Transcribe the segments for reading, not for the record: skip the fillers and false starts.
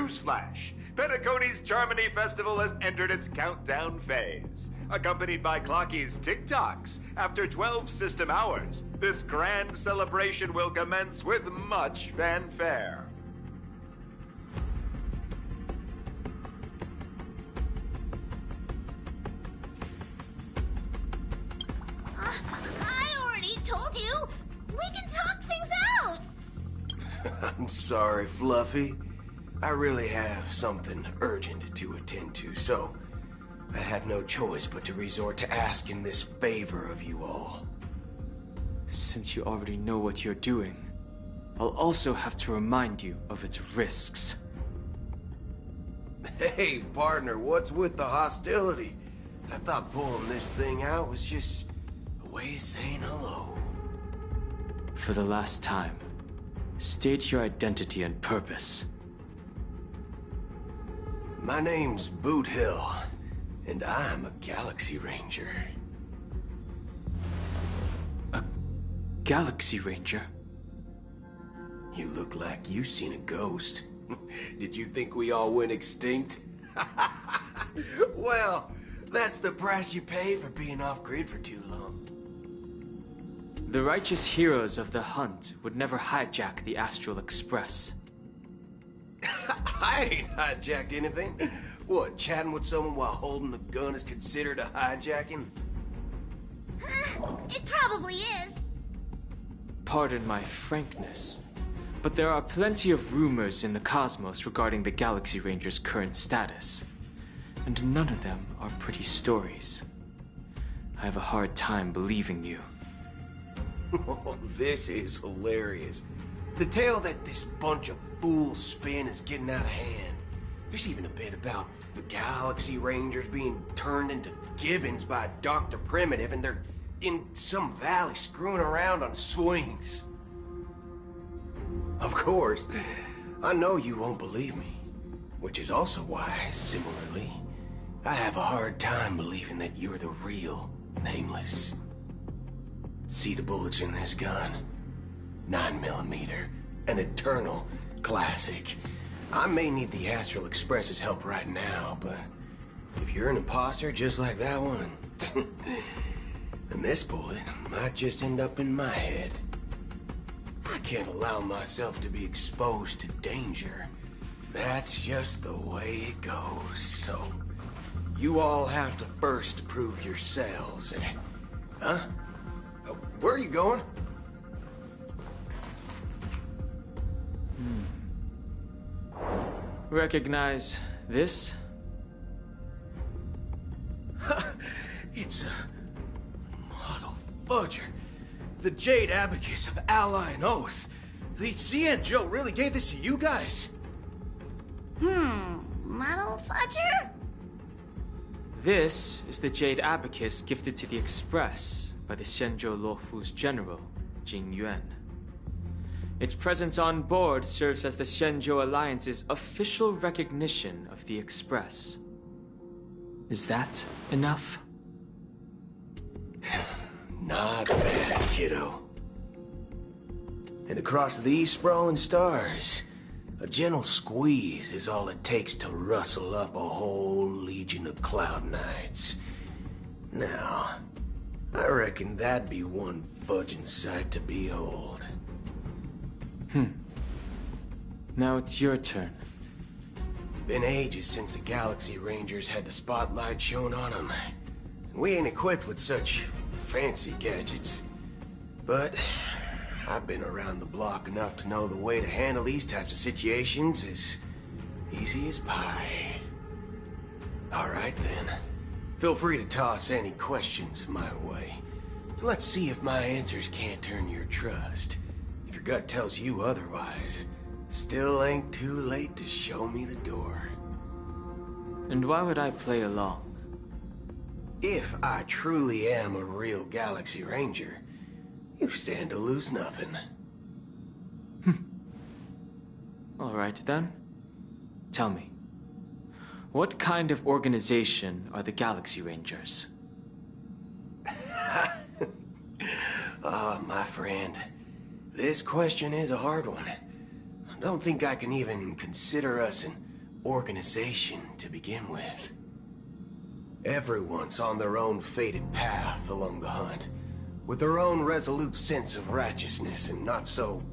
Newsflash! Penacony's Charmony Festival has entered its countdown phase. Accompanied by Clocky's TikToks, after 12 system hours, this grand celebration will commence with much fanfare. I already told you! We can talk things out! I'm sorry, Fluffy. I really have something urgent to attend to, so I had no choice but to resort to asking this favor of you all. Since you already know what you're doing, I'll also have to remind you of its risks. Hey, partner, what's with the hostility? I thought pulling this thing out was just a way of saying hello. For the last time, state your identity and purpose. My name's Boot Hill, and I'm a Galaxy Ranger. A Galaxy Ranger? You look like you seen a ghost. Did you think we all went extinct? Well, that's the price you pay for being off-grid for too long. The righteous heroes of the hunt would never hijack the Astral Express. I ain't hijacked anything. What, chatting with someone while holding the gun is considered a hijacking? It probably is. Pardon my frankness, but there are plenty of rumors in the cosmos regarding the Galaxy Ranger's current status, and none of them are pretty stories. I have a hard time believing you. Oh, this is hilarious. The tale that this bunch of fools spin is getting out of hand. There's even a bit about the Galaxy Rangers being turned into gibbons by Dr. Primitive, and they're in some valley screwing around on swings. Of course, I know you won't believe me, which is also why, similarly, I have a hard time believing that you're the real Nameless. See the bullets in this gun? 9mm, an eternal classic. I may need the Astral Express's help right now, but if you're an imposter just like that one, then this bullet might just end up in my head. I can't allow myself to be exposed to danger. That's just the way it goes, so you all have to first prove yourselves. Huh? Where are you going? Recognize this? It's a model fudger. The Jade Abacus of Ally and Oath. The CN Joe really gave this to you guys? Model fudger? This is the Jade Abacus gifted to the Express by the Xianzhou Luofu's general, Jing Yuan. Its presence on board serves as the Xianzhou Alliance's official recognition of the Express. Is that enough? Not bad, kiddo. And across these sprawling stars, a gentle squeeze is all it takes to rustle up a whole legion of Cloud Knights. Now, I reckon that'd be one fudging sight to behold. Now it's your turn. Been ages since the Galaxy Rangers had the spotlight shown on them. We ain't equipped with such fancy gadgets. But I've been around the block enough to know the way to handle these types of situations is easy as pie. Alright then. Feel free to toss any questions my way. Let's see if my answers can't turn your trust. If your gut tells you otherwise, still ain't too late to show me the door. And why would I play along? If I truly am a real Galaxy Ranger, you stand to lose nothing. All right then. Tell me, what kind of organization are the Galaxy Rangers? My friend, this question is a hard one. I don't think I can even consider us an organization to begin with. Everyone's on their own fated path along the hunt, with their own resolute sense of righteousness and not so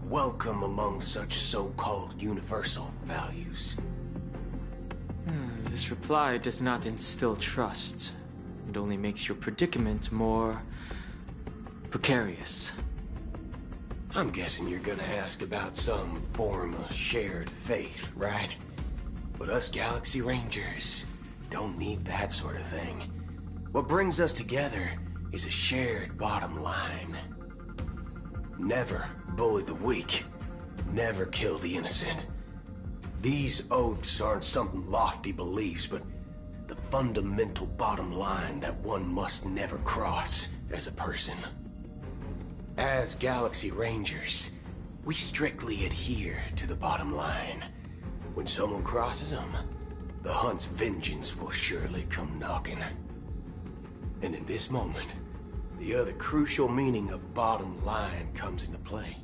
welcome among such so-called universal values. This reply does not instill trust. It only makes your predicament more precarious. I'm guessing you're gonna ask about some form of shared faith, right? But us Galaxy Rangers don't need that sort of thing. What brings us together is a shared bottom line. Never bully the weak. Never kill the innocent. These oaths aren't some lofty beliefs, but the fundamental bottom line that one must never cross as a person. As Galaxy Rangers, we strictly adhere to the bottom line. When someone crosses them, the hunt's vengeance will surely come knocking. And in this moment, the other crucial meaning of bottom line comes into play.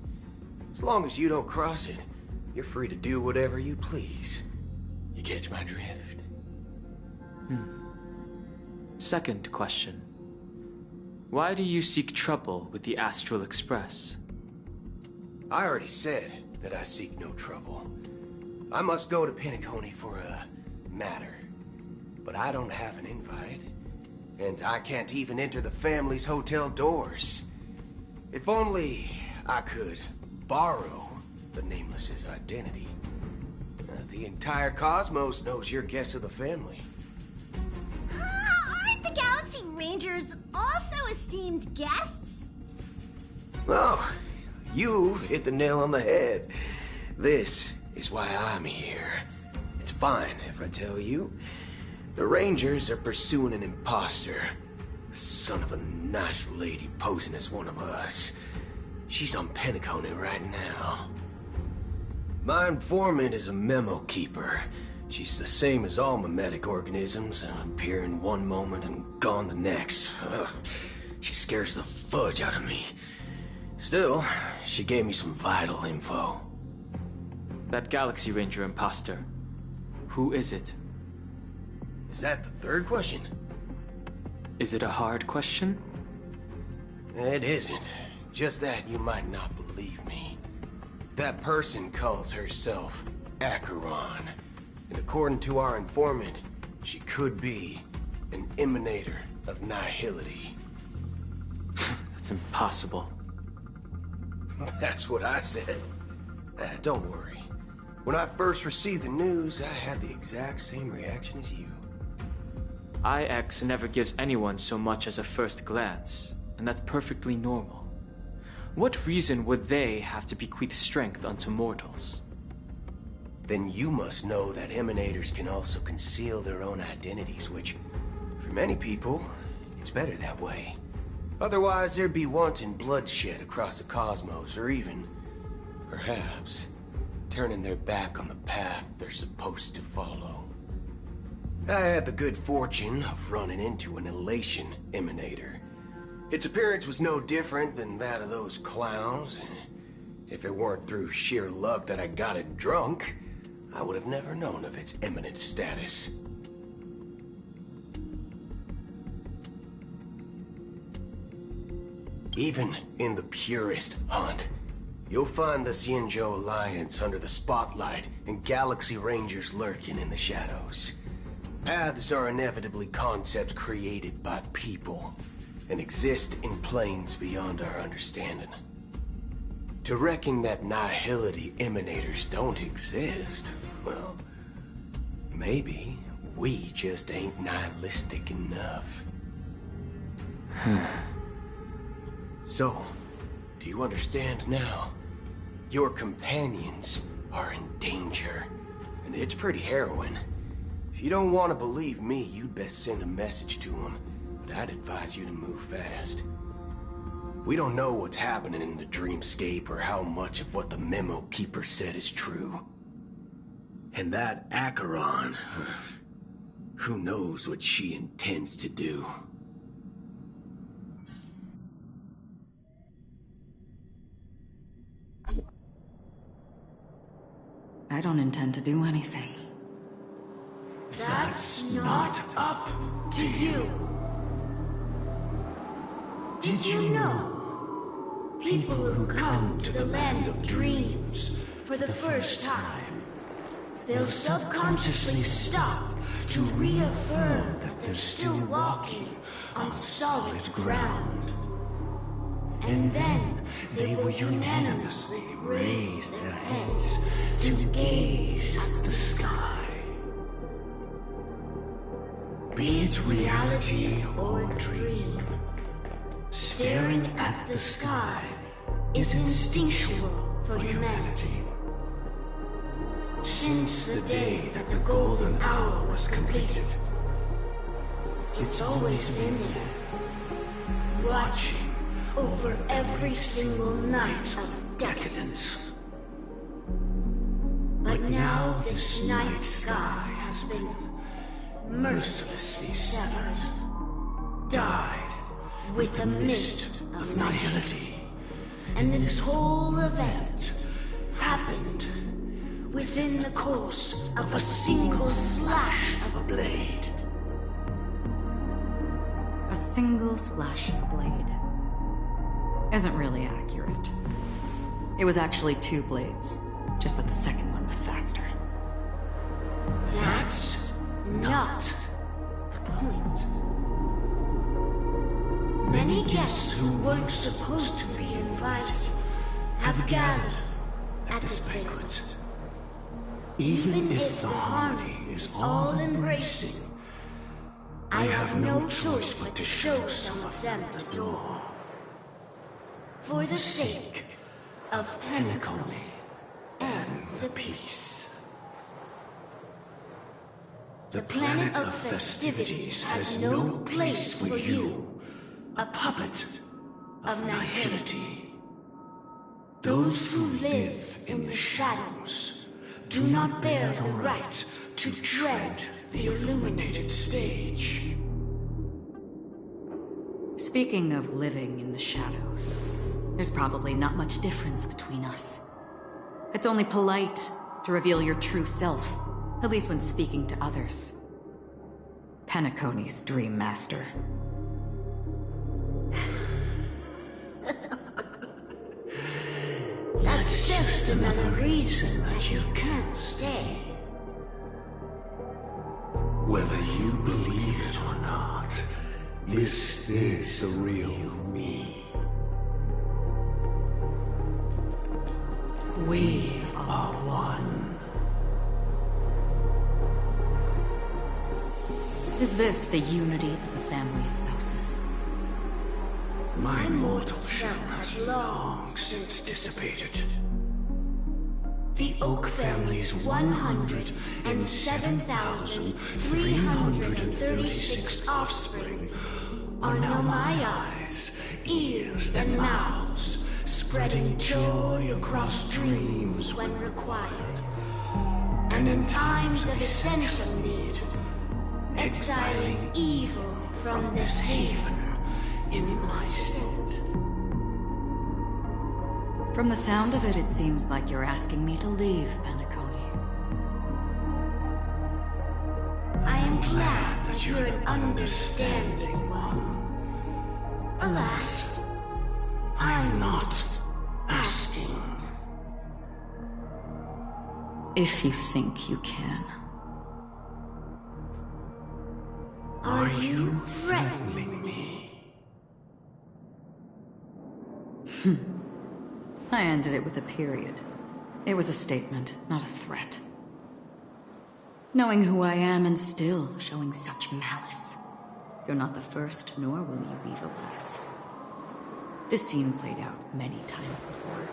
As long as you don't cross it, you're free to do whatever you please. You catch my drift? Second question. Why do you seek trouble with the Astral Express? I already said that I seek no trouble. I must go to Penacony for a matter. But I don't have an invite. And I can't even enter the family's hotel doors. If only I could borrow the Nameless's identity. The entire cosmos knows you're guest of the family. Aren't the Galaxy Rangers also esteemed guests? Oh, you've hit the nail on the head. This is why I'm here. It's fine if I tell you. The Rangers are pursuing an imposter. The son of a nice lady posing as one of us. She's on Penacony right now. My informant is a memo keeper. She's the same as all mimetic organisms, appearing one moment and gone the next. Ugh, she scares the fudge out of me. Still, she gave me some vital info. That Galaxy Ranger imposter. Who is it? Is that the third question? Is it a hard question? It isn't. Just that you might not believe me. That person calls herself Acheron. And according to our informant, she could be an emanator of nihility. That's impossible. That's what I said. Don't worry. When I first received the news, I had the exact same reaction as you. IX never gives anyone so much as a first glance, and that's perfectly normal. What reason would they have to bequeath strength unto mortals? Then you must know that emanators can also conceal their own identities, which, for many people, it's better that way. Otherwise, there'd be wanton bloodshed across the cosmos, or even, perhaps, turning their back on the path they're supposed to follow. I had the good fortune of running into an elation emanator. Its appearance was no different than that of those clowns. If it weren't through sheer luck that I got it drunk, I would have never known of its eminent status. Even in the purest hunt, you'll find the Xianzhou Alliance under the spotlight and Galaxy Rangers lurking in the shadows. Paths are inevitably concepts created by people and exist in planes beyond our understanding. To reckon that nihility emanators don't exist, well, maybe we just ain't nihilistic enough. So, do you understand now? Your companions are in danger, and it's pretty harrowing. If you don't want to believe me, you'd best send a message to them, but I'd advise you to move fast. We don't know what's happening in the dreamscape or how much of what the memo keeper said is true. And that Acheron, who knows what she intends to do. I don't intend to do anything. That's not up to you. Did you know? People who come to the land of dreams for the first time, they'll subconsciously stop to reaffirm that they're still walking on solid ground. And then they will unanimously raise their heads to gaze at the sky. Be it reality or dream, staring at the sky is instinctual for humanity. Since the day that the golden hour was completed, it's always been there, watching over every single night of decadence. But now this night sky has been mercilessly severed, dyed with the mist of nihility. And this whole event happened within the course of a single slash of a blade. A single slash of a blade isn't really accurate. It was actually 2 blades, just that the second one was faster. That's not the point. Many guests who weren't supposed to be invited have gathered at this banquet. Even if the harmony is all-embracing, I have no choice but to show some of them the door. For the sake of Penacony and the peace. The planet of festivities has no place for you, a puppet of nihility. Those who live in the shadows do not bear the right to tread the illuminated stage. Speaking of living in the shadows, there's probably not much difference between us. It's only polite to reveal your true self, at least when speaking to others. Penacony's Dream Master. That's just another reason that you can't stay. Whether you believe it or not, this is the real me. We are one. Is this the unity that the family espouses? My mortal shell has long since dissipated. The Oak family's 107,336 offspring are now my eyes, ears, and mouths, spreading joy across dreams when required. And in times of essential need, exiling evil from this haven in my stead. From the sound of it, it seems like you're asking me to leave Penacony. I am glad that you're an understanding one. Alas, I'm not asking. If you think you can. Are you threatening me? I ended it with a period. It was a statement, not a threat. Knowing who I am and still showing such malice. You're not the first, nor will you be the last. This scene played out many times before.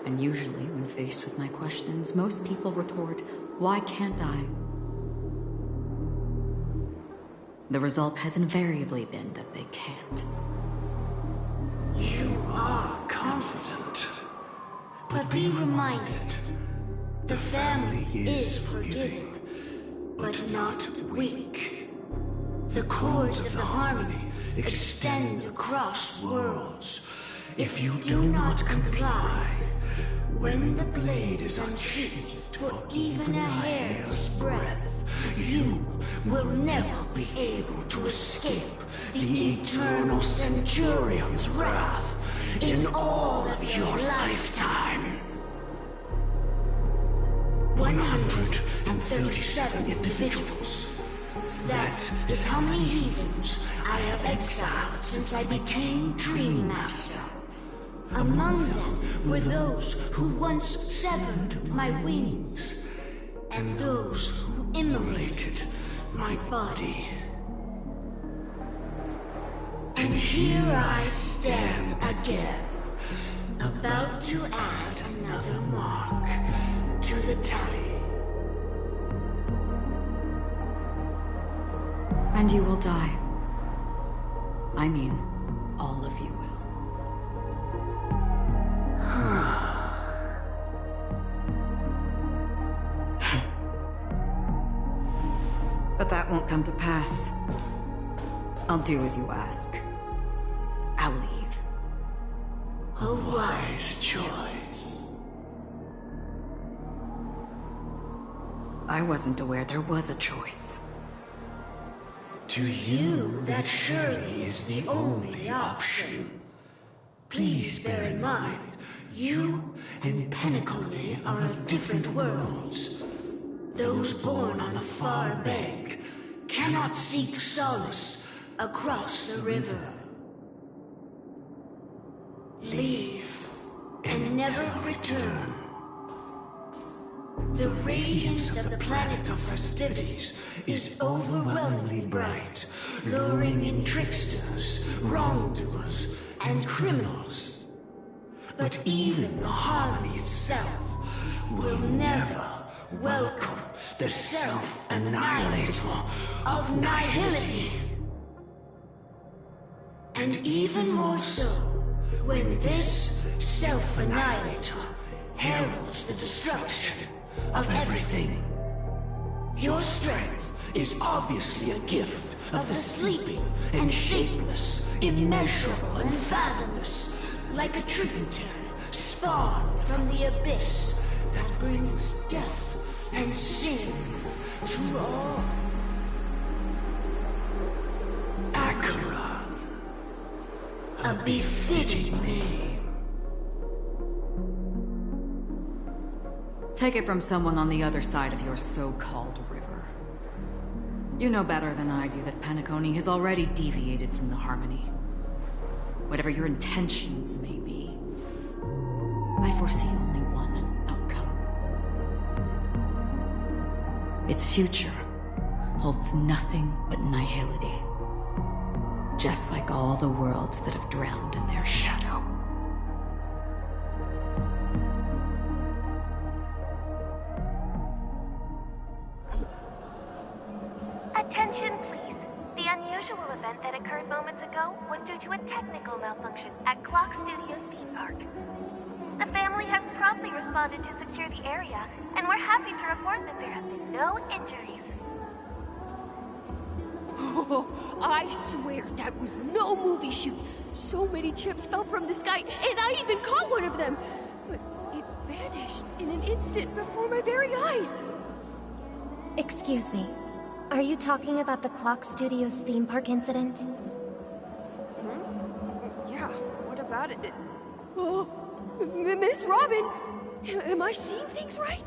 And usually, when faced with my questions, most people retort, "Why can't I?" The result has invariably been that they can't. You are confident. But be reminded, the family is forgiving, but not weak. The chords of the harmony extend across worlds, if you do not comply, when the blade is unsheathed for even a hair's breadth, you will never be able to escape the eternal Centurion's wrath in all of your lifetime. 137 individuals. That is how many heathens I have exiled since I became Dream Master. Among them were those who once severed my wings, and those who immolated my body. And here I stand again, about to add another mark to the tally. And you will die. I mean, all of you will. But that won't come to pass. I'll do as you ask. I'll leave. A wise choice. I wasn't aware there was a choice. To you, that surely is the only option. Please bear in mind, you and Penacony are of different worlds. Those born on the far bank cannot seek solace across the river. Leave and never return. The radiance of the planet of festivities is overwhelmingly bright, luring in tricksters, wrongdoers, and criminals. But even the harmony itself will never welcome the self-annihilator of nihility. And even more so, when this self-annihilator heralds the destruction of everything. Your strength is obviously a gift of the sleeping and shapeless, immeasurable and fathomless, like a tributary spawned from the abyss that brings death and sin to all. Acheron, a befitting name. Take it from someone on the other side of your so-called river. You know better than I do that Penacony has already deviated from the harmony. Whatever your intentions may be, I foresee only one outcome. Its future holds nothing but nihility. Just like all the worlds that have drowned in their shadow. Attention, please. The unusual event that occurred moments ago was due to a technical malfunction at Clock Studios theme park. The family has promptly responded to secure the area, and we're happy to report that there have been no injuries. Oh, I swear that was no movie shoot. So many chips fell from the sky, and I even caught one of them. But it vanished in an instant before my very eyes. Excuse me. Are you talking about the Clock Studios theme park incident? Yeah, what about it? Oh, Miss Robin! Am I seeing things right?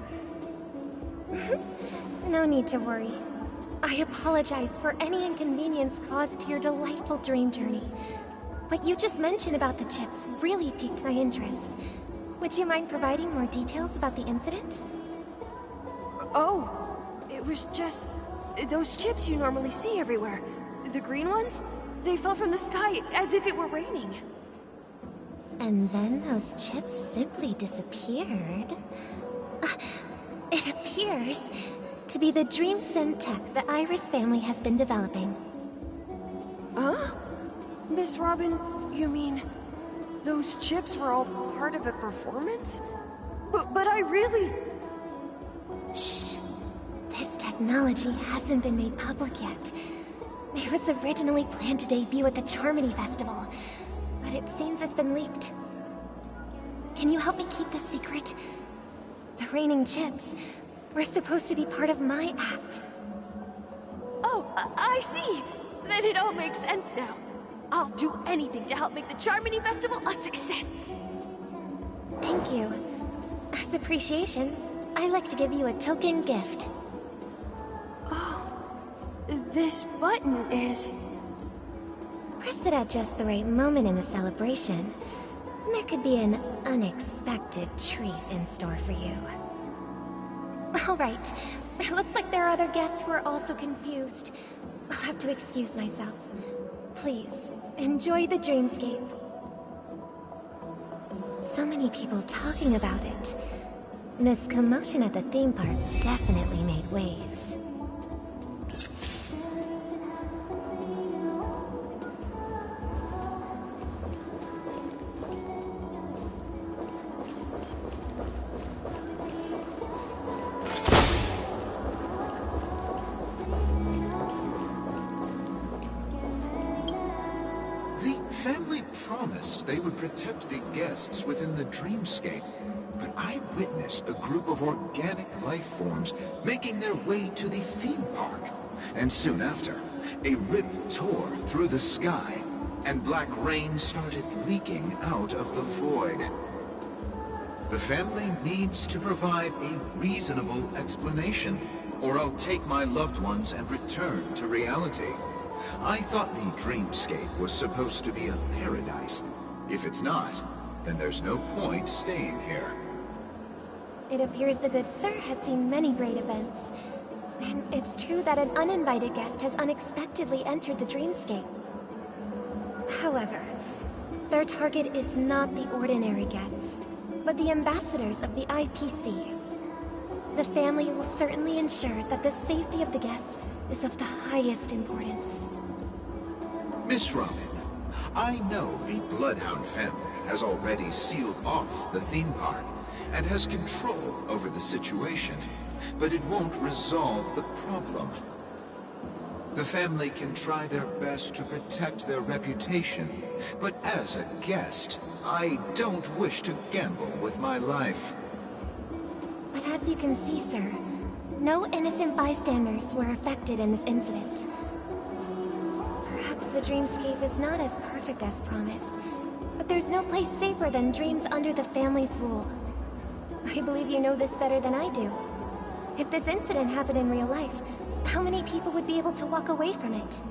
No need to worry. I apologize for any inconvenience caused to your delightful dream journey. What you just mentioned about the chips really piqued my interest. Would you mind providing more details about the incident? Oh, it was just those chips you normally see everywhere. The green ones? They fell from the sky as if it were raining. And then those chips simply disappeared. It appears to be the Dream Sim tech the Iris family has been developing. Huh? Miss Robin, you mean those chips were all part of a performance? But I really... Shh. This technology hasn't been made public yet. It was originally planned to debut at the Charmony Festival, but it seems it's been leaked. Can you help me keep this secret? The raining chips were supposed to be part of my act. Oh, I see. Then it all makes sense now. I'll do anything to help make the Charmony Festival a success. Thank you. As appreciation, I'd like to give you a token gift. Oh, this button is... Press it at just the right moment in the celebration, and there could be an unexpected treat in store for you. Alright, it looks like there are other guests who are also confused. I'll have to excuse myself. Please, enjoy the dreamscape. So many people talking about it. This commotion at the theme park definitely made waves. They would protect the guests within the dreamscape, but I witnessed a group of organic life forms making their way to the theme park. And soon after, a rip tore through the sky, and black rain started leaking out of the void. The family needs to provide a reasonable explanation, or I'll take my loved ones and return to reality. I thought the dreamscape was supposed to be a paradise. If it's not, then there's no point staying here. It appears the good sir has seen many great events. And it's true that an uninvited guest has unexpectedly entered the dreamscape. However, their target is not the ordinary guests, but the ambassadors of the IPC. The family will certainly ensure that the safety of the guests is of the highest importance. Miss Robin, I know the Bloodhound family has already sealed off the theme park and has control over the situation, but it won't resolve the problem. The family can try their best to protect their reputation, but as a guest, I don't wish to gamble with my life. But as you can see, sir, no innocent bystanders were affected in this incident. Perhaps the dreamscape is not as perfect as promised, but there's no place safer than dreams under the family's rule. I believe you know this better than I do. If this incident happened in real life, how many people would be able to walk away from it?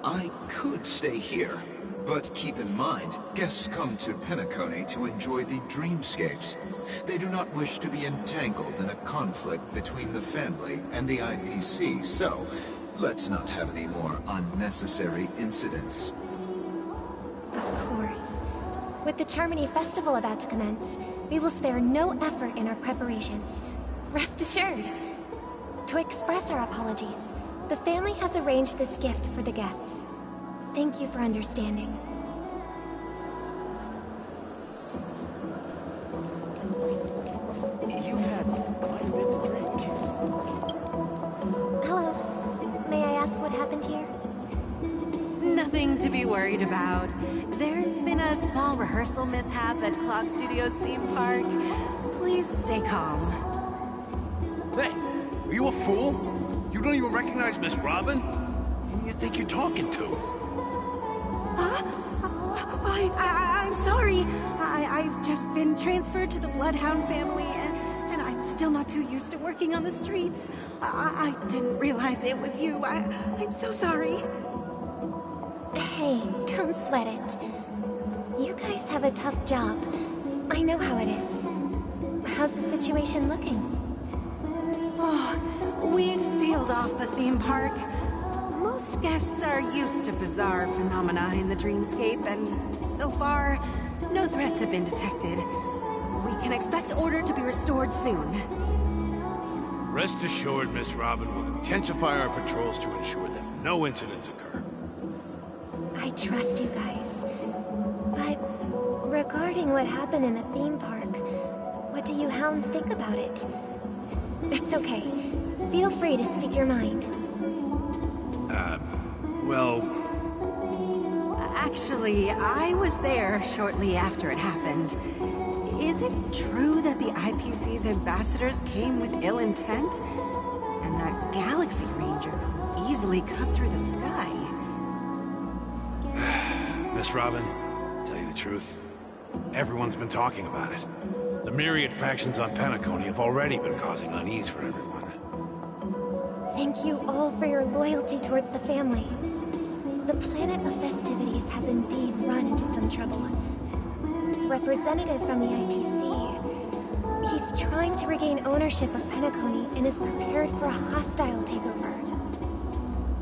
I could stay here, but keep in mind, guests come to Penacony to enjoy the dreamscapes. They do not wish to be entangled in a conflict between the family and the IPC, so let's not have any more unnecessary incidents. Of course. With the Charmony Festival about to commence, we will spare no effort in our preparations. Rest assured. To express our apologies, the family has arranged this gift for the guests. Thank you for understanding. You've had quite a bit to drink. Hello. May I ask what happened here? Nothing to be worried about. There's been a small rehearsal mishap at Clock Studios theme park. Please stay calm. Hey, are you a fool? You don't even recognize Miss Robin? Who do you think you're talking to? I'm sorry. I've just been transferred to the Bloodhound family, and I'm still not too used to working on the streets. I didn't realize it was you. I'm so sorry. Hey, don't sweat it. You guys have a tough job. I know how it is. How's the situation looking? Oh, we've sealed off the theme park. Most guests are used to bizarre phenomena in the dreamscape, and so far, no threats have been detected. We can expect order to be restored soon. Rest assured, Miss Robin will intensify our patrols to ensure that no incidents occur. I trust you guys. But regarding what happened in the theme park, what do you hounds think about it? It's okay. Feel free to speak your mind. Well, Actually, I was there shortly after it happened. Is it true that the IPC's ambassadors came with ill intent? And that Galaxy Ranger who easily cut through the sky? Miss Robin, tell you the truth, everyone's been talking about it. The myriad factions on Penacony have already been causing unease for everyone. Thank you all for your loyalty towards the family. The planet of festivities has indeed run into some trouble. The representative from the IPC, he's trying to regain ownership of Penacony and is prepared for a hostile takeover.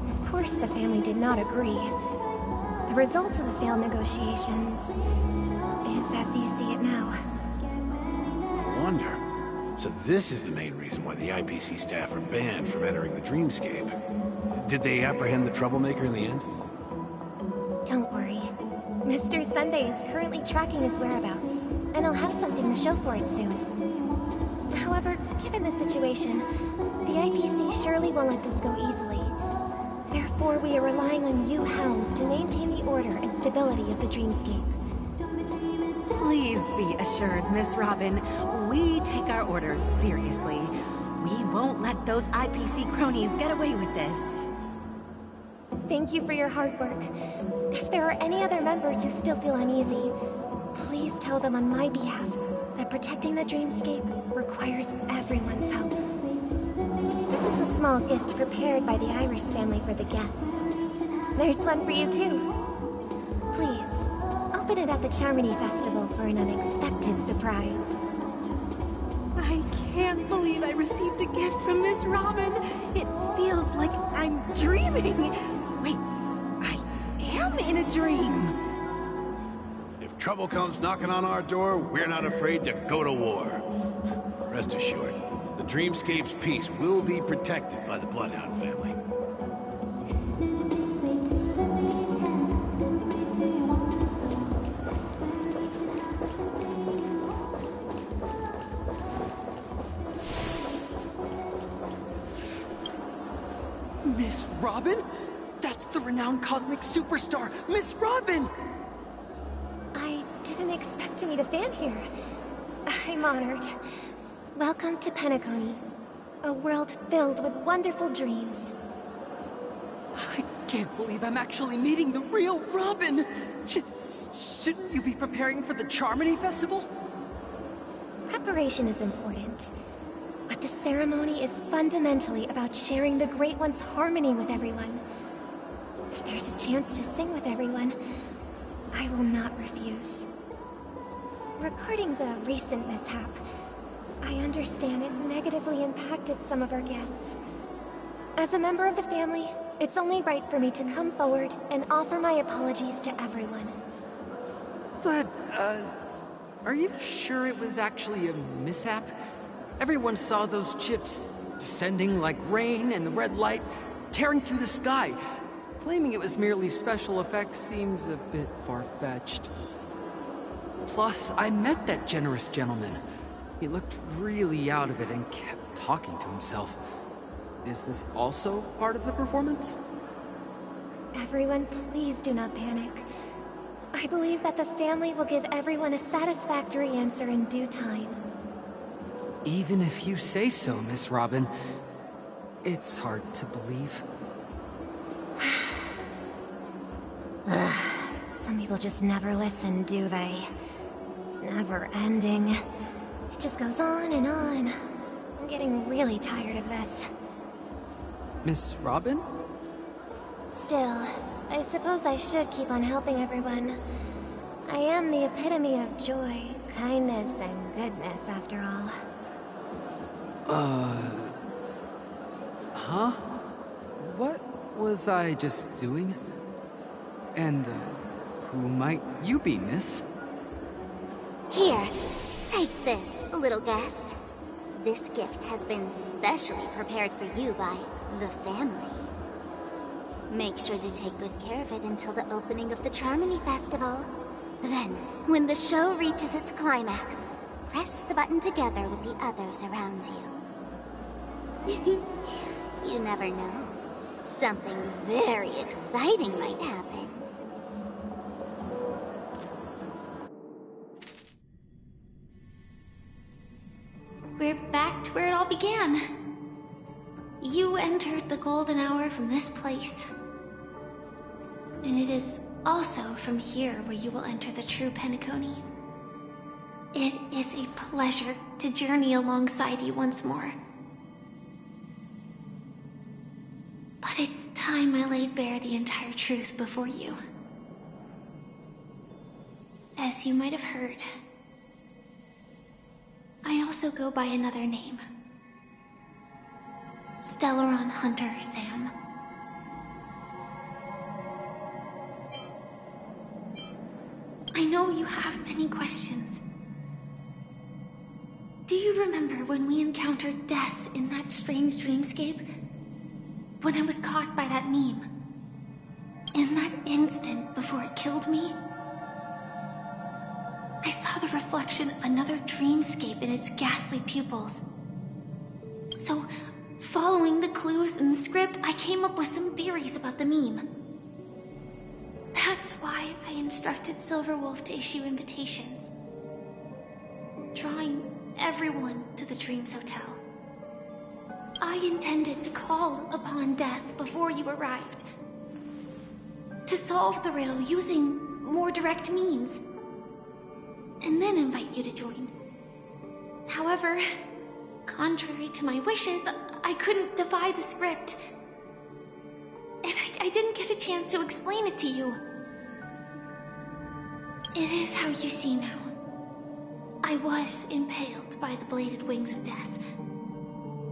Of course, the family did not agree. The result of the failed negotiations is as you see it now. No wonder. So this is the main reason why the IPC staff are banned from entering the dreamscape. Did they apprehend the troublemaker in the end? Don't worry. Mr. Sunday is currently tracking his whereabouts, and I'll have something to show for it soon. However, given the situation, the IPC surely won't let this go easily. Therefore, we are relying on you hounds to maintain the order and stability of the dreamscape. Please be assured, Miss Robin, we take our orders seriously. We won't let those IPC cronies get away with this. Thank you for your hard work. If there are any other members who still feel uneasy, please tell them on my behalf that protecting the dreamscape requires everyone's help. This is a small gift prepared by the Iris family for the guests. There's one for you too. Please, open it at the Charmony Festival for an unexpected surprise. I can't believe I received a gift from Miss Robin. It feels like I'm dreaming. Wait, I am in a dream. If trouble comes knocking on our door, we're not afraid to go to war. Rest assured, the Dreamscape's peace will be protected by the Bloodhound family. Miss Robin? That's the renowned cosmic superstar, Miss Robin! I didn't expect to meet a fan here. I'm honored. Welcome to Penacony, a world filled with wonderful dreams. I can't believe I'm actually meeting the real Robin! Shouldn't you be preparing for the Charmony Festival? Preparation is important, but the ceremony is fundamentally about sharing the Great One's harmony with everyone. If there's a chance to sing with everyone, I will not refuse. Regarding the recent mishap, I understand it negatively impacted some of our guests. As a member of the family, it's only right for me to come forward and offer my apologies to everyone. But, are you sure it was actually a mishap? Everyone saw those chips descending like rain and the red light tearing through the sky. Claiming it was merely special effects seems a bit far-fetched. Plus, I met that generous gentleman. He looked really out of it and kept talking to himself. Is this also part of the performance? Everyone, please do not panic. I believe that the family will give everyone a satisfactory answer in due time. Even if you say so, Miss Robin, it's hard to believe. Some people just never listen, do they? It's never ending. It just goes on and on. I'm getting really tired of this. Miss Robin? Still, I suppose I should keep on helping everyone. I am the epitome of joy, kindness, and goodness, after all. Huh? What was I just doing? And, who might you be, miss? Here, take this, little guest. This gift has been specially prepared for you by the family. Make sure to take good care of it until the opening of the Charmony Festival. Then, when the show reaches its climax, press the button together with the others around you. You never know. Something very exciting might happen. from this place. And it is also from here where you will enter the true Penacony. It is a pleasure to journey alongside you once more. But it's time I laid bare the entire truth before you. As you might have heard, I also go by another name. Stellaron Hunter Sam. I know you have many questions. Do you remember when we encountered death in that strange dreamscape? When I was caught by that meme? In that instant before it killed me? I saw the reflection of another dreamscape in its ghastly pupils. So, following the clues in the script, I came up with some theories about the meme. That's why I instructed Silverwolf to issue invitations, drawing everyone to the Dreams Hotel. I intended to call upon death before you arrived, to solve the riddle using more direct means, and then invite you to join. However, contrary to my wishes, I couldn't defy the script, and I didn't get a chance to explain it to you. It is how you see now. I was impaled by the bladed wings of death.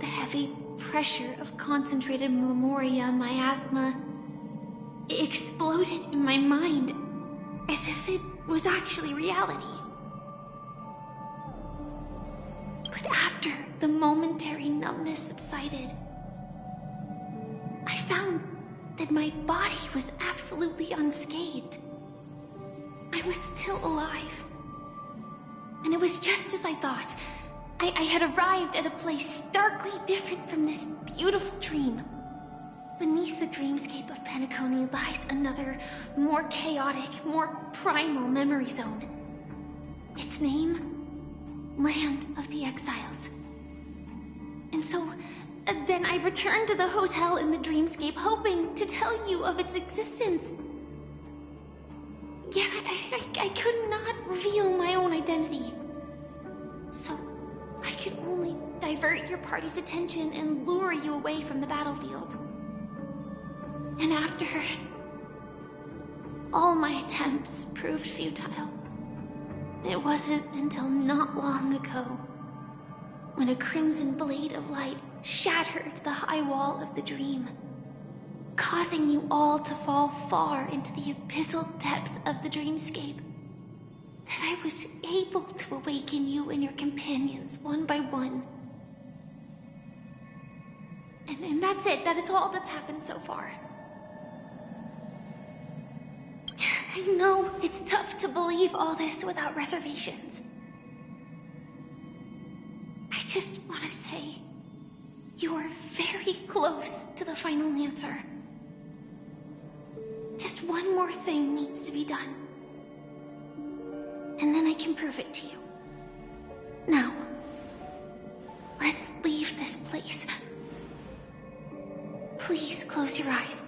The heavy pressure of concentrated memoria miasma exploded in my mind as if it was actually reality. But after the momentary numbness subsided, I found that my body was absolutely unscathed. I was still alive. And it was just as I thought. I had arrived at a place starkly different from this beautiful dream. Beneath the dreamscape of Penacony lies another, more chaotic, more primal memory zone. Its name? Land of the Exiles. And so, then I returned to the hotel in the dreamscape, hoping to tell you of its existence. Yet I could not reveal my own identity. So, I could only divert your party's attention and lure you away from the battlefield. And after, all my attempts proved futile. It wasn't until not long ago, when a crimson blade of light shattered the high wall of the dream, causing you all to fall far into the abyssal depths of the dreamscape, that I was able to awaken you and your companions one by one. And that's it. That is all that's happened so far. I know it's tough to believe all this without reservations. I just want to say, you are very close to the final answer. Just one more thing needs to be done. And then I can prove it to you. Now, let's leave this place. Please close your eyes.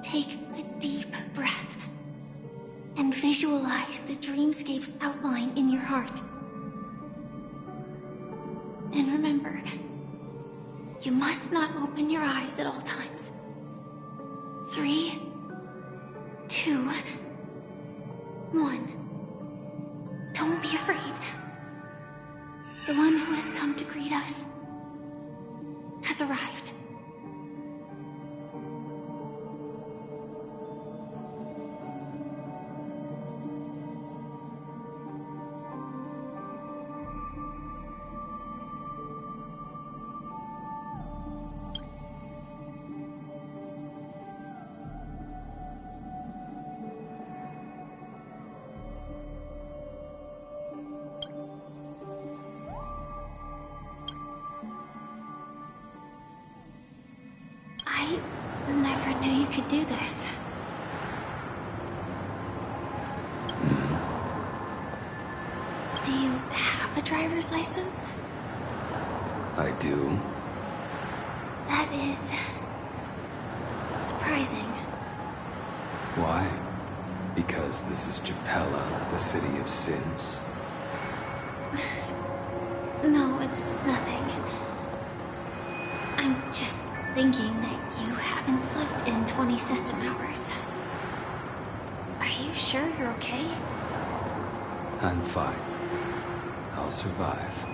Take a deep breath and visualize the dreamscape's outline in your heart. And remember, you must not open your eyes at all times. 3, 2, 1. Don't be afraid. The one who has come to greet us has arrived. I never knew you could do this. Do you have a driver's license? I do. That is... surprising. Why? Because this is Japella, the city of sins? No, it's nothing. I'm just thinking that you haven't slept in 20 system hours. Are you sure you're okay? I'm fine. I'll survive.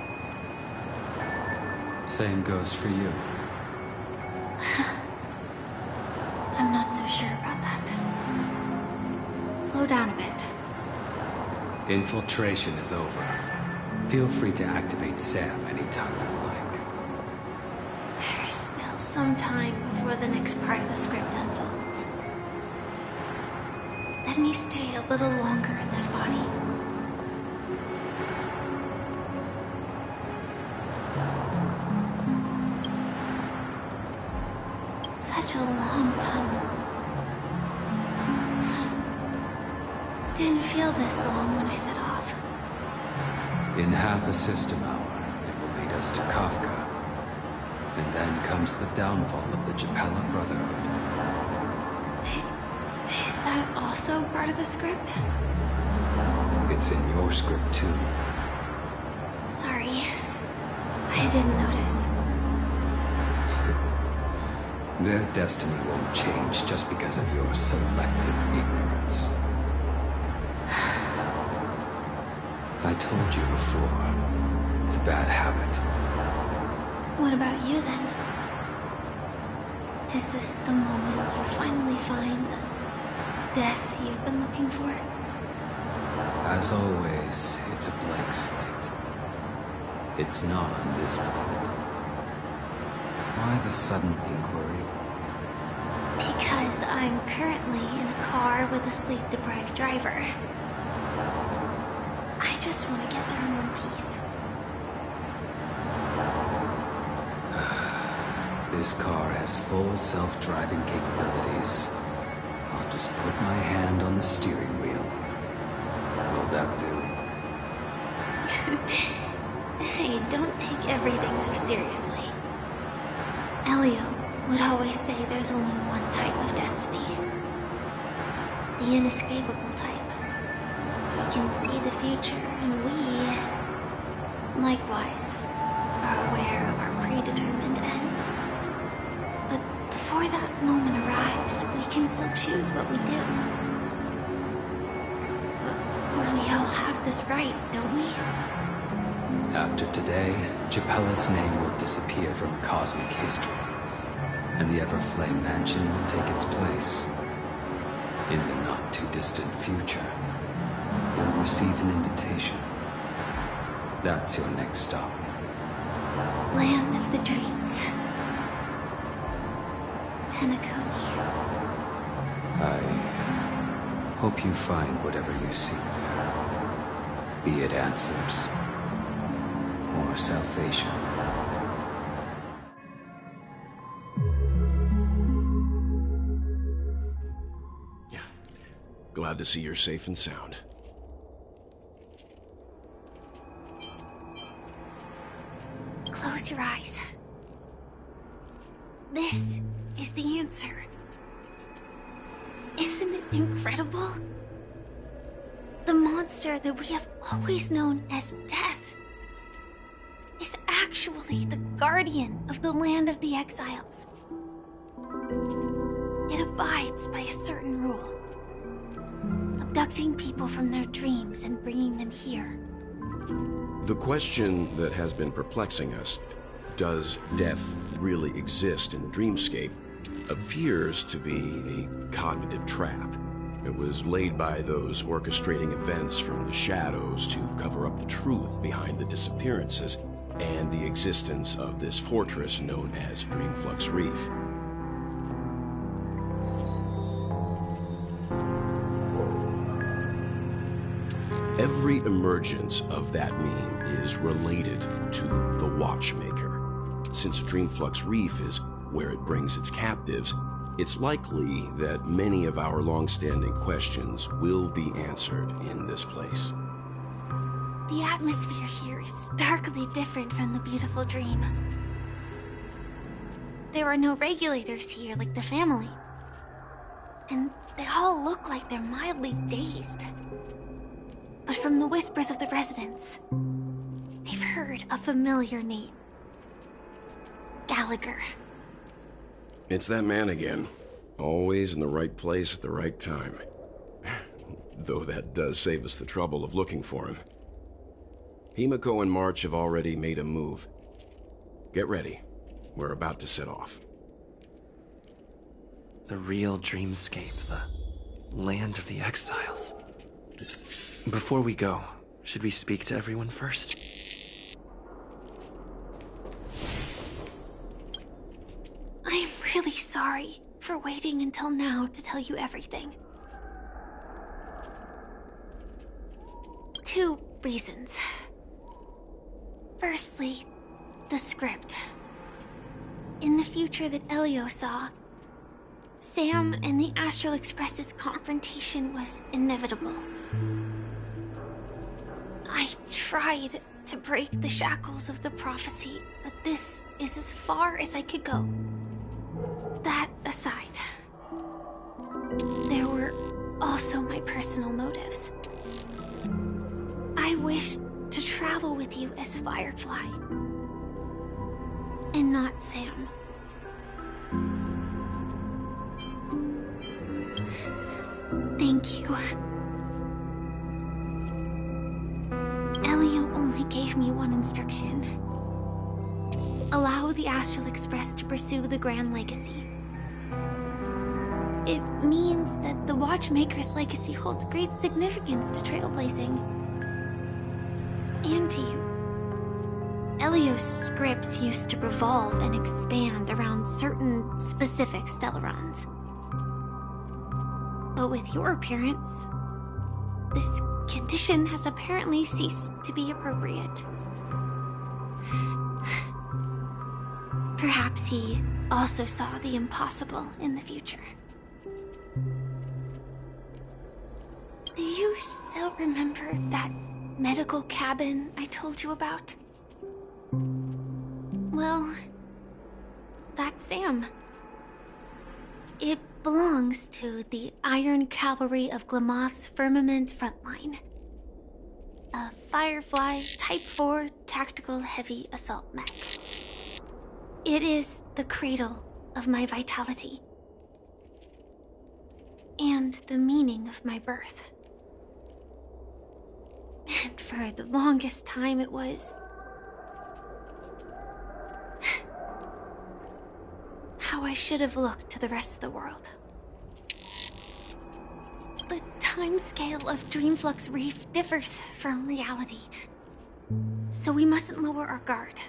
Same goes for you. I'm not so sure about that. Slow down a bit. Infiltration is over. Feel free to activate Sam anytime you like. There's still some time before the next part of the script unfolds. Let me stay a little longer in this body. Such a long tunnel. Didn't feel this long when I set off. In half a system hour, it will lead us to Kafka. And then comes the downfall of the Japella Brotherhood. Is that also part of the script? It's in your script too. Sorry. I didn't notice. Their destiny won't change just because of your selective ignorance. I told you before, it's a bad habit. What about you then? Is this the moment you finally find the death you've been looking for? As always, it's a blank slate. It's not on this planet. Why the sudden inquiry? Because I'm currently in a car with a sleep-deprived driver. I just want to get there in one piece. This car has full self-driving capabilities. I'll just put my hand on the steering wheel. Will that do? Hey, don't take everything so seriously. Elio would always say there's only one type of destiny. The inescapable type. He can see the future, and we, likewise, are aware of our predetermined end. But before that moment arrives, we can still choose what we do. We all have this right, don't we? After today, Japella's name will disappear from cosmic history, and the Everflame Mansion will take its place. In the not-too-distant future, you'll receive an invitation. That's your next stop. Land of the Dreams. Penacony. I hope you find whatever you seek there. Be it answers or salvation. Yeah. Glad to see you're safe and sound. Close your eyes. This is the answer. Isn't it incredible? The monster that we have always known as Death is actually the guardian of the land of the exiles. It abides by a certain rule. Abducting people from their dreams and bringing them here. The question that has been perplexing us, does death really exist in the dreamscape, appears to be a cognitive trap. It was laid by those orchestrating events from the shadows to cover up the truth behind the disappearances and the existence of this fortress known as Dreamflux Reef. Every emergence of that meme is related to the Watchmaker. Since Dreamflux Reef is where it brings its captives, it's likely that many of our long-standing questions will be answered in this place. The atmosphere here is starkly different from the beautiful dream. there are no regulators here like the family. And they all look like they're mildly dazed. But from the whispers of the residents, they've heard a familiar name. Gallagher. It's that man again. Always in the right place at the right time. Though that does save us the trouble of looking for him. Himiko and March have already made a move. Get ready. We're about to set off. The real dreamscape, the land of the exiles. Before we go, should we speak to everyone first? I'm really sorry for waiting until now to tell you everything. 2 reasons. Firstly, the script. In the future that Elio saw, Sam and the Astral Express's confrontation was inevitable. I tried to break the shackles of the prophecy, but this is as far as I could go. That aside, there were also my personal motives. I wished to travel with you as Firefly, and not Sam. Thank you. Elio only gave me one instruction. Allow the Astral Express to pursue the Grand Legacy. It means that the Watchmaker's legacy holds great significance to trailblazing. And to you. Elio's scripts used to revolve and expand around certain specific Stellarons. But with your appearance, this condition has apparently ceased to be appropriate. Perhaps he also saw the impossible in the future. Do you still remember that medical cabin I told you about? Well, that's Sam. It belongs to the Iron Cavalry of Glamoth's Firmament Frontline. A Firefly Type 4 Tactical Heavy Assault Mech. It is the cradle of my vitality. And the meaning of my birth. And for the longest time it was how I should have looked to the rest of the world. The timescale of Dreamflux Reef differs from reality, so we mustn't lower our guard.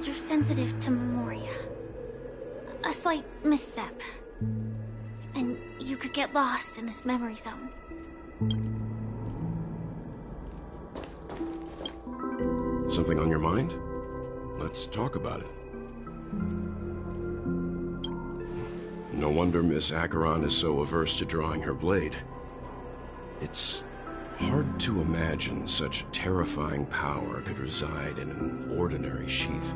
You're sensitive to Memoria. A slight misstep, and you could get lost in this memory zone. Something on your mind? Let's talk about it. No wonder Miss Acheron is so averse to drawing her blade. It's hard to imagine such terrifying power could reside in an ordinary sheath.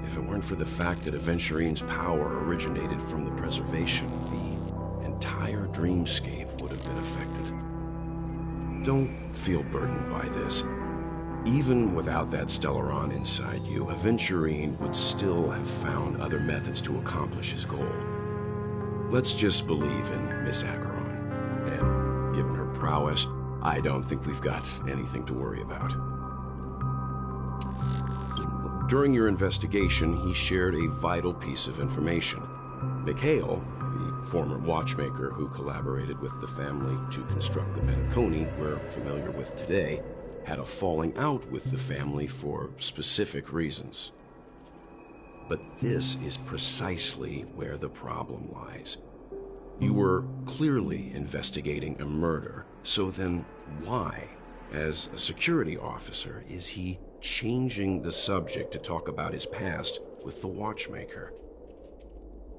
If it weren't for the fact that Aventurine's power originated from the preservation, the entire dreamscape would have been affected. Don't feel burdened by this. Even without that Stellaron inside you, Aventurine would still have found other methods to accomplish his goal. Let's just believe in Miss Acheron. And given her prowess, I don't think we've got anything to worry about. During your investigation, he shared a vital piece of information. Mikhail, the former watchmaker who collaborated with the family to construct the Penacony we're familiar with today, had a falling out with the family for specific reasons. But this is precisely where the problem lies. You were clearly investigating a murder, so then why, as a security officer, is he changing the subject to talk about his past with the watchmaker?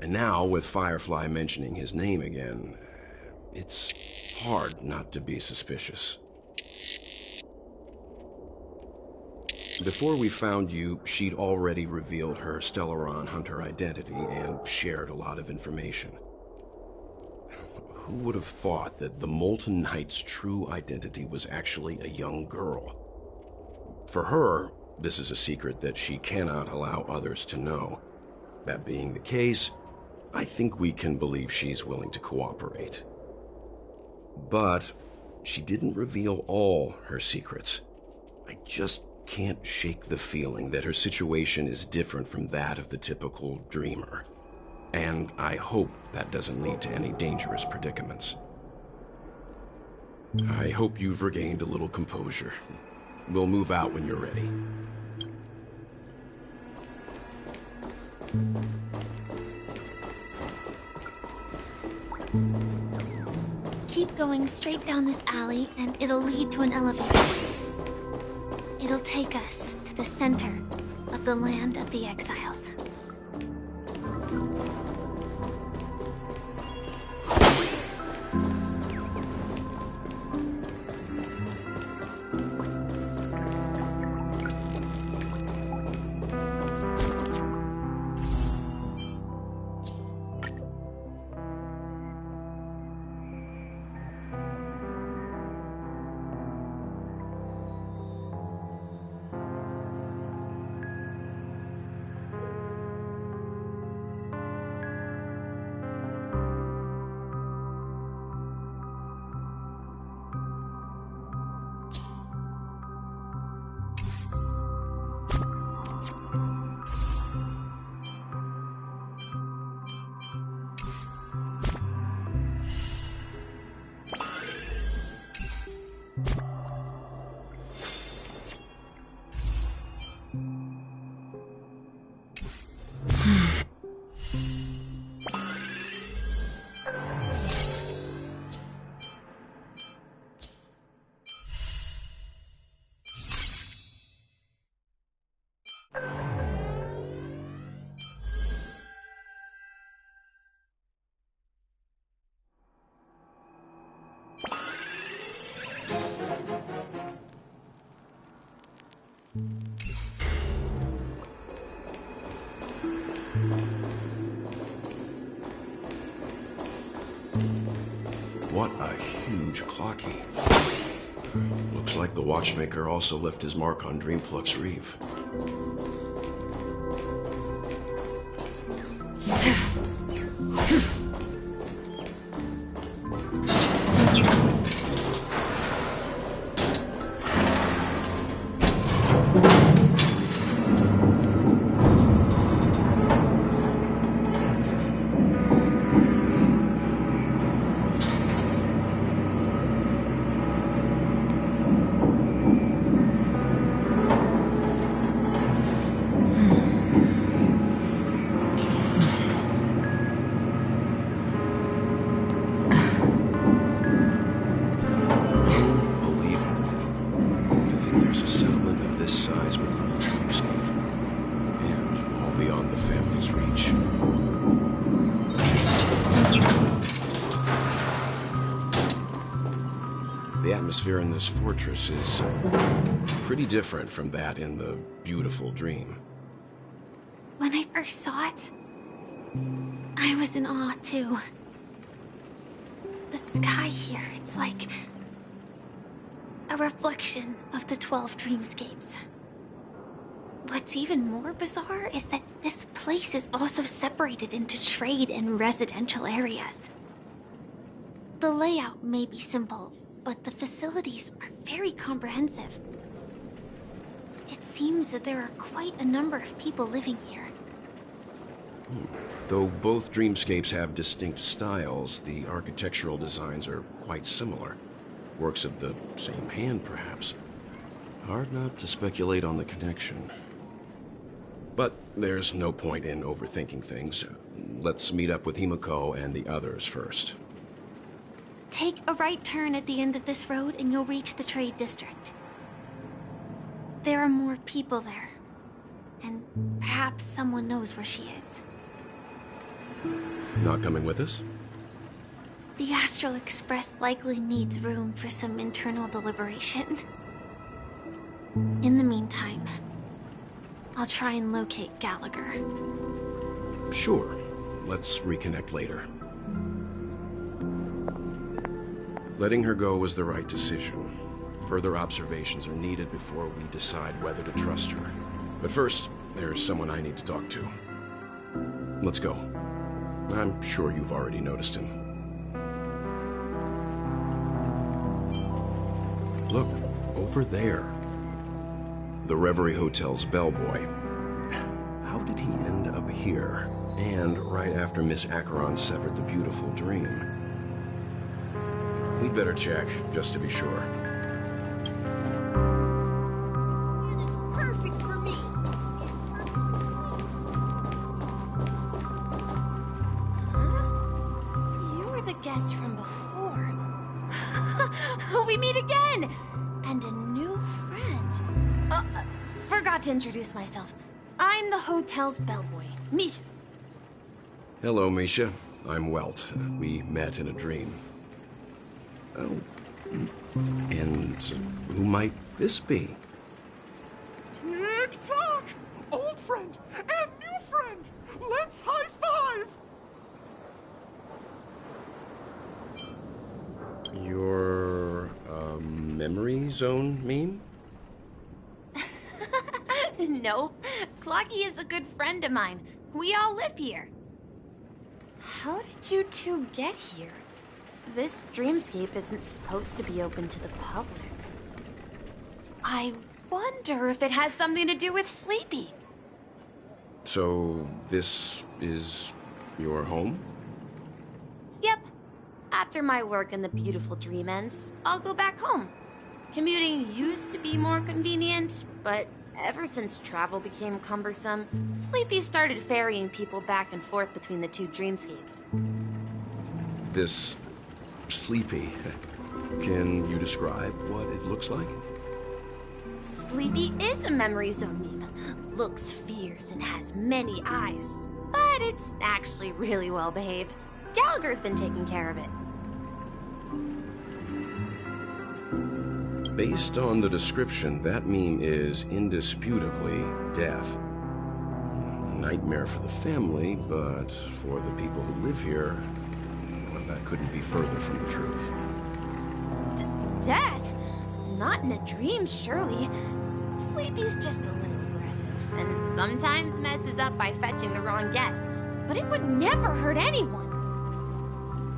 And now, with Firefly mentioning his name again, it's hard not to be suspicious. Before we found you, she'd already revealed her Stellaron Hunter identity and shared a lot of information. Who would have thought that the Molten Knight's true identity was actually a young girl? For her, this is a secret that she cannot allow others to know. That being the case, I think we can believe she's willing to cooperate. But she didn't reveal all her secrets. I just can't shake the feeling that her situation is different from that of the typical dreamer. And I hope that doesn't lead to any dangerous predicaments. I hope you've regained a little composure. We'll move out when you're ready. Keep going straight down this alley, and it'll lead to an elevator. It'll take us to the center of the land of the exiles. What a huge clock key. Looks like the watchmaker also left his mark on Dreamflux Reef. The atmosphere in this fortress is pretty different from that in the beautiful dream. When I first saw it, I was in awe too. The sky here, it's like a reflection of the 12 dreamscapes. What's even more bizarre is that this place is also separated into trade and residential areas. The layout may be simple, but the facilities are very comprehensive. It seems that there are quite a number of people living here. Though both dreamscapes have distinct styles, the architectural designs are quite similar. Works of the same hand, perhaps. Hard not to speculate on the connection. But there's no point in overthinking things. Let's meet up with Himiko and the others first. Take a right turn at the end of this road and you'll reach the trade district. There are more people there. And perhaps someone knows where she is. Not coming with us? The Astral Express likely needs room for some internal deliberation. In the meantime, I'll try and locate Gallagher. Sure. Let's reconnect later. Letting her go was the right decision. Further observations are needed before we decide whether to trust her. But first, there's someone I need to talk to. Let's go. I'm sure you've already noticed him. Look, over there. The Reverie Hotel's bellboy. How did he end up here? And right after Miss Acheron severed the beautiful dream. We'd better check, just to be sure. It's perfect for me. You were the guest from before. We meet again! And a new friend. Forgot to introduce myself. I'm the hotel's bellboy, Misha. Hello, Misha. I'm Welt. We met in a dream. Oh. And who might this be? Tick-tock! Old friend and new friend! Let's high-five! Your, memory zone meme? Nope. Clocky is a good friend of mine. We all live here. How did you two get here? This dreamscape isn't supposed to be open to the public. I wonder if it has something to do with Sleepy. So, this is your home? Yep. After my work in the beautiful dream ends, I'll go back home. Commuting used to be more convenient, but ever since travel became cumbersome, Sleepy started ferrying people back and forth between the two dreamscapes. This Sleepy. Can you describe what it looks like? Sleepy is a memory zone meme. Looks fierce and has many eyes. But it's actually really well behaved. Gallagher's been taking care of it. Based on the description, that meme is indisputably death. A nightmare for the family, but for the people who live here, well, that couldn't be further from the truth. Death? Not in a dream, surely. Sleepy's just a little aggressive, and sometimes messes up by fetching the wrong guess. But it would never hurt anyone.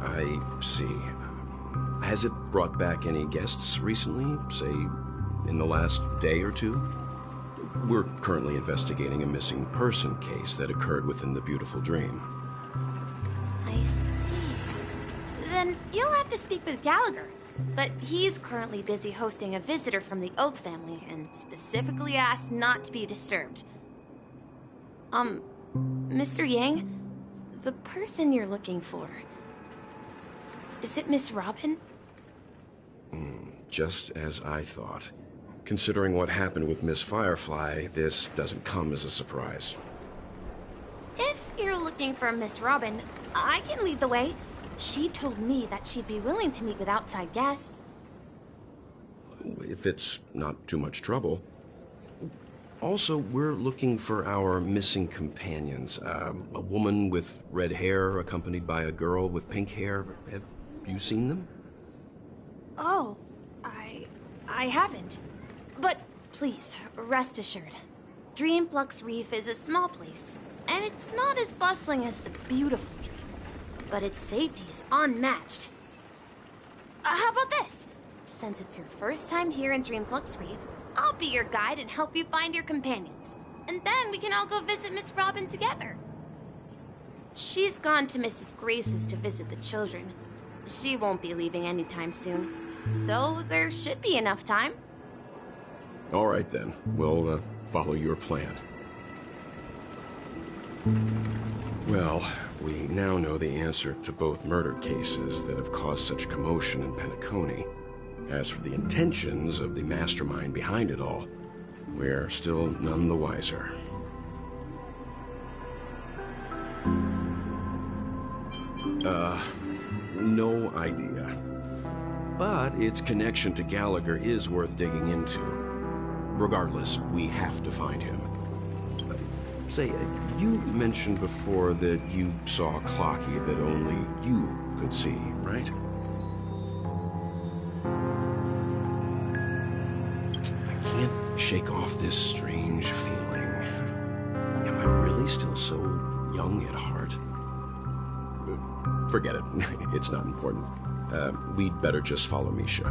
I see. Has it brought back any guests recently, say, in the last day or two? We're currently investigating a missing person case that occurred within the beautiful dream. I see. Then you'll have to speak with Gallagher. But he's currently busy hosting a visitor from the Oak family and specifically asked not to be disturbed. Mr. Yang, the person you're looking for, is it Miss Robin? Just as I thought. Considering what happened with Miss Firefly, this doesn't come as a surprise. If you're looking for Miss Robin, I can lead the way. She told me that she'd be willing to meet with outside guests. If it's not too much trouble. Also, we're looking for our missing companions. A woman with red hair accompanied by a girl with pink hair. Have you seen them? Oh, I haven't. But please, rest assured. Dreamflux Reef is a small place, and it's not as bustling as the beautiful Dream. But its safety is unmatched. How about this? Since it's your first time here in Dreamflux Reef, I'll be your guide and help you find your companions. And then we can all go visit Miss Robin together. She's gone to Mrs. Grace's to visit the children. She won't be leaving anytime soon, so there should be enough time. All right, then. We'll follow your plan. Well, we now know the answer to both murder cases that have caused such commotion in Penacony. As for the intentions of the mastermind behind it all, we're still none the wiser. No idea. But its connection to Gallagher is worth digging into. Regardless, we have to find him. Say, you mentioned before that you saw Clocky that only you could see, right? I can't shake off this strange feeling. Am I really still so young at heart? Forget it. It's not important. We'd better just follow Misha.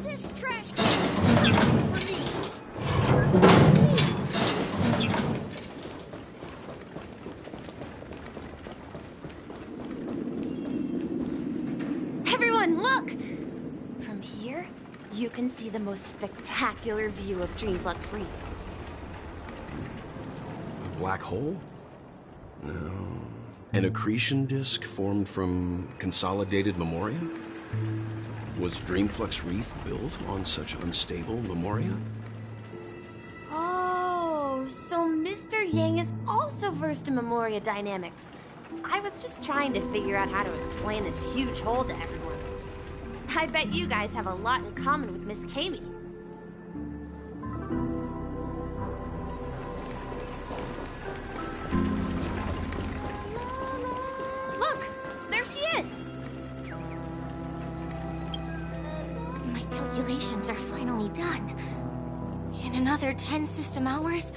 This trash can is for me. Everyone, look! From here, you can see the most spectacular view of Dreamflux Reef. A black hole? No. An accretion disk formed from consolidated memoria? Was Dreamflux Reef built on such unstable memoria? Oh, so Mr. Yang is also versed in memoria dynamics. I was just trying to figure out how to explain this huge hole to everyone. I bet you guys have a lot in common with Miss Kami. Look, there she is. My calculations are finally done. In another 10 system hours,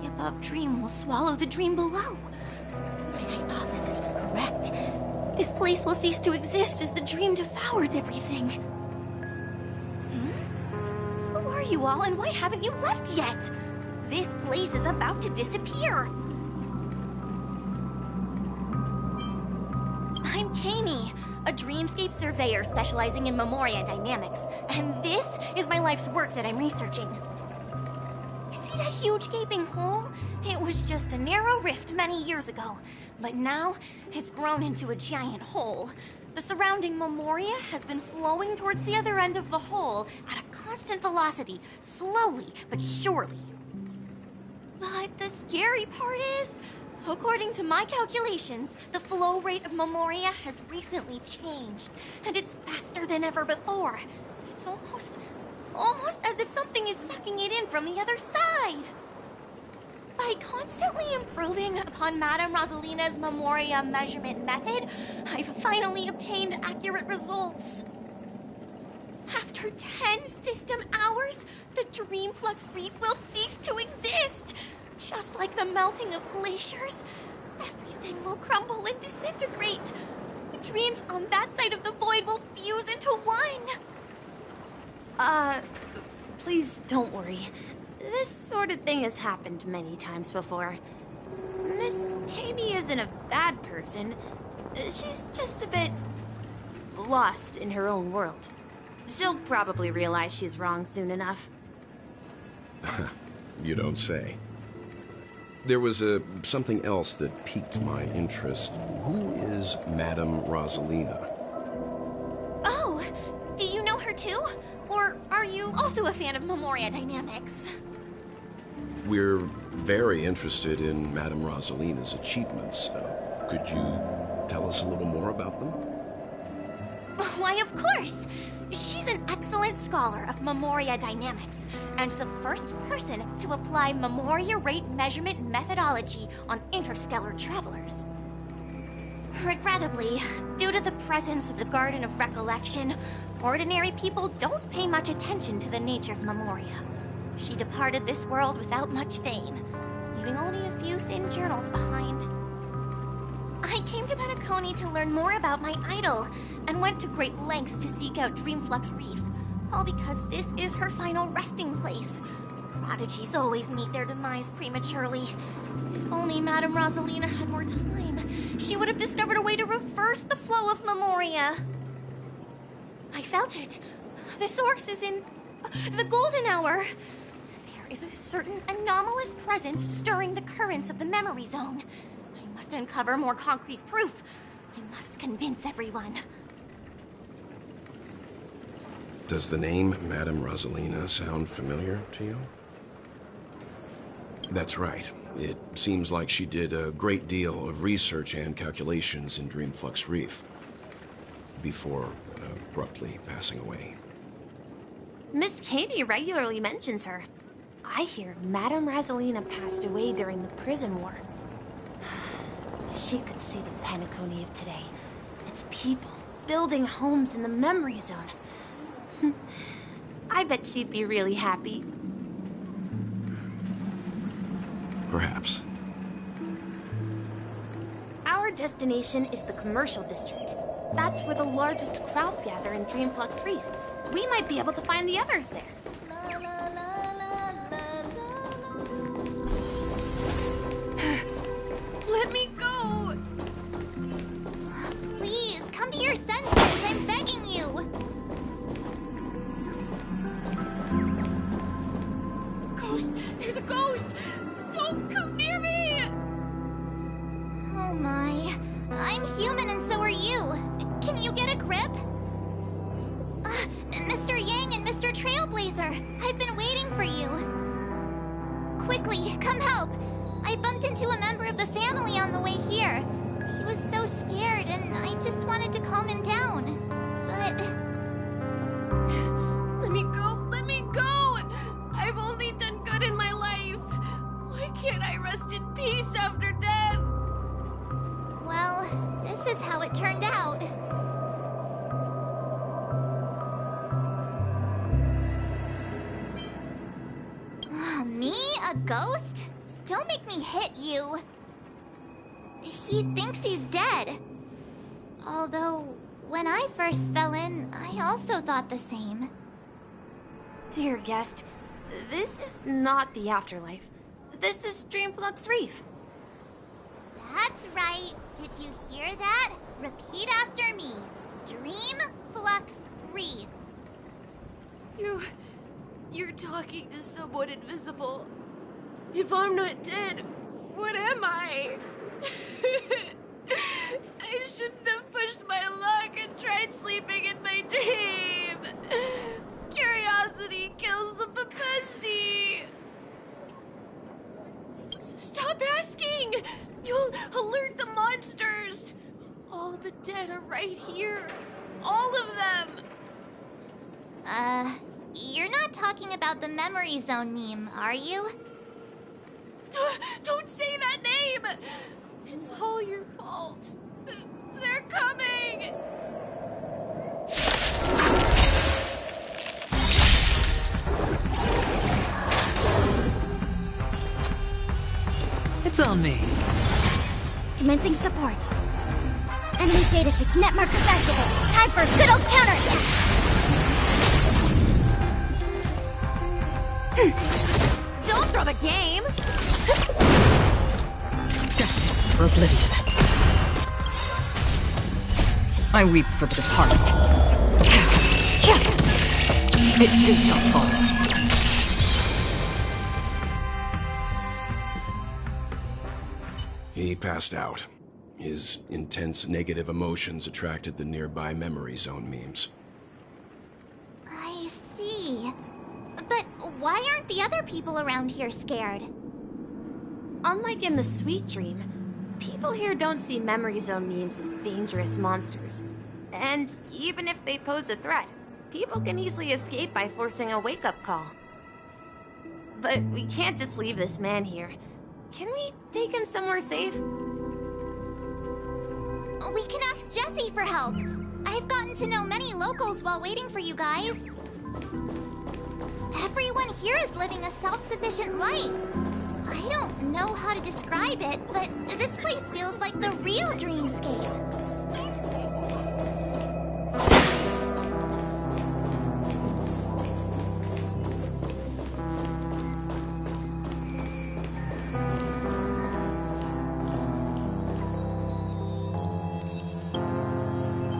the above dream will swallow the dream below. My hypothesis was correct. This place will cease to exist as the dream devours everything. Who are you all, and why haven't you left yet? This place is about to disappear. I'm Kami, a dreamscape surveyor specializing in memoria dynamics, and this is my life's work that I'm researching. See that huge gaping hole? It was just a narrow rift many years ago, but now it's grown into a giant hole. The surrounding memoria has been flowing towards the other end of the hole at a constant velocity, slowly but surely. But the scary part is, according to my calculations, the flow rate of memoria has recently changed, and it's faster than ever before. It's almost as if something is sucking it in from the other side. By constantly improving upon Madame Rosalina's memoria measurement method, I've finally obtained accurate results. After 10 system hours, the Dreamflux Reef will cease to exist. Just like the melting of glaciers, everything will crumble and disintegrate. The dreams on that side of the void will fuse into one. Please don't worry. This sort of thing has happened many times before. Miss Kami isn't a bad person. She's just a bit lost in her own world. She'll probably realize she's wrong soon enough. You don't say. There was something else that piqued my interest. Who is Madame Rosalina? Oh, do you know her too? Or are you also a fan of memoria dynamics? We're very interested in Madame Rosalina's achievements. Could you tell us a little more about them? Why, of course! She's an excellent scholar of memoria dynamics, and the first person to apply memoria rate measurement methodology on interstellar travelers. Regrettably, due to the presence of the Garden of Recollection, ordinary people don't pay much attention to the nature of memoria. She departed this world without much fame, leaving only a few thin journals behind. I came to Penacony to learn more about my idol, and went to great lengths to seek out Dreamflux Reef, all because this is her final resting place. Prodigies always meet their demise prematurely. If only Madame Rosalina had more time, she would have discovered a way to reverse the flow of memoria. I felt it. The source is in the golden hour. There is a certain anomalous presence stirring the currents of the memory zone. I must uncover more concrete proof. I must convince everyone. Does the name Madame Rosalina sound familiar to you? That's right. It seems like she did a great deal of research and calculations in Dreamflux Reef before abruptly passing away. Miss Katie regularly mentions her. I hear Madame Rosalina passed away during the prison war. She could see the Penacony of today. Its people building homes in the memory zone. I bet she'd be really happy. Perhaps. Our destination is the commercial district. That's where the largest crowds gather in Dreamflux Reef. We might be able to find the others there. Let me go! Please, come to your senses. I'm begging you. Ghost! There's a ghost! Don't come near me! Oh my. I'm human and so are you. Can you get a grip? Mr. Yang and Mr. Trailblazer, I've been waiting for you. Quickly, come help. I bumped into a member of the family on the way here. He was so scared and I just wanted to calm him down. But... Let me go! Let me go! I've only done good in my life. Why can't I rest in peace after death? well, this is how it turned out. Me? A ghost? Don't make me hit you. He thinks he's dead. Although, when I first fell in, I also thought the same. Dear guest, this is not the afterlife. This is Dreamflux Reef. That's right. Did you hear that? Repeat after me. Dreamflux Reef. You're talking to someone invisible. If I'm not dead, what am I? I shouldn't have pushed my luck and tried sleeping in my dream. Curiosity kills the Papeshi. Stop asking! You'll alert the monsters. All the dead are right here. All of them. You're not talking about the memory zone meme, are you? Don't say that name! It's all your fault. They're coming! It's on me. Commencing support. Enemy data sheet net markers activated. Time for a good old counterattack! Don't throw the game! Destined for oblivion. I weep for the departed. It too shall fall. He passed out. His intense negative emotions attracted the nearby memory zone memes. I see. But why aren't the other people around here scared? Unlike in the Sweet Dream, people here don't see memory zone memes as dangerous monsters. And even if they pose a threat, people can easily escape by forcing a wake-up call. But we can't just leave this man here. Can we take him somewhere safe? We can ask Jessie for help. I've gotten to know many locals while waiting for you guys. Everyone here is living a self-sufficient life. I don't know how to describe it, but this place feels like the real dreamscape.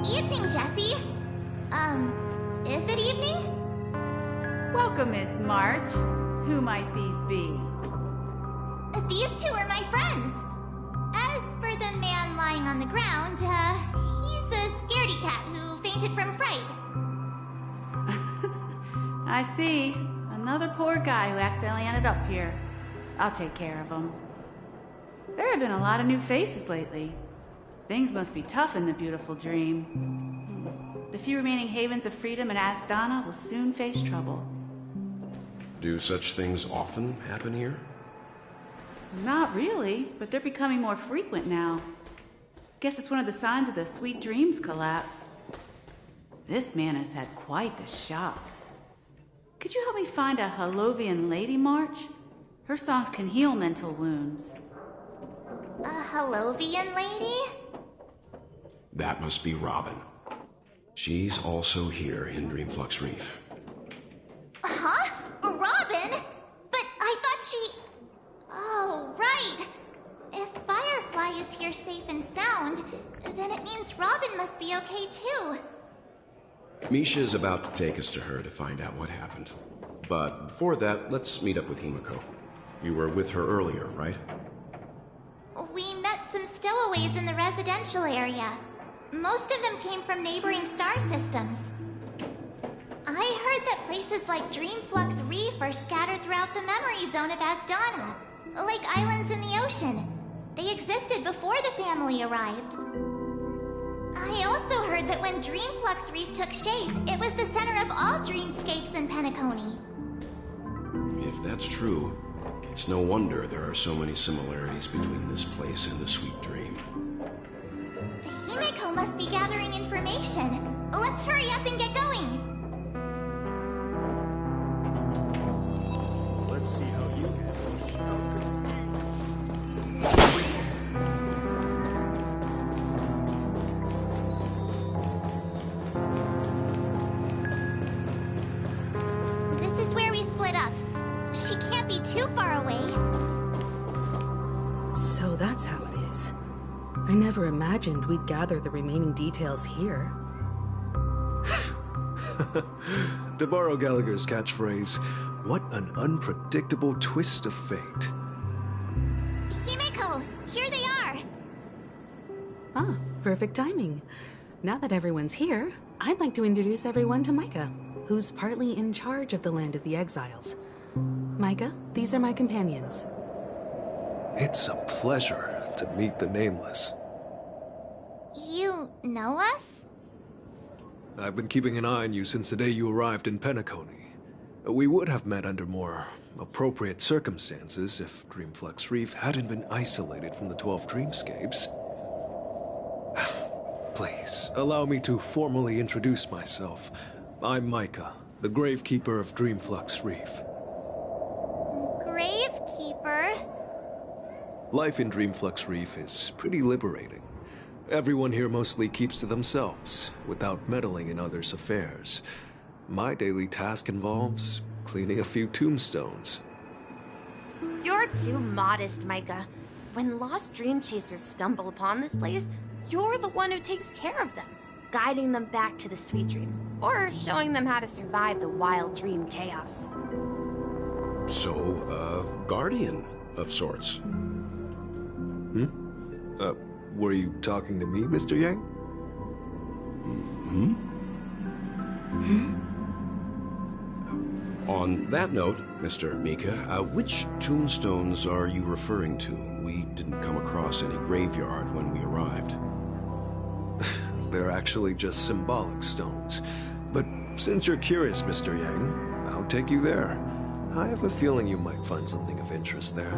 Evening, Jessie. Is it evening? Welcome, Miss March. Who might these be? These two are my friends. As for the man lying on the ground, he's a scaredy cat who fainted from fright. I see. Another poor guy who accidentally ended up here. I'll take care of him. There have been a lot of new faces lately. Things must be tough in the beautiful dream. The few remaining havens of freedom in Asdana will soon face trouble. Do such things often happen here? Not really, but they're becoming more frequent now. Guess it's one of the signs of the Sweet Dreams collapse. This man has had quite the shock. Could you help me find a Halovian lady, March? Her songs can heal mental wounds. A Halovian lady? That must be Robin. She's also here in Dreamflux Reef. Huh? Robin? But I thought she... Oh, right. If Firefly is here safe and sound, then it means Robin must be okay too. Misha is about to take us to her to find out what happened. But before that, let's meet up with Himiko. You were with her earlier, right? We met some stowaways in the residential area. Most of them came from neighboring star systems. I heard that places like Dreamflux Reef are scattered throughout the memory zone of Asdana, like islands in the ocean. They existed before the family arrived. I also heard that when Dreamflux Reef took shape, it was the center of all dreamscapes in Penacony. If that's true, it's no wonder there are so many similarities between this place and the Sweet Dream. Himiko must be gathering information. Let's hurry up and get going. Let's see how you get stronger. This is where we split up. She can't be too far away. So that's how it is. I never imagined we'd gather the remaining details here. To borrow Gallagher's catchphrase, what an unpredictable twist of fate. Himiko, here they are. Ah, perfect timing. Now that everyone's here, I'd like to introduce everyone to Micah, who's partly in charge of the Land of the Exiles. Micah, these are my companions. It's a pleasure to meet the Nameless. You know us? I've been keeping an eye on you since the day you arrived in Penacony. We would have met under more appropriate circumstances if Dreamflux Reef hadn't been isolated from the 12 dreamscapes. Please, allow me to formally introduce myself. I'm Micah, the Gravekeeper of Dreamflux Reef. Gravekeeper? Life in Dreamflux Reef is pretty liberating. Everyone here mostly keeps to themselves, without meddling in others' affairs. My daily task involves cleaning a few tombstones. You're too modest, Micah. When lost dream chasers stumble upon this place, you're the one who takes care of them, guiding them back to the sweet dream, or showing them how to survive the wild dream chaos. So, guardian of sorts. Were you talking to me, Mr. Yang? On that note, Mr. Mika, which tombstones are you referring to? We didn't come across any graveyard when we arrived. They're actually just symbolic stones. But since you're curious, Mr. Yang, I'll take you there. I have a feeling you might find something of interest there.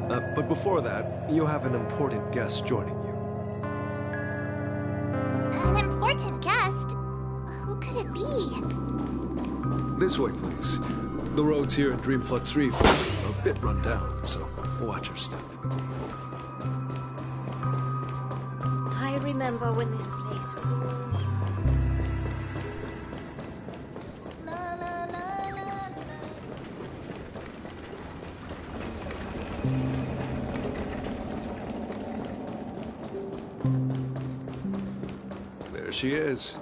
But before that, you have an important guest joining you. An important guest? Who could it be? This way, please. The roads here in Dreamflux Reef are a bit run down, so watch your step. I remember when this place was all... There she is.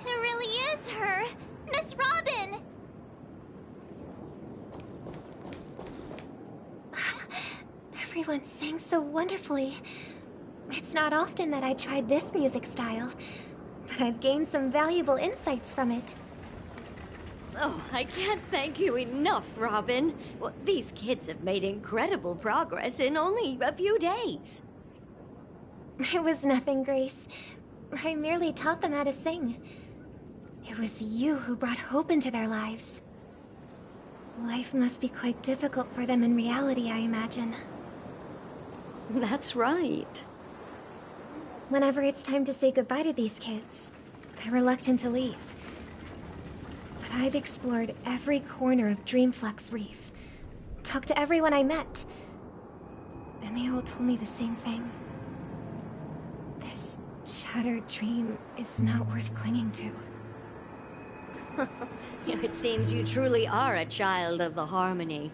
It really is her! Miss Robin! Everyone sang so wonderfully. It's not often that I tried this music style, but I've gained some valuable insights from it. Oh, I can't thank you enough, Robin. Well, these kids have made incredible progress in only a few days. It was nothing, Grace. I merely taught them how to sing. It was you who brought hope into their lives. Life must be quite difficult for them in reality, I imagine. That's right. Whenever it's time to say goodbye to these kids, they're reluctant to leave. But I've explored every corner of Dreamflux Reef, talked to everyone I met, and they all told me the same thing. This shattered dream is not worth clinging to. It seems you truly are a child of the Harmony.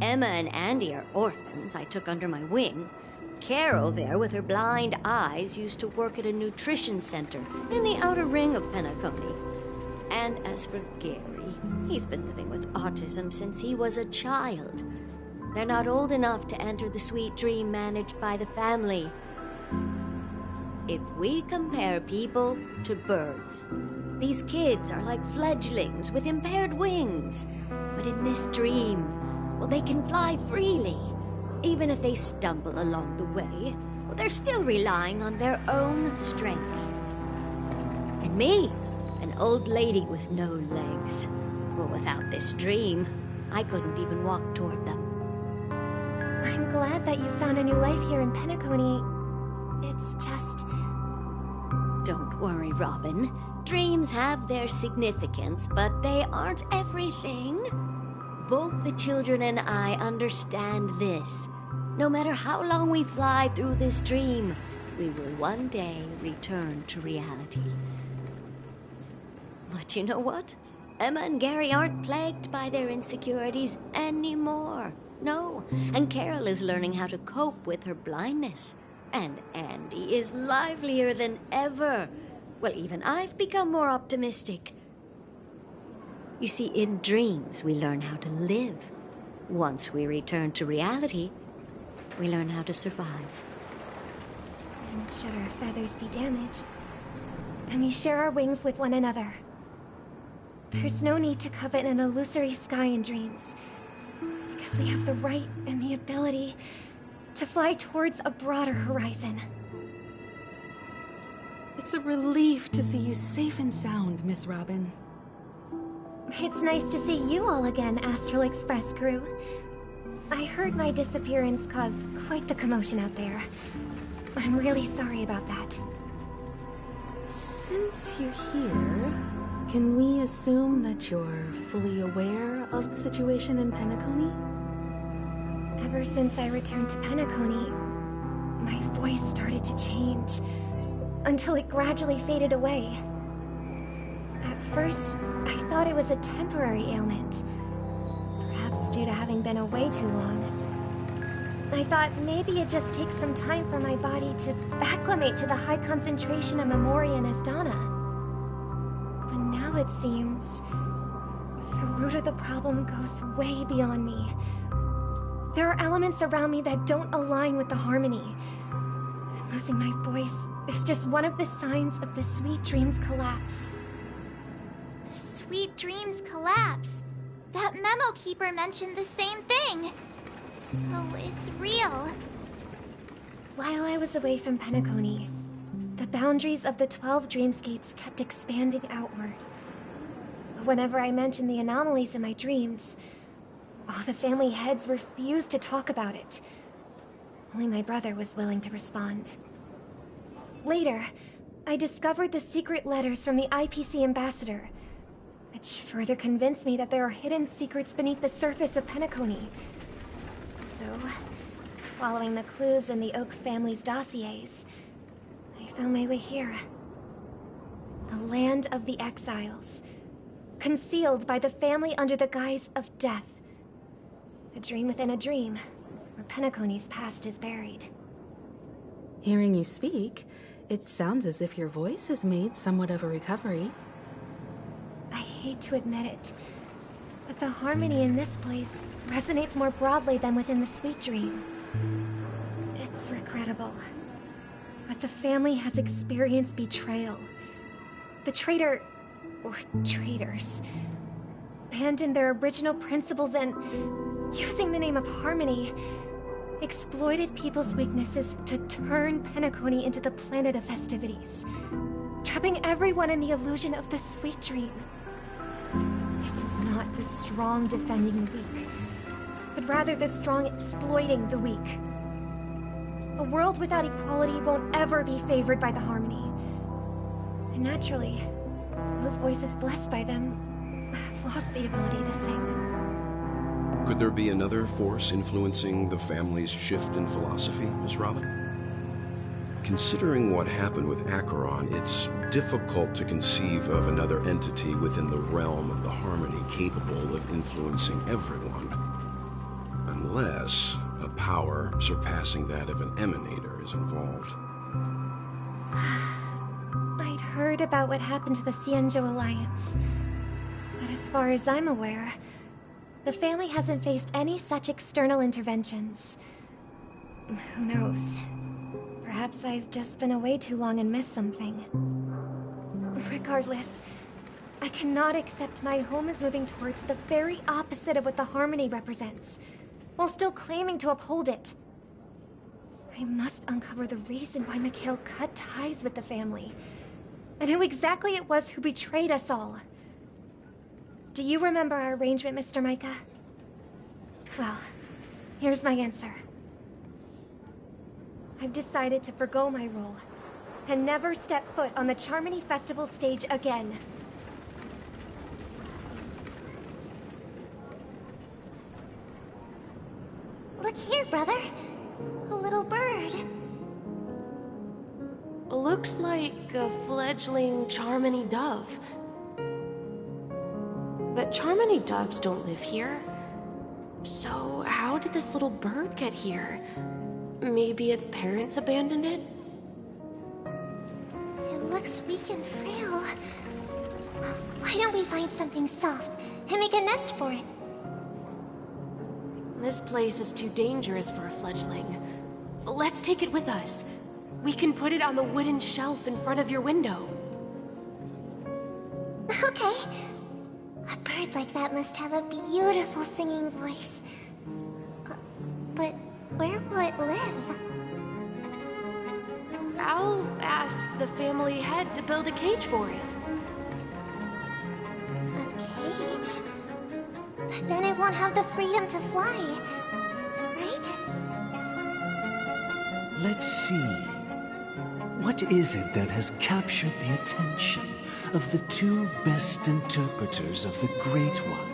Emma and Andy are orphans I took under my wing. Carol there, with her blind eyes, used to work at a nutrition center in the outer ring of Penacony. And as for Gary, he's been living with autism since he was a child. They're not old enough to enter the sweet dream managed by the family. If we compare people to birds, these kids are like fledglings with impaired wings. But in this dream, well, they can fly freely. Even if they stumble along the way, well, they're still relying on their own strength. And me, an old lady with no legs. Well, without this dream, I couldn't even walk toward them. I'm glad that you found a new life here in Penacony. It's just... Don't worry, Robin. Dreams have their significance, but they aren't everything. Both the children and I understand this. No matter how long we fly through this dream, we will one day return to reality. But you know what? Emma and Gary aren't plagued by their insecurities anymore. No, and Carol is learning how to cope with her blindness. And Andy is livelier than ever. Well, even I've become more optimistic. You see, in dreams, we learn how to live. Once we return to reality, we learn how to survive. And should our feathers be damaged, then we share our wings with one another. There's no need to covet an illusory sky in dreams, because we have the right and the ability to fly towards a broader horizon. It's a relief to see you safe and sound, Miss Robin. It's nice to see you all again, Astral Express crew. I heard my disappearance caused quite the commotion out there. I'm really sorry about that. Since you're here, can we assume that you're fully aware of the situation in Penacony? Ever since I returned to Penacony, my voice started to change, until it gradually faded away. At first, I thought it was a temporary ailment, perhaps due to having been away too long. I thought maybe it just takes some time for my body to acclimate to the high concentration of Memoria and Asdana. But now it seems the root of the problem goes way beyond me. There are elements around me that don't align with the harmony. And losing my voice is just one of the signs of the Sweet Dreams collapse. The Sweet Dreams collapse. That memo keeper mentioned the same thing. So it's real. While I was away from Penacony, the boundaries of the 12 dreamscapes kept expanding outward. But whenever I mentioned the anomalies in my dreams, all the family heads refused to talk about it. Only my brother was willing to respond. Later, I discovered the secret letters from the IPC ambassador, which further convinced me that there are hidden secrets beneath the surface of Penacony. So, following the clues in the Oak family's dossiers, I found my way here. The land of the exiles, concealed by the family under the guise of death. A dream within a dream, where Penacony's past is buried. Hearing you speak, it sounds as if your voice has made somewhat of a recovery. I hate to admit it, but the harmony in this place resonates more broadly than within the Sweet Dream. It's regrettable, but the family has experienced betrayal. The traitor or traitors, abandoned their original principles and, using the name of harmony, exploited people's weaknesses to turn Penacony into the planet of festivities, trapping everyone in the illusion of the sweet dream. This is not the strong defending the weak, but rather the strong exploiting the weak. A world without equality won't ever be favored by the harmony. And naturally, those voices blessed by them have lost the ability to sing. Could there be another force influencing the family's shift in philosophy, Miss Robin? Considering what happened with Acheron, it's difficult to conceive of another entity within the realm of the harmony capable of influencing everyone. Unless a power surpassing that of an emanator is involved. I'd heard about what happened to the Xianzhou Alliance, but as far as I'm aware, the family hasn't faced any such external interventions. Who knows? Perhaps I've just been away too long and missed something. Regardless, I cannot accept my home is moving towards the very opposite of what the harmony represents, while still claiming to uphold it. I must uncover the reason why Mikhail cut ties with the family, and who exactly it was who betrayed us all. Do you remember our arrangement, Mr. Micah? Well, here's my answer. I've decided to forgo my role, and never step foot on the Charmony Festival stage again. Look here, brother. A little bird. Looks like a fledgling Charmony dove. But Charmony doves don't live here. So how did this little bird get here? Maybe its parents abandoned it? It looks weak and frail. Why don't we find something soft and make a nest for it? This place is too dangerous for a fledgling. Let's take it with us. We can put it on the wooden shelf in front of your window. Okay. A bird like that must have a beautiful singing voice. But where will it live? I'll ask the family head to build a cage for it. A cage? But then it won't have the freedom to fly, right? Let's see. What is it that has captured the attention of the two best interpreters of the Great One?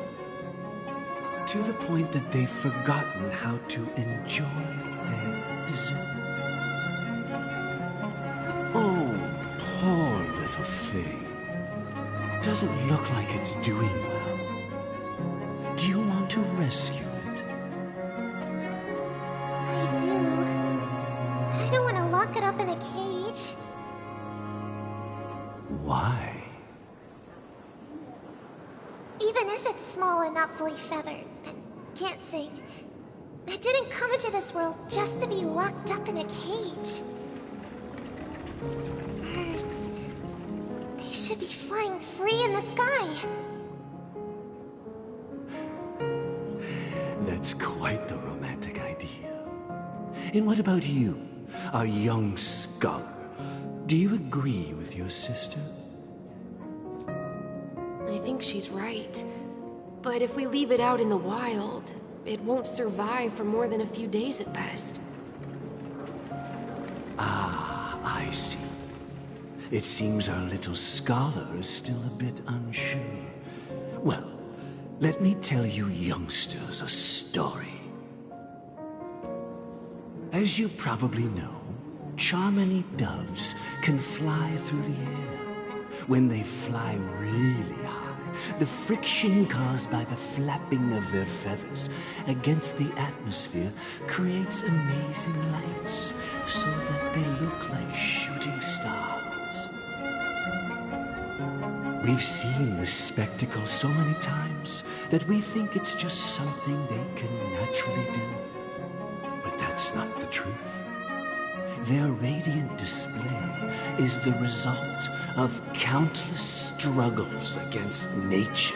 To the point that they've forgotten how to enjoy their dessert. Oh, poor little thing. Doesn't look like it's doing well. Do you want to rescue it? I do. But I don't want to lock it up in a cage. Why? Even if it's small and not fully feathered, and can't sing, it didn't come into this world just to be locked up in a cage. Birds, they should be flying free in the sky. That's quite the romantic idea. And what about you, a young scholar? Do you agree with your sister? I think she's right. But if we leave it out in the wild, it won't survive for more than a few days at best. Ah, I see. It seems our little scholar is still a bit unsure. Well, let me tell you youngsters a story. As you probably know, Charmony doves can fly through the air. When they fly really high, the friction caused by the flapping of their feathers against the atmosphere creates amazing lights, so that they look like shooting stars. We've seen this spectacle so many times that we think it's just something they can naturally do. But that's not the truth. Their radiant display is the result of countless struggles against nature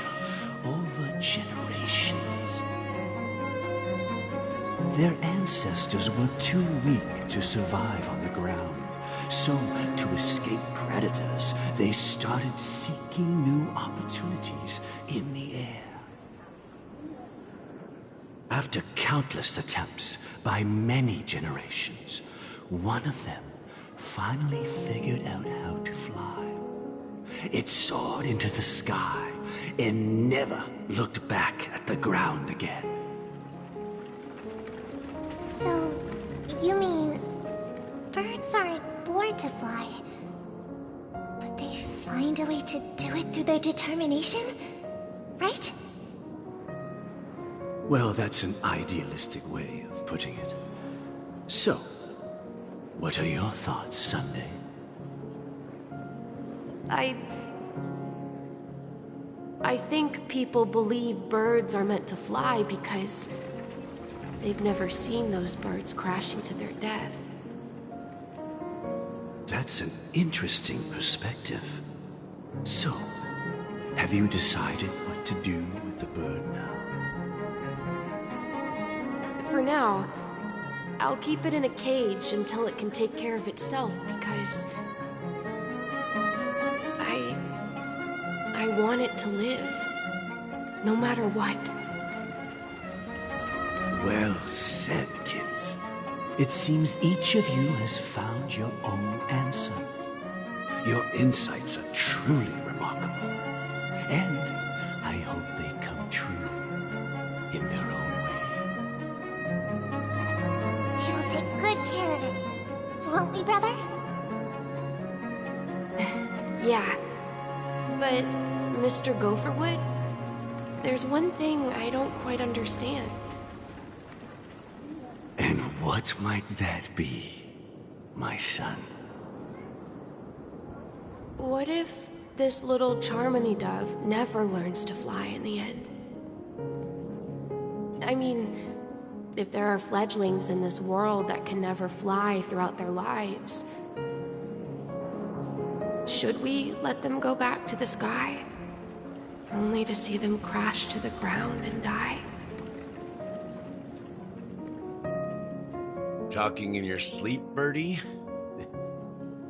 over generations. Their ancestors were too weak to survive on the ground, so to escape predators, they started seeking new opportunities in the air. After countless attempts by many generations, one of them finally figured out how to fly. It soared into the sky and never looked back at the ground again. So, you mean birds aren't born to fly, but they find a way to do it through their determination, right? Well, that's an idealistic way of putting it. So, what are your thoughts, Sunday? I think people believe birds are meant to fly because they've never seen those birds crashing to their death. That's an interesting perspective. So, have you decided what to do with the bird now? For now, I'll keep it in a cage until it can take care of itself because I want it to live, no matter what. Well said, kids. It seems each of you has found your own answer. Your insights are truly remarkable. And I hope they come true in their own way. We will take good care of it, won't we, brother? Yeah, but Mr. Gopherwood, there's one thing I don't quite understand. And what might that be, my son? What if this little Charmony dove never learns to fly in the end? I mean, if there are fledglings in this world that can never fly throughout their lives, should we let them go back to the sky, only to see them crash to the ground and die? Talking in your sleep, Birdie?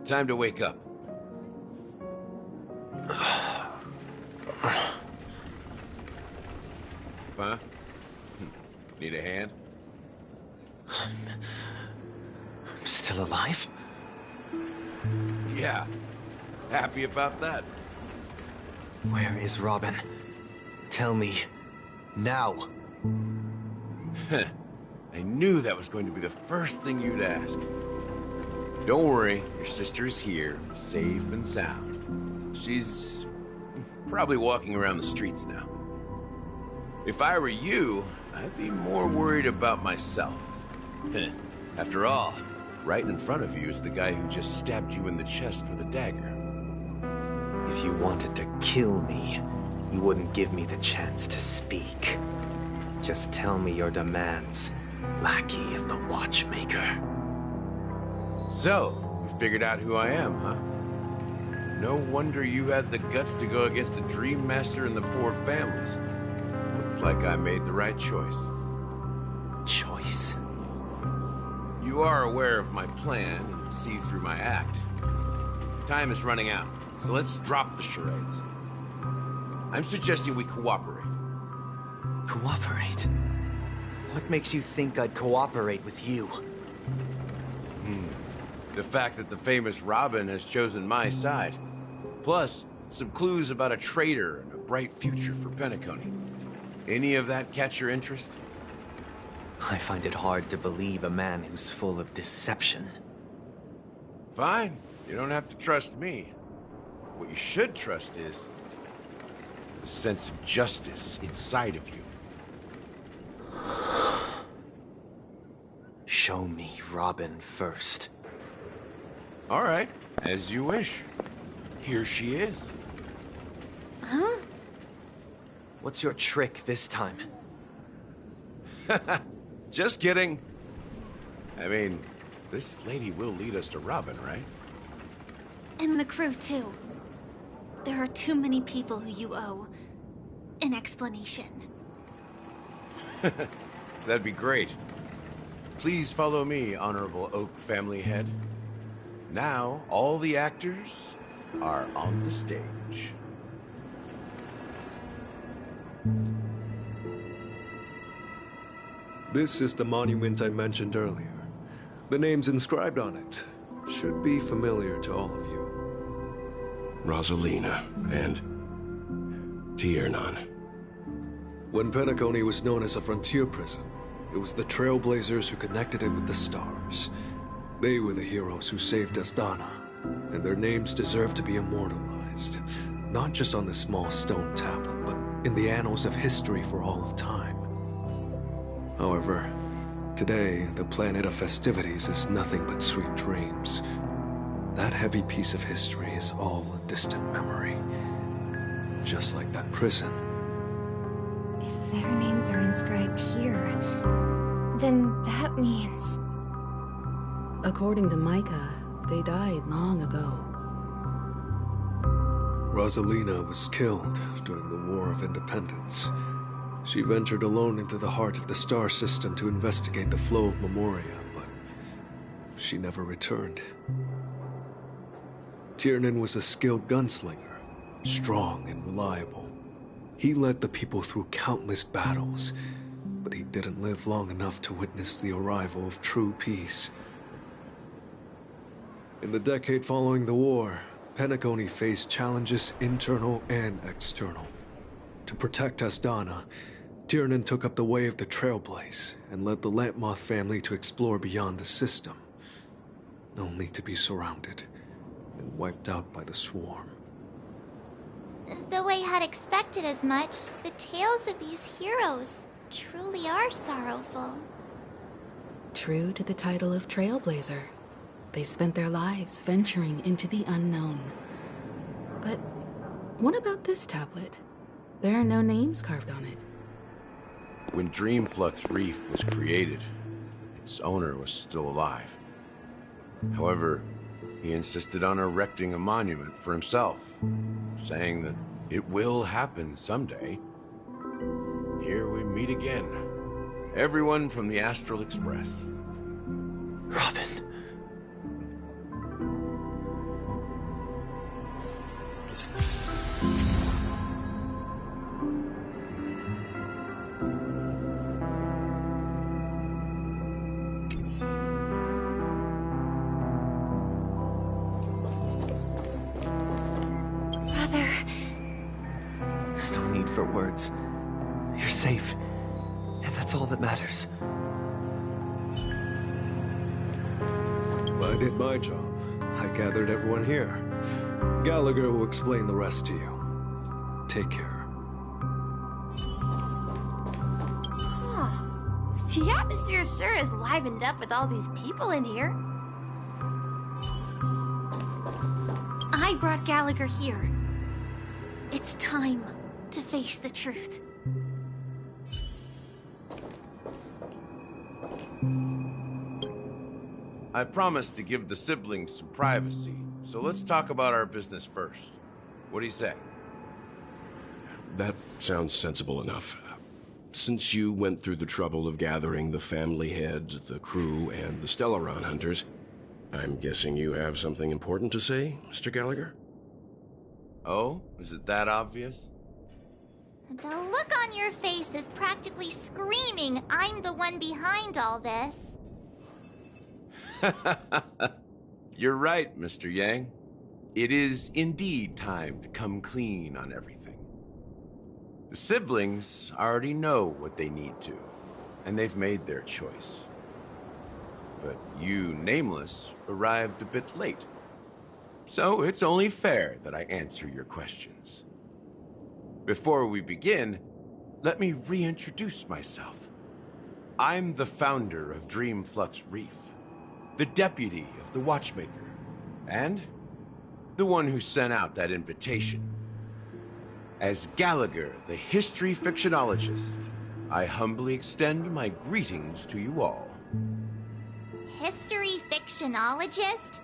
Time to wake up. Huh? Need a hand? I'm still alive? Yeah. Happy about that. Where is Robin? Tell me. Now. I knew that was going to be the first thing you'd ask. Don't worry, your sister is here, safe and sound. She's probably walking around the streets now. If I were you, I'd be more worried about myself. After all, right in front of you is the guy who just stabbed you in the chest with a dagger. If you wanted to kill me, you wouldn't give me the chance to speak. Just tell me your demands, lackey of the Watchmaker. So, you figured out who I am, huh? No wonder you had the guts to go against the Dream Master and the Four Families. Looks like I made the right choice. Choice? You are aware of my plan and see through my act. Time is running out, so let's drop the charades. I'm suggesting we cooperate. Cooperate? What makes you think I'd cooperate with you? The fact that the famous Robin has chosen my side. Plus, some clues about a traitor and a bright future for Penacony. Any of that catch your interest? I find it hard to believe a man who's full of deception. Fine. You don't have to trust me. What you should trust is the sense of justice inside of you. Show me Robin first. All right, as you wish. Here she is. Huh? What's your trick this time? Just kidding. I mean, This lady will lead us to Robin, right? And the crew, too. There are too many people who you owe an explanation. That'd be great. Please follow me, Honorable Oak Family Head. Now, all the actors are on the stage. This is the monument I mentioned earlier. The names inscribed on it should be familiar to all of you. Rosalina and Tiernan. When Penacony was known as a frontier prison, it was the Trailblazers who connected it with the stars. They were the heroes who saved Astana, and their names deserve to be immortalized, not just on this small stone tablet, but in the annals of history for all of time. However, today, the planet of festivities is nothing but sweet dreams. That heavy piece of history is all a distant memory. Just like that prison. If their names are inscribed here, then that means... According to Micah, they died long ago. Rosalina was killed during the War of Independence. She ventured alone into the heart of the star system to investigate the flow of Memoria, but she never returned. Tiernan was a skilled gunslinger, strong and reliable. He led the people through countless battles, but he didn't live long enough to witness the arrival of true peace. In the decade following the war, Penacony faced challenges internal and external. To protect Astana, Tiernan took up the way of the Trailblaze and led the Lampmoth family to explore beyond the system, only to be surrounded and wiped out by the Swarm. Though I had expected as much, the tales of these heroes truly are sorrowful. True to the title of Trailblazer, they spent their lives venturing into the unknown. But what about this tablet? There are no names carved on it. When Dreamflux Reef was created, its owner was still alive. However, he insisted on erecting a monument for himself, saying that it will happen someday. Here we meet again. Everyone from the Astral Express. Robin. Words. You're safe, and that's all that matters. I did my job. I gathered everyone here. Gallagher will explain the rest to you. Take care. The atmosphere sure is livened up with all these people in here. I brought Gallagher here. It's time to face the truth. I promised to give the siblings some privacy, so let's talk about our business first. What do you say? That sounds sensible enough. Since you went through the trouble of gathering the family head, the crew, and the Stellaron hunters, I'm guessing you have something important to say, Mr. Gallagher? Oh? Is it that obvious? The look on your face is practically screaming, I'm the one behind all this. You're right, Mr. Yang. It is indeed time to come clean on everything. The siblings already know what they need to, and they've made their choice. But you, Nameless, arrived a bit late. So it's only fair that I answer your questions. Before we begin, let me reintroduce myself. I'm the founder of Dreamflux Reef, the deputy of the Watchmaker, and the one who sent out that invitation. As Gallagher, the history fictionologist, I humbly extend my greetings to you all. history fictionologist?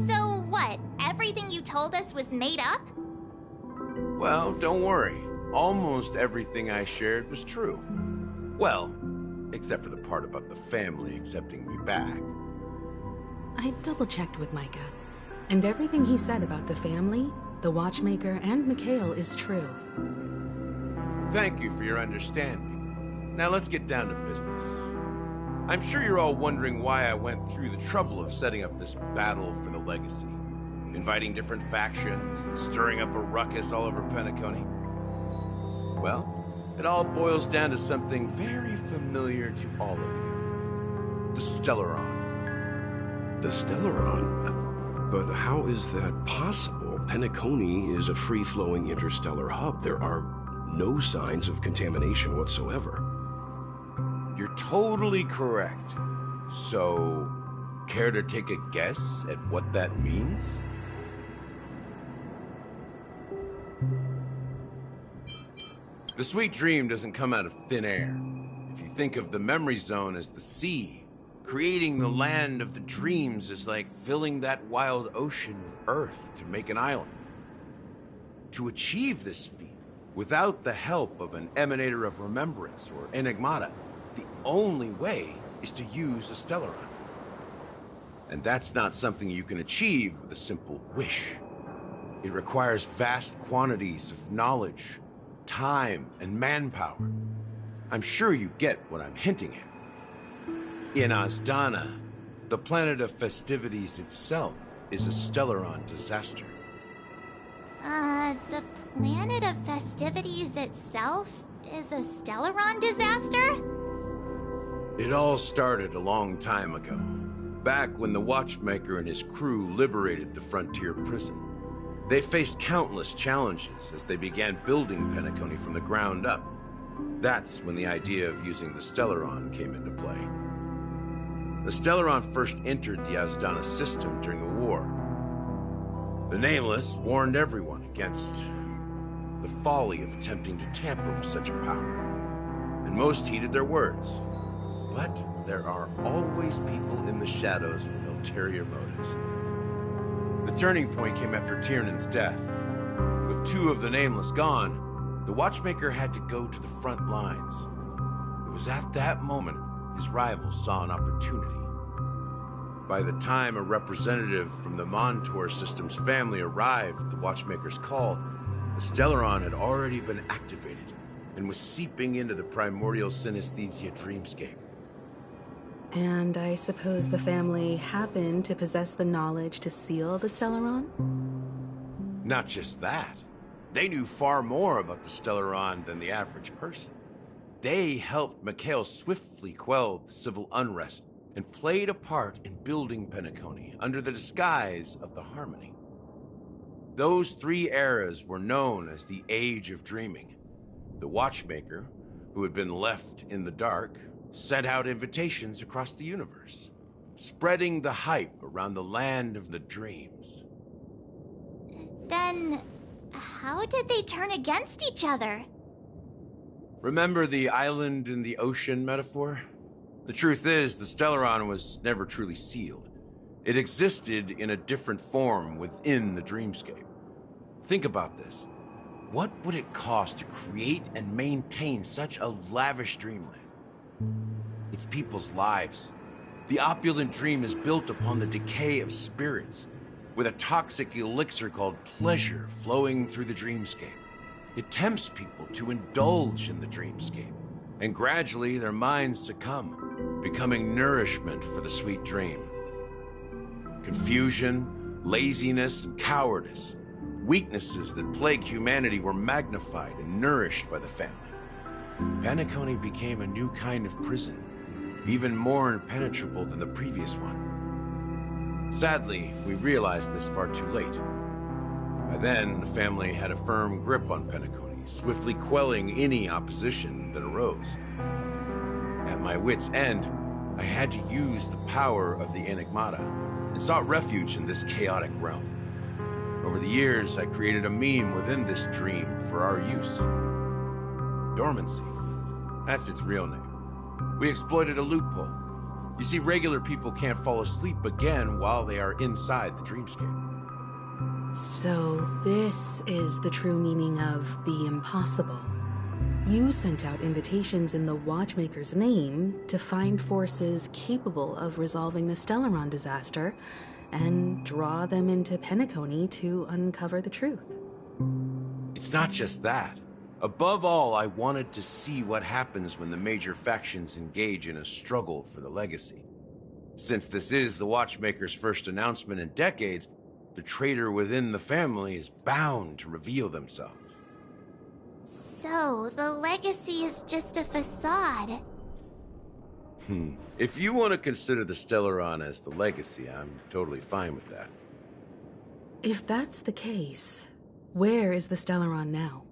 So what, everything you told us was made up? Well, don't worry. Almost everything I shared was true. Well, except for the part about the family accepting me back. I double-checked with Micah, and everything he said about the family, the Watchmaker, and Mikhail is true. Thank you for your understanding. Now let's get down to business. I'm sure you're all wondering why I went through the trouble of setting up this battle for the legacy. Inviting different factions, and stirring up a ruckus all over Penacony. Well, it all boils down to something very familiar to all of you. The Stellaron. The Stellaron? But how is that possible? Penacony is a free-flowing interstellar hub. There are no signs of contamination whatsoever. You're totally correct. So, care to take a guess at what that means? The sweet dream doesn't come out of thin air. If you think of the memory zone as the sea, creating the land of the dreams is like filling that wild ocean with earth to make an island. To achieve this feat, without the help of an emanator of remembrance or enigmata, the only way is to use a Stellaron. And that's not something you can achieve with a simple wish. It requires vast quantities of knowledge, time, and manpower. I'm sure you get what I'm hinting at. In Azdana, the planet of festivities itself is a Stellaron disaster. The planet of festivities itself is a Stellaron disaster? It all started a long time ago, back when the Watchmaker and his crew liberated the frontier prison. They faced countless challenges as they began building Penacony from the ground up. That's when the idea of using the Stellaron came into play. The Stellaron first entered the Azdana system during the war. The Nameless warned everyone against the folly of attempting to tamper with such a power, and most heeded their words. But there are always people in the shadows with ulterior motives. The turning point came after Tiernan's death. With two of the Nameless gone, the Watchmaker had to go to the front lines. It was at that moment his rivals saw an opportunity. By the time a representative from the Montour System's family arrived at the Watchmaker's call, the Stellaron had already been activated and was seeping into the primordial synesthesia dreamscape. And I suppose the family happened to possess the knowledge to seal the Stellaron? Not just that. They knew far more about the Stellaron than the average person. They helped Mikhail swiftly quell the civil unrest and played a part in building Penacony under the disguise of the Harmony. Those three eras were known as the Age of Dreaming. The Watchmaker, who had been left in the dark, sent out invitations across the universe, spreading the hype around the land of the dreams. Then, how did they turn against each other? Remember the island in the ocean metaphor? The truth is, the Stellaron was never truly sealed. It existed in a different form within the dreamscape. Think about this. What would it cost to create and maintain such a lavish dreamland? It's people's lives. The opulent dream is built upon the decay of spirits, with a toxic elixir called pleasure flowing through the dreamscape. It tempts people to indulge in the dreamscape, and gradually their minds succumb, becoming nourishment for the sweet dream. Confusion, laziness, and cowardice, weaknesses that plague humanity, were magnified and nourished by the family. Penacony became a new kind of prison, even more impenetrable than the previous one. Sadly, we realized this far too late. By then, the family had a firm grip on Penacony, swiftly quelling any opposition that arose. At my wit's end, I had to use the power of the Enigmata, and sought refuge in this chaotic realm. Over the years, I created a meme within this dream for our use. Dormancy. That's its real name. We exploited a loophole, You see, regular people can't fall asleep again while they are inside the dreamscape. So, this is the true meaning of the impossible. You sent out invitations in the Watchmaker's name to find forces capable of resolving the Stellaron disaster and draw them into Penacony to uncover the truth. It's not just that. Above all, I wanted to see what happens when the major factions engage in a struggle for the legacy. Since this is the Watchmaker's first announcement in decades, the traitor within the family is bound to reveal themselves. So, the legacy is just a facade. If you want to consider the Stellaron as the legacy, I'm totally fine with that. If that's the case, where is the Stellaron now?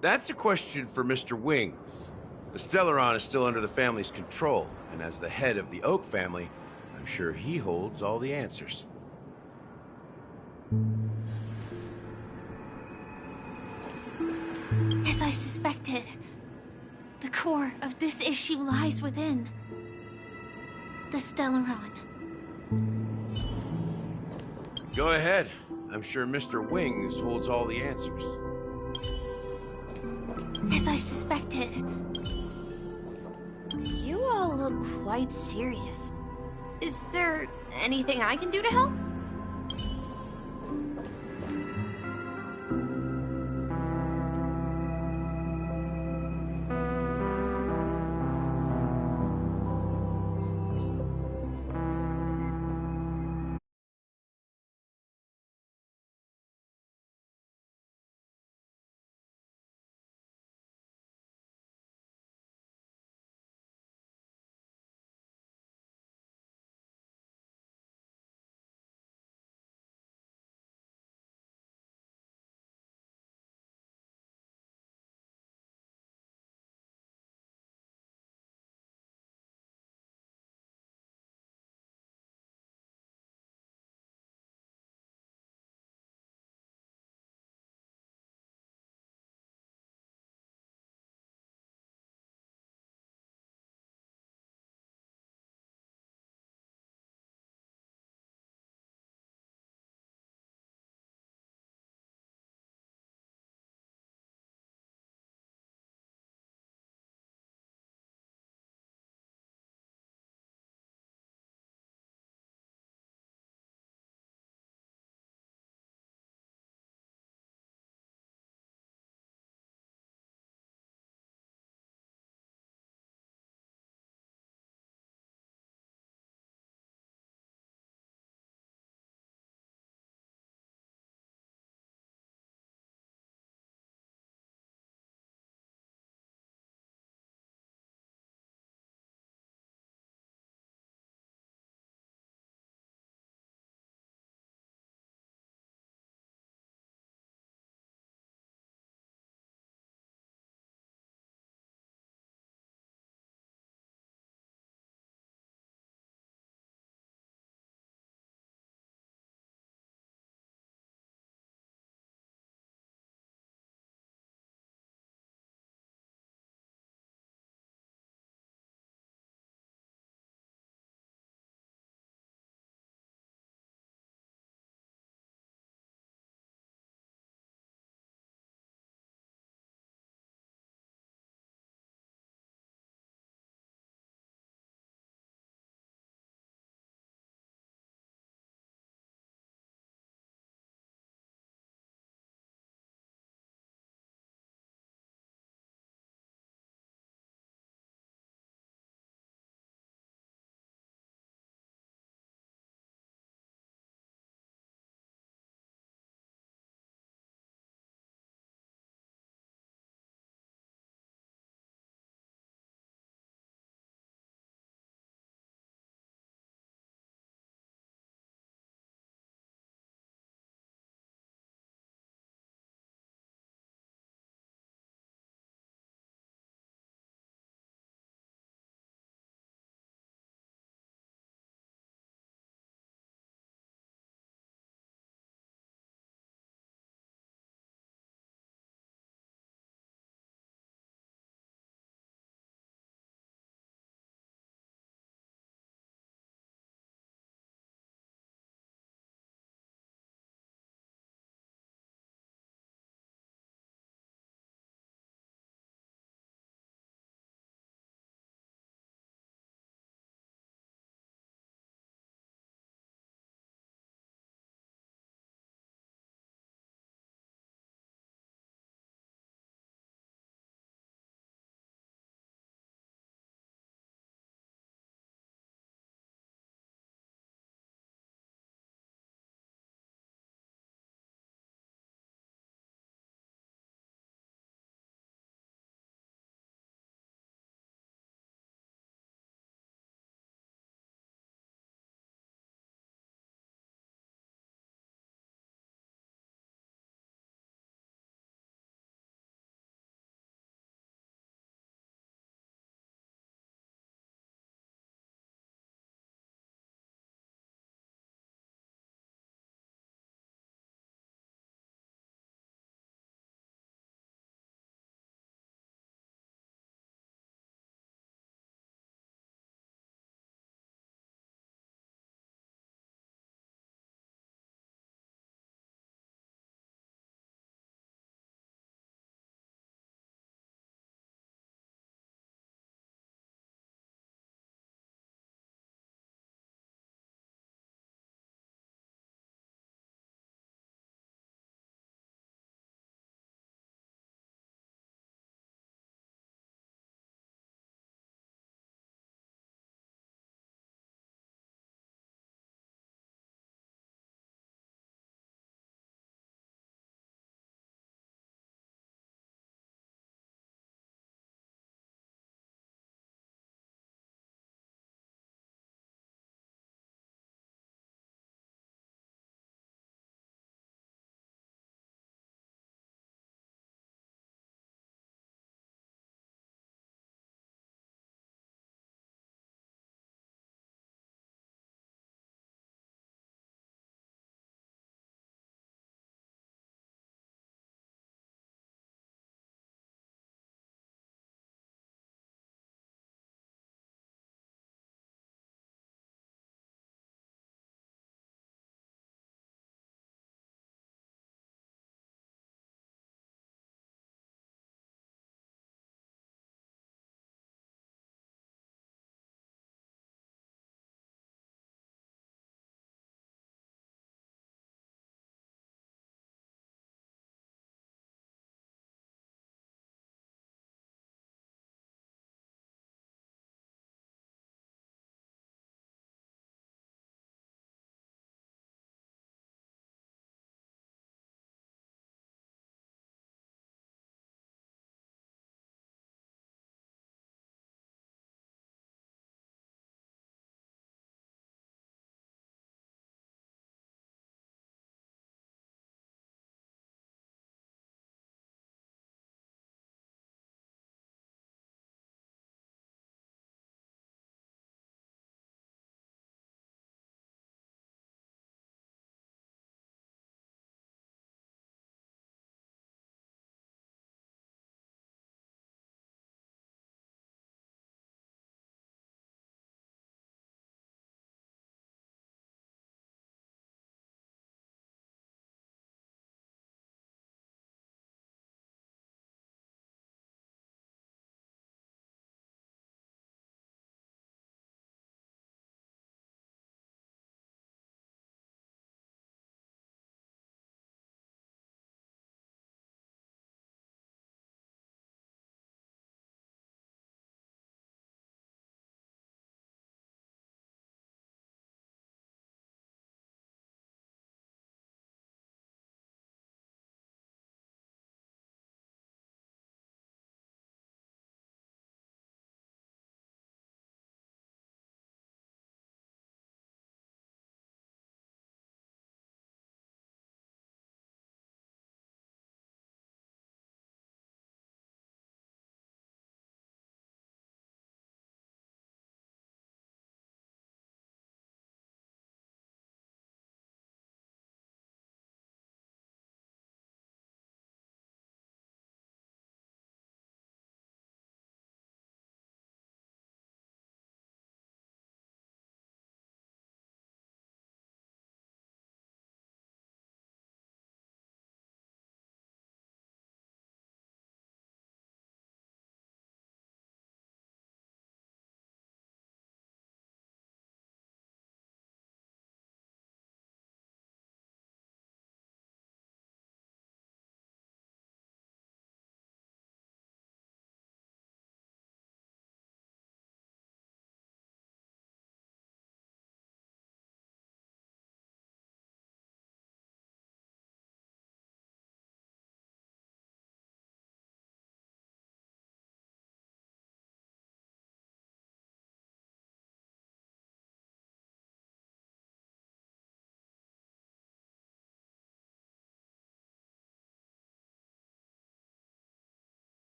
That's a question for Mr. Wings. The Stellaron is still under the family's control, and as the head of the Oak family, I'm sure he holds all the answers. As I suspected, the core of this issue lies within the Stellaron. Go ahead. I'm sure Mr. Wings holds all the answers. As I suspected. You all look quite serious. Is there anything I can do to help?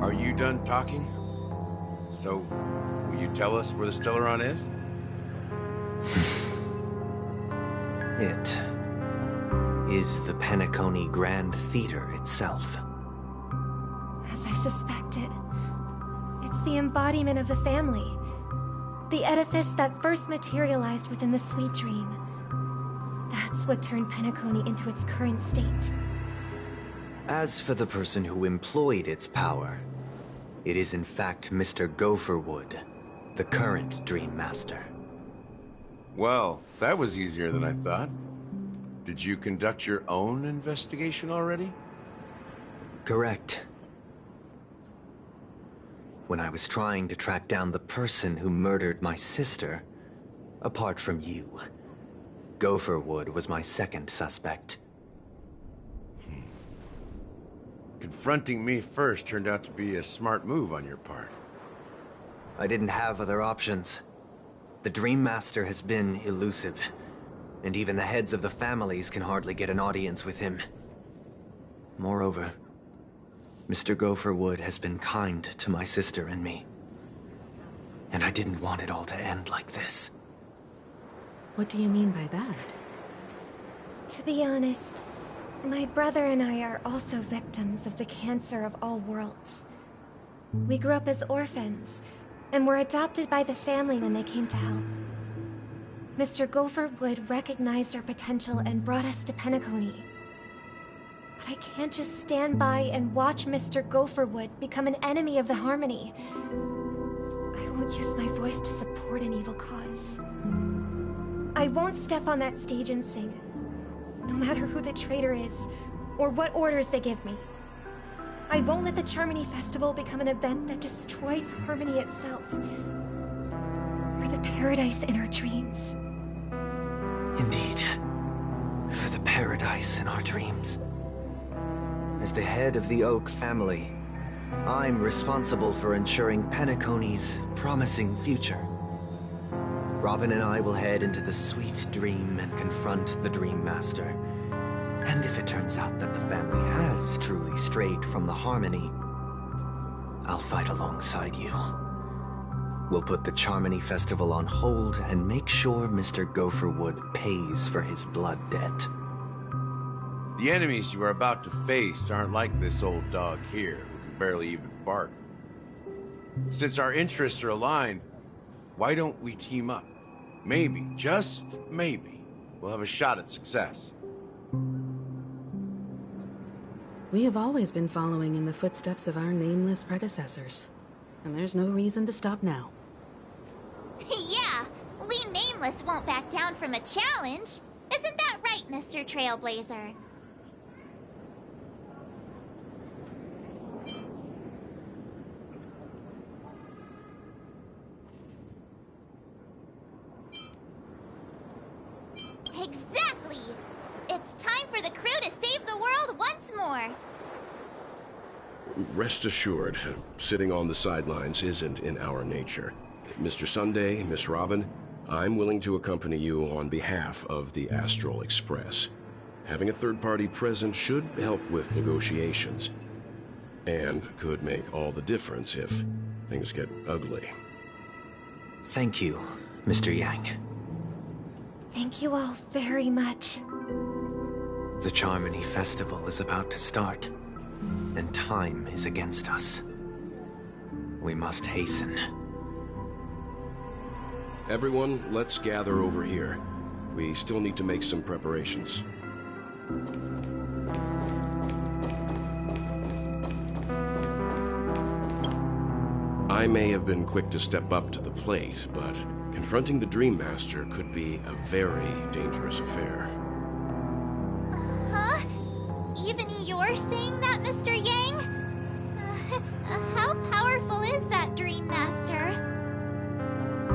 Are you done talking? So, will you tell us where the Stellaron is? It is the Penacony Grand Theater itself. As I suspected, it's the embodiment of the family. The edifice that first materialized within the Sweet Dream. That's what turned Penacony into its current state. As for the person who employed its power, it is in fact Mr. Gopherwood, the current Dream Master. Well, that was easier than I thought. Did you conduct your own investigation already? Correct. When I was trying to track down the person who murdered my sister, apart from you, Gopherwood was my second suspect. Confronting me first turned out to be a smart move on your part. I didn't have other options. The Dream Master has been elusive, and even the heads of the families can hardly get an audience with him. Moreover, Mr. Gopherwood has been kind to my sister and me. And I didn't want it all to end like this. What do you mean by that? To be honest, my brother and I are also victims of the cancer of all worlds. We grew up as orphans, and were adopted by the family when they came to help. Mr. Gopherwood recognized our potential and brought us to Penacony. But I can't just stand by and watch Mr. Gopherwood become an enemy of the Harmony. I won't use my voice to support an evil cause. I won't step on that stage and sing, no matter who the traitor is, or what orders they give me. I won't let the Charmony Festival become an event that destroys Harmony itself. Or the paradise in our dreams. Indeed. For the paradise in our dreams. As the head of the Oak family, I'm responsible for ensuring Penacony's promising future. Robin and I will head into the Sweet Dream and confront the Dream Master. And if it turns out that the family has truly strayed from the Harmony, I'll fight alongside you. We'll put the Charmony Festival on hold and make sure Mr. Gopherwood pays for his blood debt. The enemies you are about to face aren't like this old dog here, who can barely even bark. Since our interests are aligned, why don't we team up? Maybe, just maybe, we'll have a shot at success. We have always been following in the footsteps of our nameless predecessors, and there's no reason to stop now. Yeah, we Nameless won't back down from a challenge. Isn't that right, Mr. Trailblazer? Exactly! It's time for the crew to save the world once more! Rest assured, sitting on the sidelines isn't in our nature. Mr. Sunday, Miss Robin, I'm willing to accompany you on behalf of the Astral Express. Having a third party present should help with negotiations, and could make all the difference if things get ugly. Thank you, Mr. Yang. Thank you all very much. The Charmony Festival is about to start, and time is against us. We must hasten. Everyone, let's gather over here. We still need to make some preparations. I may have been quick to step up to the plate, but confronting the Dream Master could be a very dangerous affair. Huh? Even you're saying that, Mr. Yang? How powerful is that Dream Master?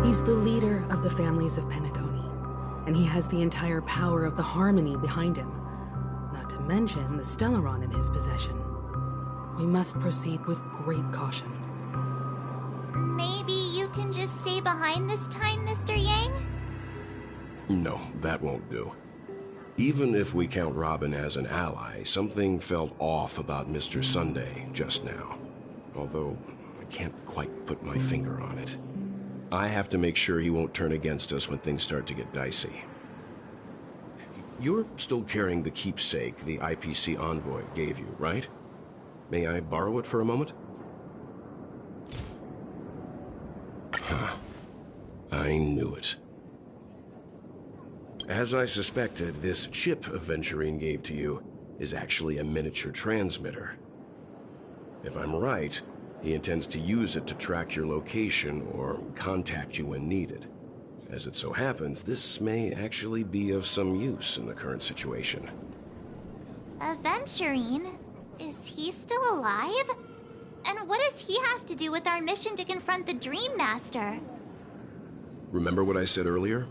He's the leader of the families of Penacony, and he has the entire power of the Harmony behind him, not to mention the Stellaron in his possession. We must proceed with great caution. Maybe you can just stay behind this time, Mr. Yang? No, that won't do. Even if we count Robin as an ally, something felt off about Mr. Sunday just now. Although, I can't quite put my finger on it. I have to make sure he won't turn against us when things start to get dicey. You're still carrying the keepsake the IPC envoy gave you, right? May I borrow it for a moment? Huh. I knew it. As I suspected, this chip Aventurine gave to you is actually a miniature transmitter. If I'm right, he intends to use it to track your location or contact you when needed. As it so happens, this may actually be of some use in the current situation. Aventurine? Is he still alive? And what does he have to do with our mission to confront the Dream Master? Remember what I said earlier?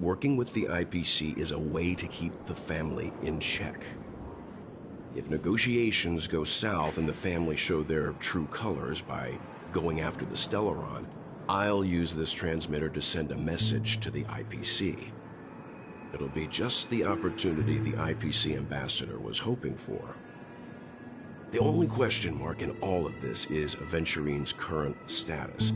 Working with the IPC is a way to keep the family in check. If negotiations go south and the family show their true colors by going after the Stellaron, I'll use this transmitter to send a message to the IPC. It'll be just the opportunity the IPC ambassador was hoping for. The only question mark in all of this is Aventurine's current status.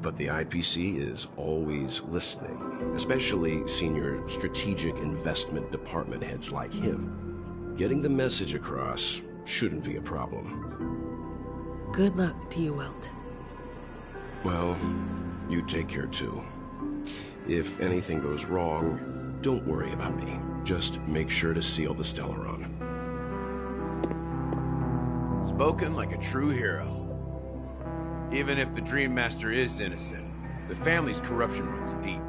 But the IPC is always listening, especially senior strategic investment department heads like him. Getting the message across shouldn't be a problem. Good luck to you, Welt. Well, you take care too. If anything goes wrong, don't worry about me. Just make sure to seal the Stellaron. Spoken like a true hero. Even if the Dream Master is innocent, the family's corruption runs deep.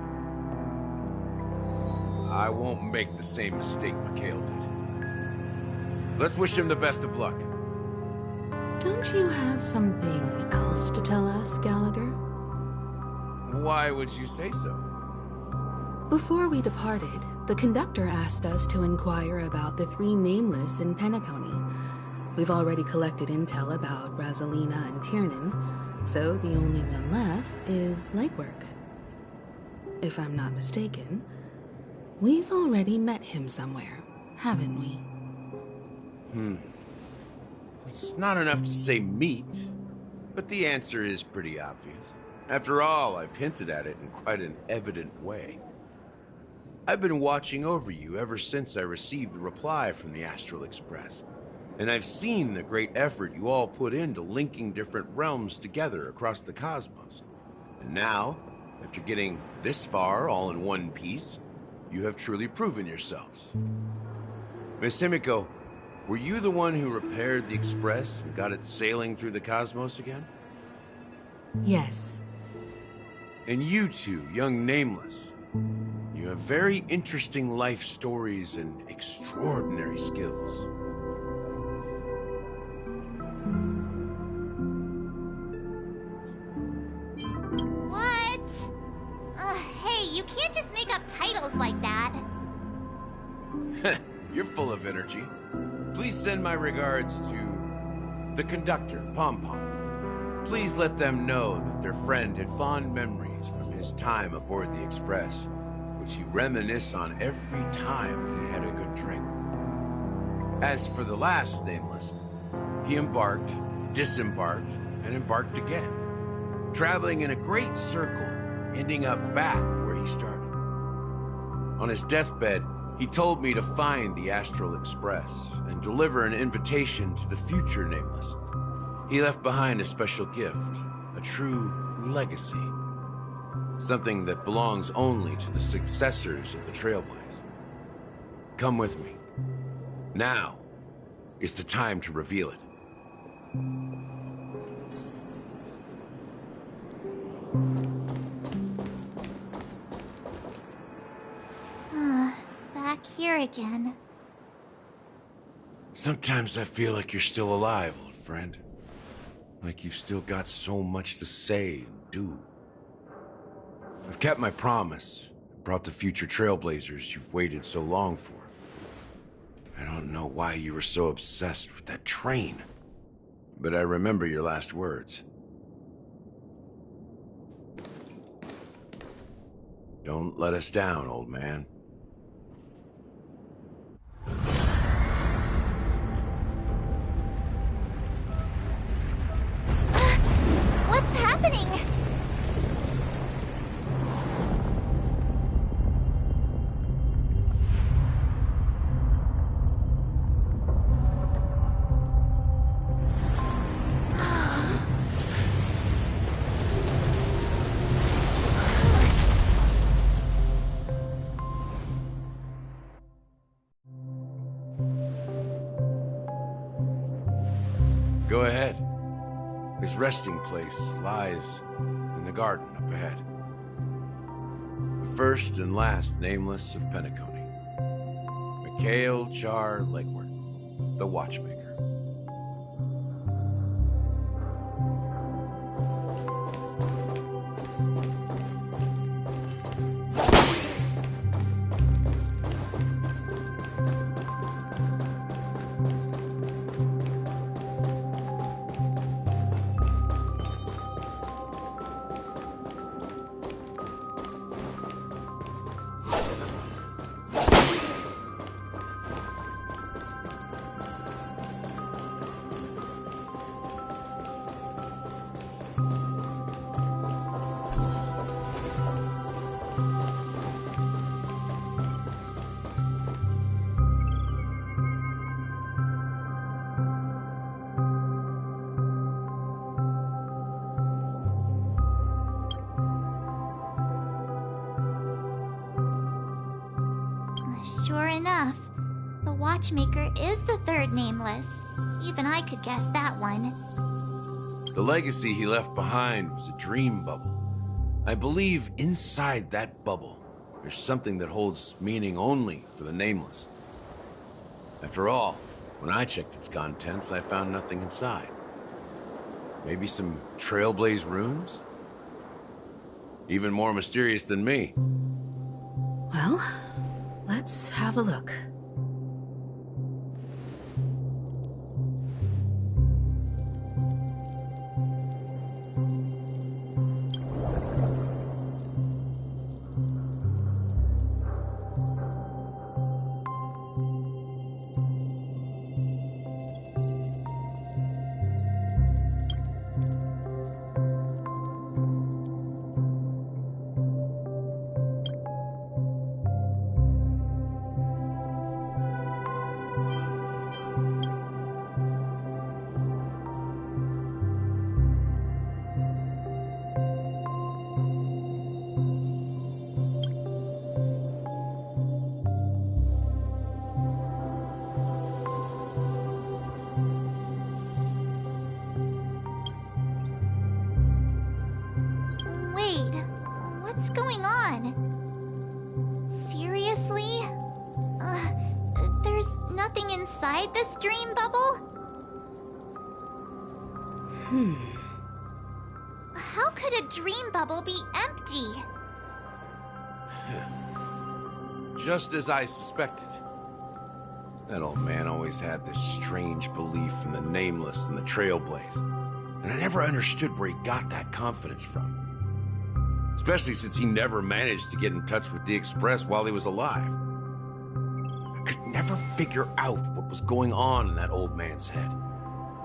I won't make the same mistake Mikhail did. Let's wish him the best of luck. Don't you have something else to tell us, Gallagher? Why would you say so? Before we departed, the conductor asked us to inquire about the 3 nameless in Penacony. We've already collected intel about Rosalina and Tiernan, so the only one left is legwork. If I'm not mistaken, we've already met him somewhere, haven't we? It's not enough to say meet, but the answer is pretty obvious. After all, I've hinted at it in quite an evident way. I've been watching over you ever since I received the reply from the Astral Express. And I've seen the great effort you all put into linking different realms together across the cosmos. And now, after getting this far all in one piece, you have truly proven yourselves. Miss Himiko, were you the one who repaired the Express and got it sailing through the cosmos again? Yes. And you two, young Nameless, you have very interesting life stories and extraordinary skills. You can't just make up titles like that. You're full of energy. Please send my regards to the conductor, Pom Pom. Please let them know that their friend had fond memories from his time aboard the Express, which he reminisced on every time he had a good drink. As for the last Nameless, he embarked, disembarked, and embarked again, traveling in a great circle, ending up back where he started. On his deathbed, he told me to find the Astral Express and deliver an invitation to the future Nameless. He left behind a special gift, a true legacy. Something that belongs only to the successors of the Trailblaze. Come with me. Now is the time to reveal it. Back here again. Sometimes I feel like you're still alive, old friend. Like you've still got so much to say and do. I've kept my promise, and brought the future Trailblazers you've waited so long for. I don't know why you were so obsessed with that train. but I remember your last words. Don't let us down, old man. What's happening? Go ahead. His resting place lies in the garden up ahead. The first and last nameless of Penacony. Mikhail Char Legward, the Watchmaker. Sure enough, the Watchmaker is the third nameless. Even I could guess that one. The legacy he left behind was a dream bubble. I believe inside that bubble, there's something that holds meaning only for the nameless. After all, when I checked its contents, I found nothing inside. Maybe some Trailblaze runes? Even more mysterious than me. Well, let's have a look. What's going on? Seriously? There's nothing inside this dream bubble? How could a dream bubble be empty? Just as I suspected. That old man always had this strange belief in the nameless and the Trailblaze. And I never understood where he got that confidence from. Especially since he never managed to get in touch with the Express while he was alive. I could never figure out what was going on in that old man's head.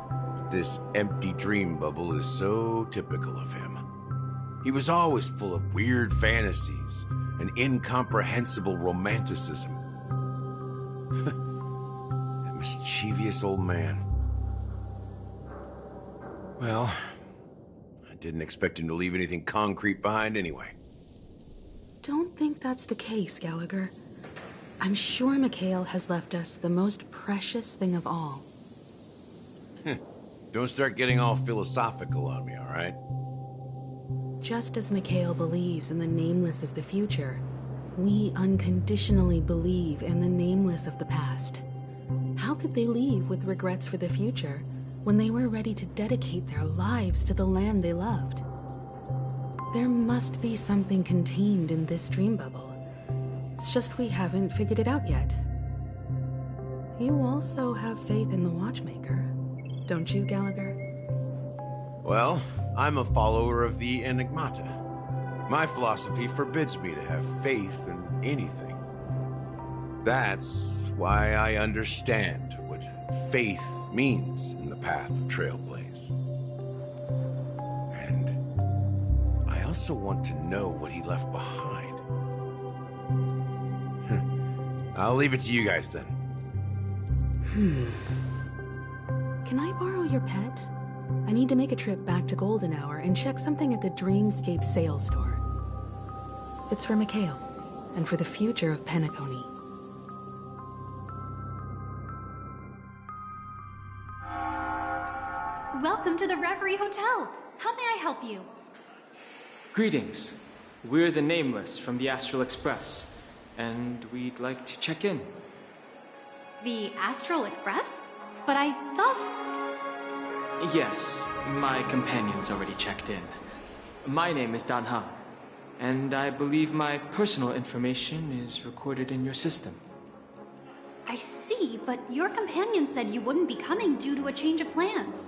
But this empty dream bubble is so typical of him. He was always full of weird fantasies and incomprehensible romanticism. That mischievous old man. Well, I didn't expect him to leave anything concrete behind anyway. Don't think that's the case, Gallagher. I'm sure Mikhail has left us the most precious thing of all. Don't start getting all philosophical on me, all right? Just as Mikhail believes in the nameless of the future, we unconditionally believe in the nameless of the past. How could they leave with regrets for the future when they were ready to dedicate their lives to the land they loved? There must be something contained in this dream bubble. It's just we haven't figured it out yet. You also have faith in the Watchmaker, don't you, Gallagher? Well, I'm a follower of the Enigmata. My philosophy forbids me to have faith in anything. That's why I understand what faith means in the path of Trailblaze. And I also want to know what he left behind. I'll leave it to you guys then. Can I borrow your pet? I need to make a trip back to Golden Hour and check something at the Dreamscape sales store. It's for Mikhail, and for the future of Penacony. Welcome to the Reverie Hotel. How may I help you? Greetings. We're the Nameless from the Astral Express, and we'd like to check in. The Astral Express? But I thought... Yes, my companion's already checked in. My name is Dan Hang, and I believe my personal information is recorded in your system. I see, but your companion said you wouldn't be coming due to a change of plans.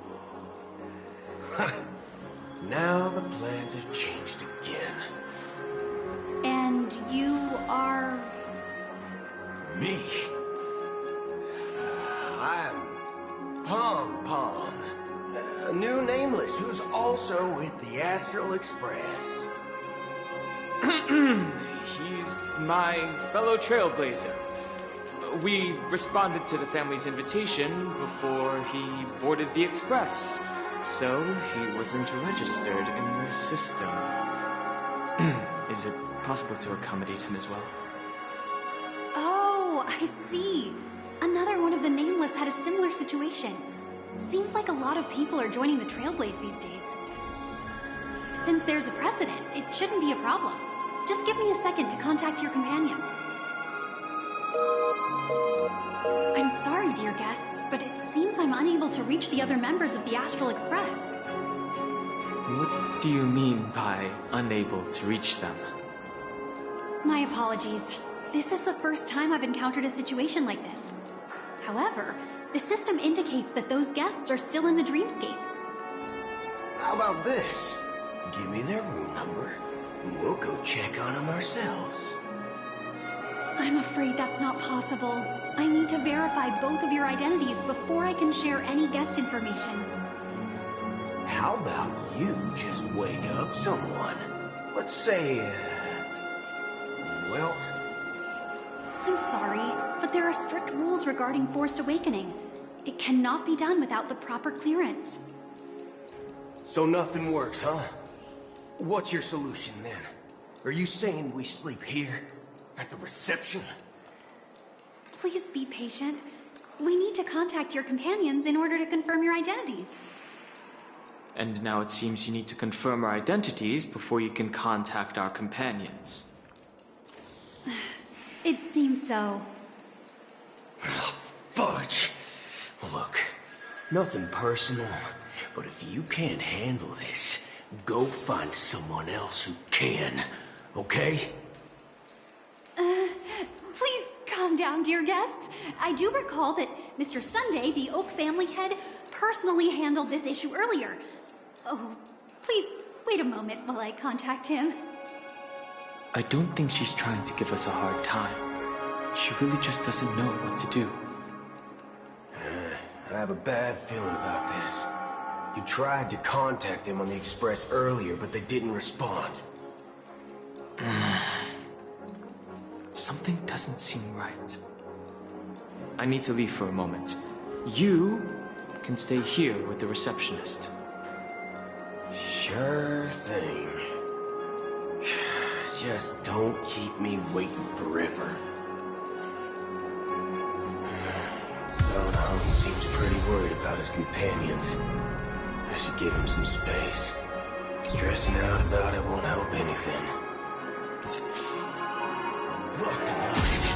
Now the plans have changed again. And you are... Me? I'm Pong Pong, a new Nameless who's also with the Astral Express. He's my fellow Trailblazer. We responded to the family's invitation before he boarded the Express, so he wasn't registered in your system. Is it possible to accommodate him as well? Oh, I see. Another one of the Nameless had a similar situation. Seems like a lot of people are joining the Trailblaze these days. Since there's a precedent, it shouldn't be a problem. Just give me a second to contact your companions. I'm sorry, dear guests, but it seems I'm unable to reach the other members of the Astral Express. What do you mean by unable to reach them? My apologies. This is the first time I've encountered a situation like this. However, the system indicates that those guests are still in the Dreamscape. How about this? Give me their room number, and we'll go check on them ourselves. I'm afraid that's not possible. I need to verify both of your identities before I can share any guest information. How about you just wake up someone? Let's say, Welt? I'm sorry, but there are strict rules regarding forced awakening. It cannot be done without the proper clearance. So nothing works, huh? What's your solution then? Are you saying we sleep here? At the reception? Please be patient. We need to contact your companions in order to confirm your identities. And now it seems you need to confirm our identities before you can contact our companions. It seems so. Fudge! Look, nothing personal, but if you can't handle this, go find someone else who can, okay? Please calm down, dear guests. I do recall that Mr. Sunday, the Oak family head, personally handled this issue earlier. Oh, please wait a moment while I contact him. I don't think she's trying to give us a hard time. She really just doesn't know what to do. I have a bad feeling about this. You tried to contact them on the Express earlier, but they didn't respond. Something doesn't seem right. I need to leave for a moment. You can stay here with the receptionist. Sure thing. Just don't keep me waiting forever. Hung seems pretty worried about his companions. I should give him some space. Stressing out about it won't help anything. Locked and loaded.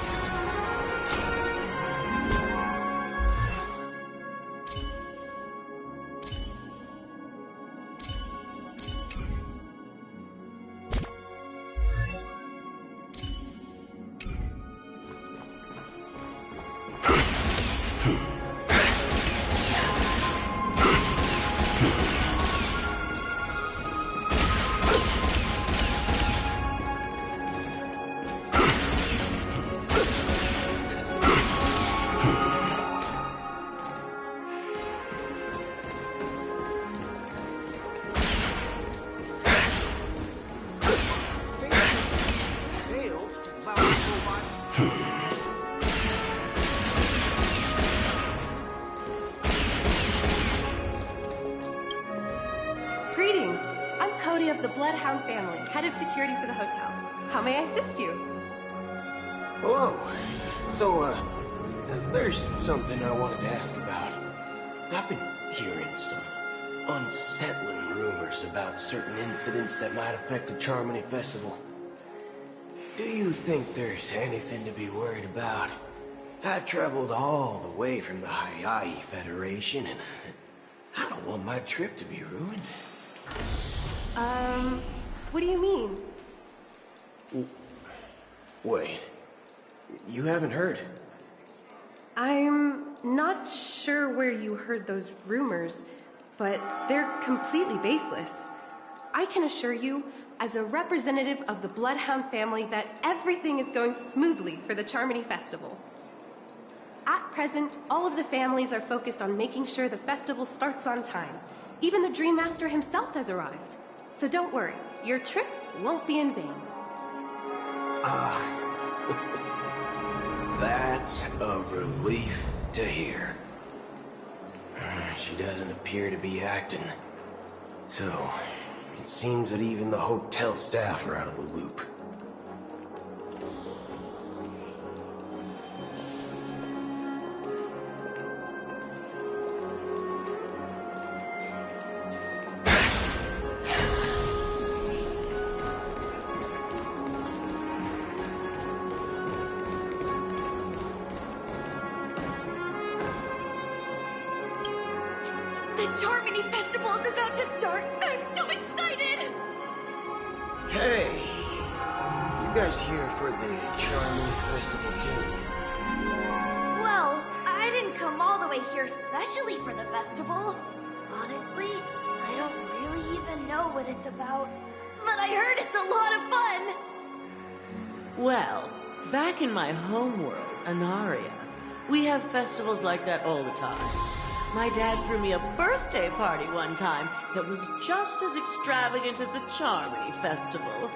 Greetings. I'm Cody of the Bloodhound family, head of security for the hotel. How may I assist you? Hello. So, there's something I wanted to ask about. I've been hearing some unsettling rumors about certain incidents that might affect the Charmony Festival. Do you think there's anything to be worried about? I've traveled all the way from the Hayaii Federation, and I don't want my trip to be ruined. What do you mean? Wait. You haven't heard? I'm not sure where you heard those rumors, but they're completely baseless. I can assure you, as a representative of the Bloodhound family, that everything is going smoothly for the Charmony Festival. At present, all of the families are focused on making sure the festival starts on time. Even the Dream Master himself has arrived. So don't worry, your trip won't be in vain. That's a relief to hear. She doesn't appear to be acting. So, it seems that even the hotel staff are out of the loop. The Charmony Festival is about to start! I'm so excited! Hey! You guys here for the Charmony Festival too? Well, I didn't come all the way here specially for the festival. Honestly, I don't really even know what it's about. But I heard it's a lot of fun! Well, back in my homeworld, Anaria, we have festivals like that all the time. My dad threw me a birthday party one time that was just as extravagant as the Charmony Festival.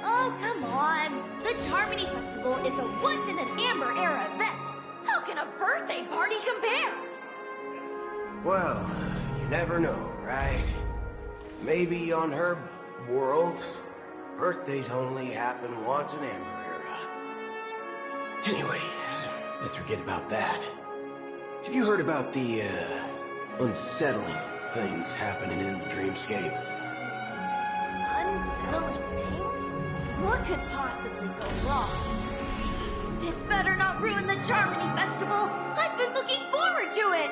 Oh, come on! The Charmony Festival is a once-in-an-Amber-era event! How can a birthday party compare? Well, you never know, right? Maybe on her world, birthdays only happen once in Amber Era. Anyway, let's forget about that. Have you heard about the, unsettling things happening in the dreamscape? Unsettling things? What could possibly go wrong? It better not ruin the Charmony Festival! I've been looking forward to it!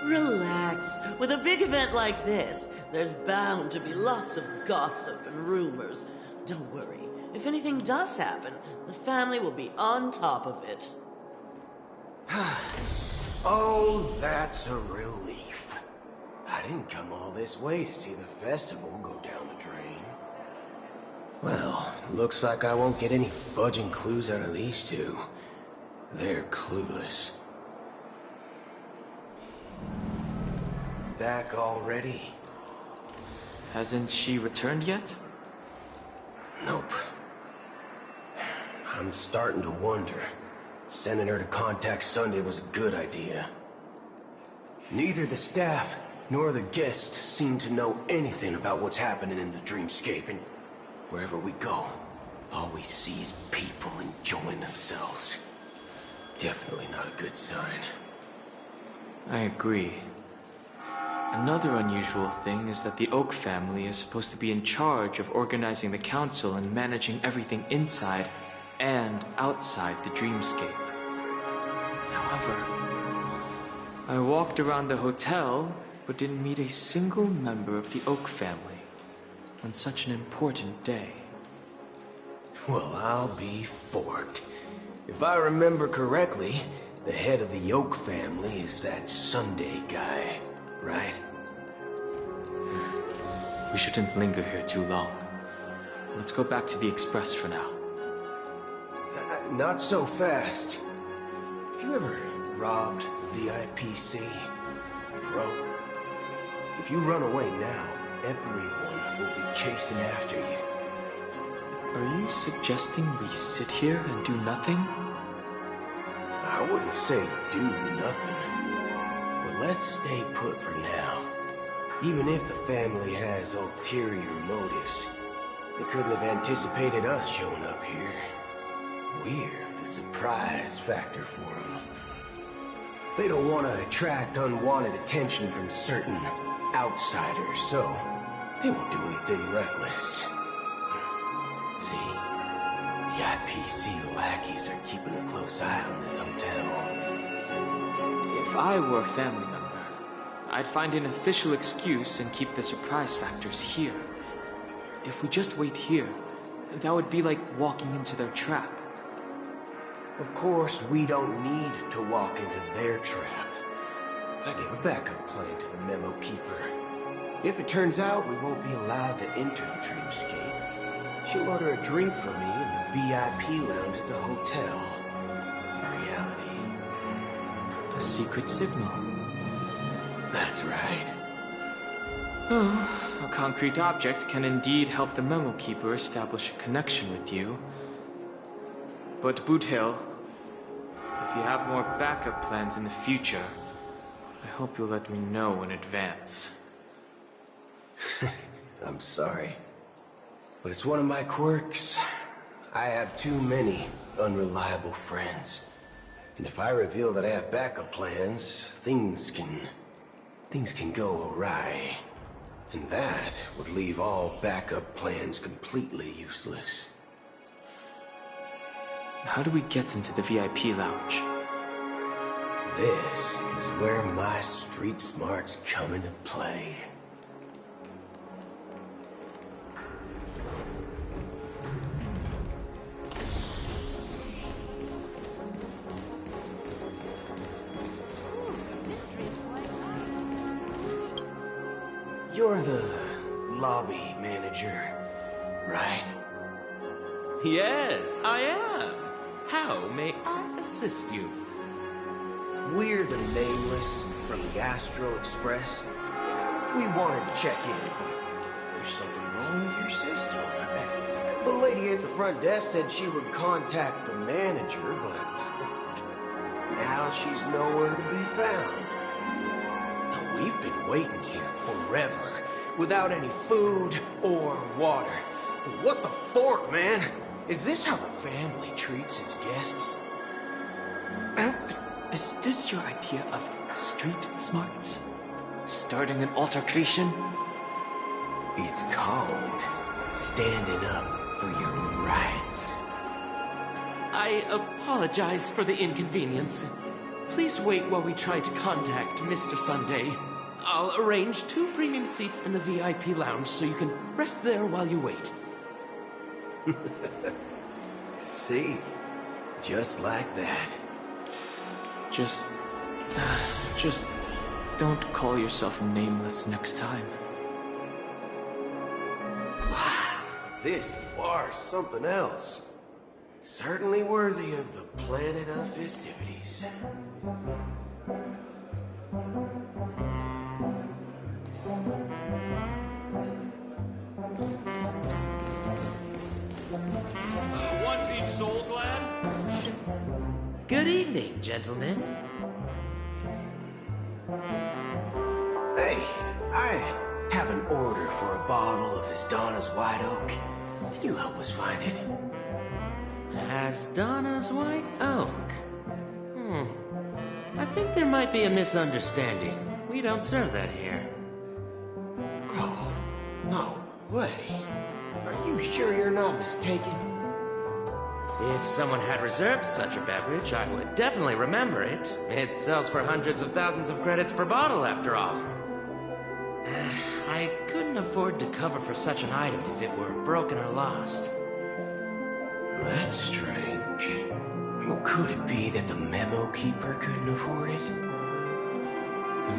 Relax. With a big event like this, there's bound to be lots of gossip and rumors. Don't worry. If anything does happen, the family will be on top of it. Oh, that's a relief. I didn't come all this way to see the festival go down the drain. Well, looks like I won't get any fudging clues out of these two. They're clueless. Back already? Hasn't she returned yet? Nope. I'm starting to wonder if sending her to contact Sunday was a good idea. Neither the staff nor the guests seem to know anything about what's happening in the dreamscape, and wherever we go, all we see is people enjoying themselves. Definitely not a good sign. I agree. Another unusual thing is that the Oak family is supposed to be in charge of organizing the council and managing everything inside and outside the dreamscape. However, I walked around the hotel but didn't meet a single member of the Oak family on such an important day. Well, I'll be forked. If I remember correctly, the head of the Oak family is that Sunday guy, right? We shouldn't linger here too long. Let's go back to the Express for now. Not so fast. Have you ever robbed VIPC, bro? If you run away now, everyone will be chasing after you. Are you suggesting we sit here and do nothing? I wouldn't say do nothing. But let's stay put for now. Even if the family has ulterior motives, they couldn't have anticipated us showing up here. We're the surprise factor for them. They don't want to attract unwanted attention from certain outsiders, so they won't do anything reckless. See, the IPC lackeys are keeping a close eye on this hotel. If I were a family member, I'd find an official excuse and keep the surprise factors here. If we just wait here, that would be like walking into their trap. Of course, we don't need to walk into their trap. I gave a backup plan to the memo keeper. If it turns out we won't be allowed to enter the dreamscape, she'll order a drink for me in the VIP lounge at the hotel. In reality, a secret signal. That's right. Oh, a concrete object can indeed help the memo keeper establish a connection with you. But Boot Hill, if you have more backup plans in the future, I hope you'll let me know in advance. I'm sorry, but it's one of my quirks. I have too many unreliable friends. And if I reveal that I have backup plans, things can go awry. And that would leave all backup plans completely useless. How do we get into the VIP lounge? This is where my street smarts come into play. You're the lobby manager, right? Yes, I am. How may I assist you? We're the Nameless from the Astral Express. We wanted to check in, but there's something wrong with your system. The lady at the front desk said she would contact the manager, but now she's nowhere to be found. Now, we've been waiting here forever, without any food or water. What the fork, man? Is this how the family treats its guests? Is this your idea of street smarts? Starting an altercation? It's called standing up for your rights. I apologize for the inconvenience. Please wait while we try to contact Mr. Sunday. I'll arrange 2 premium seats in the VIP lounge so you can rest there while you wait. See? Just like that. Just don't call yourself Nameless next time. Wow, this bar's something else. Certainly worthy of the planet of festivities. One each soul, Glad? Good evening, gentlemen. Hey, I have an order for a bottle of Asdana's White Oak. Can you help us find it? Asdana's White Oak? I think there might be a misunderstanding. We don't serve that here. Oh, no way. Are you sure you're not mistaken? If someone had reserved such a beverage, I would definitely remember it. It sells for hundreds of thousands of credits per bottle, after all. I couldn't afford to cover for such an item if it were broken or lost. That's strange. Well, could it be that the memo keeper couldn't afford it?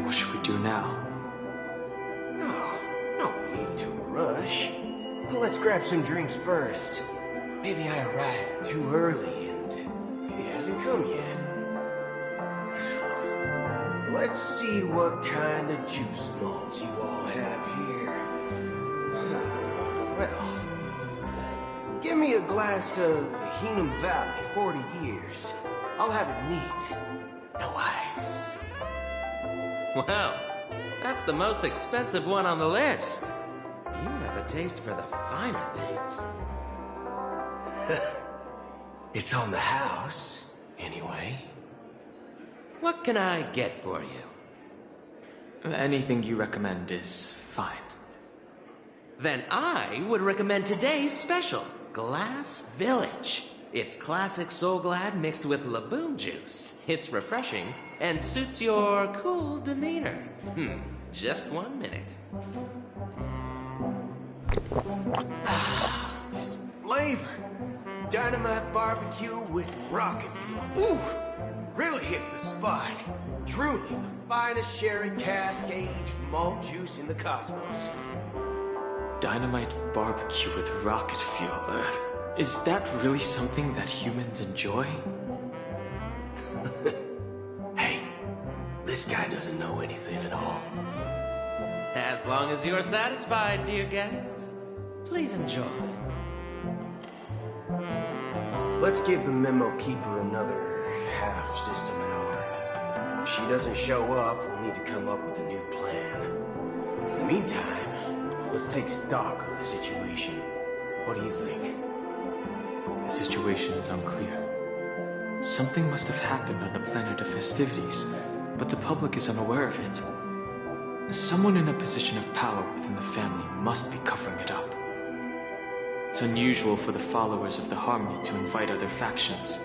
What should we do now? No need to rush. Well, let's grab some drinks first. Maybe I arrived too early and he hasn't come yet. Let's see what kind of juice malts you all have here. Well, give me glass of Hinum Valley, 40 years. I'll have it neat. No ice. Wow, that's the most expensive one on the list. You have a taste for the finer things. It's on the house, anyway. What can I get for you? Anything you recommend is fine. Then I would recommend today's special, Glass Village. It's classic Soul Glad mixed with Laboon juice. It's refreshing and suits your cool demeanor. Just 1 minute. This flavor. Dynamite barbecue with rockin' fuel. Ooh, really hits the spot. Truly the finest sherry cask-aged malt juice in the cosmos. Dynamite barbecue with rocket fuel. Is that really something that humans enjoy? Hey, this guy doesn't know anything at all. As long as you're satisfied, dear guests, please enjoy. Let's give the memo keeper another half-system hour. If she doesn't show up, we'll need to come up with a new plan. In the meantime, let's take stock of the situation. What do you think? The situation is unclear. Something must have happened on the planet of festivities, but the public is unaware of it. Someone in a position of power within the family must be covering it up. It's unusual for the followers of the Harmony to invite other factions,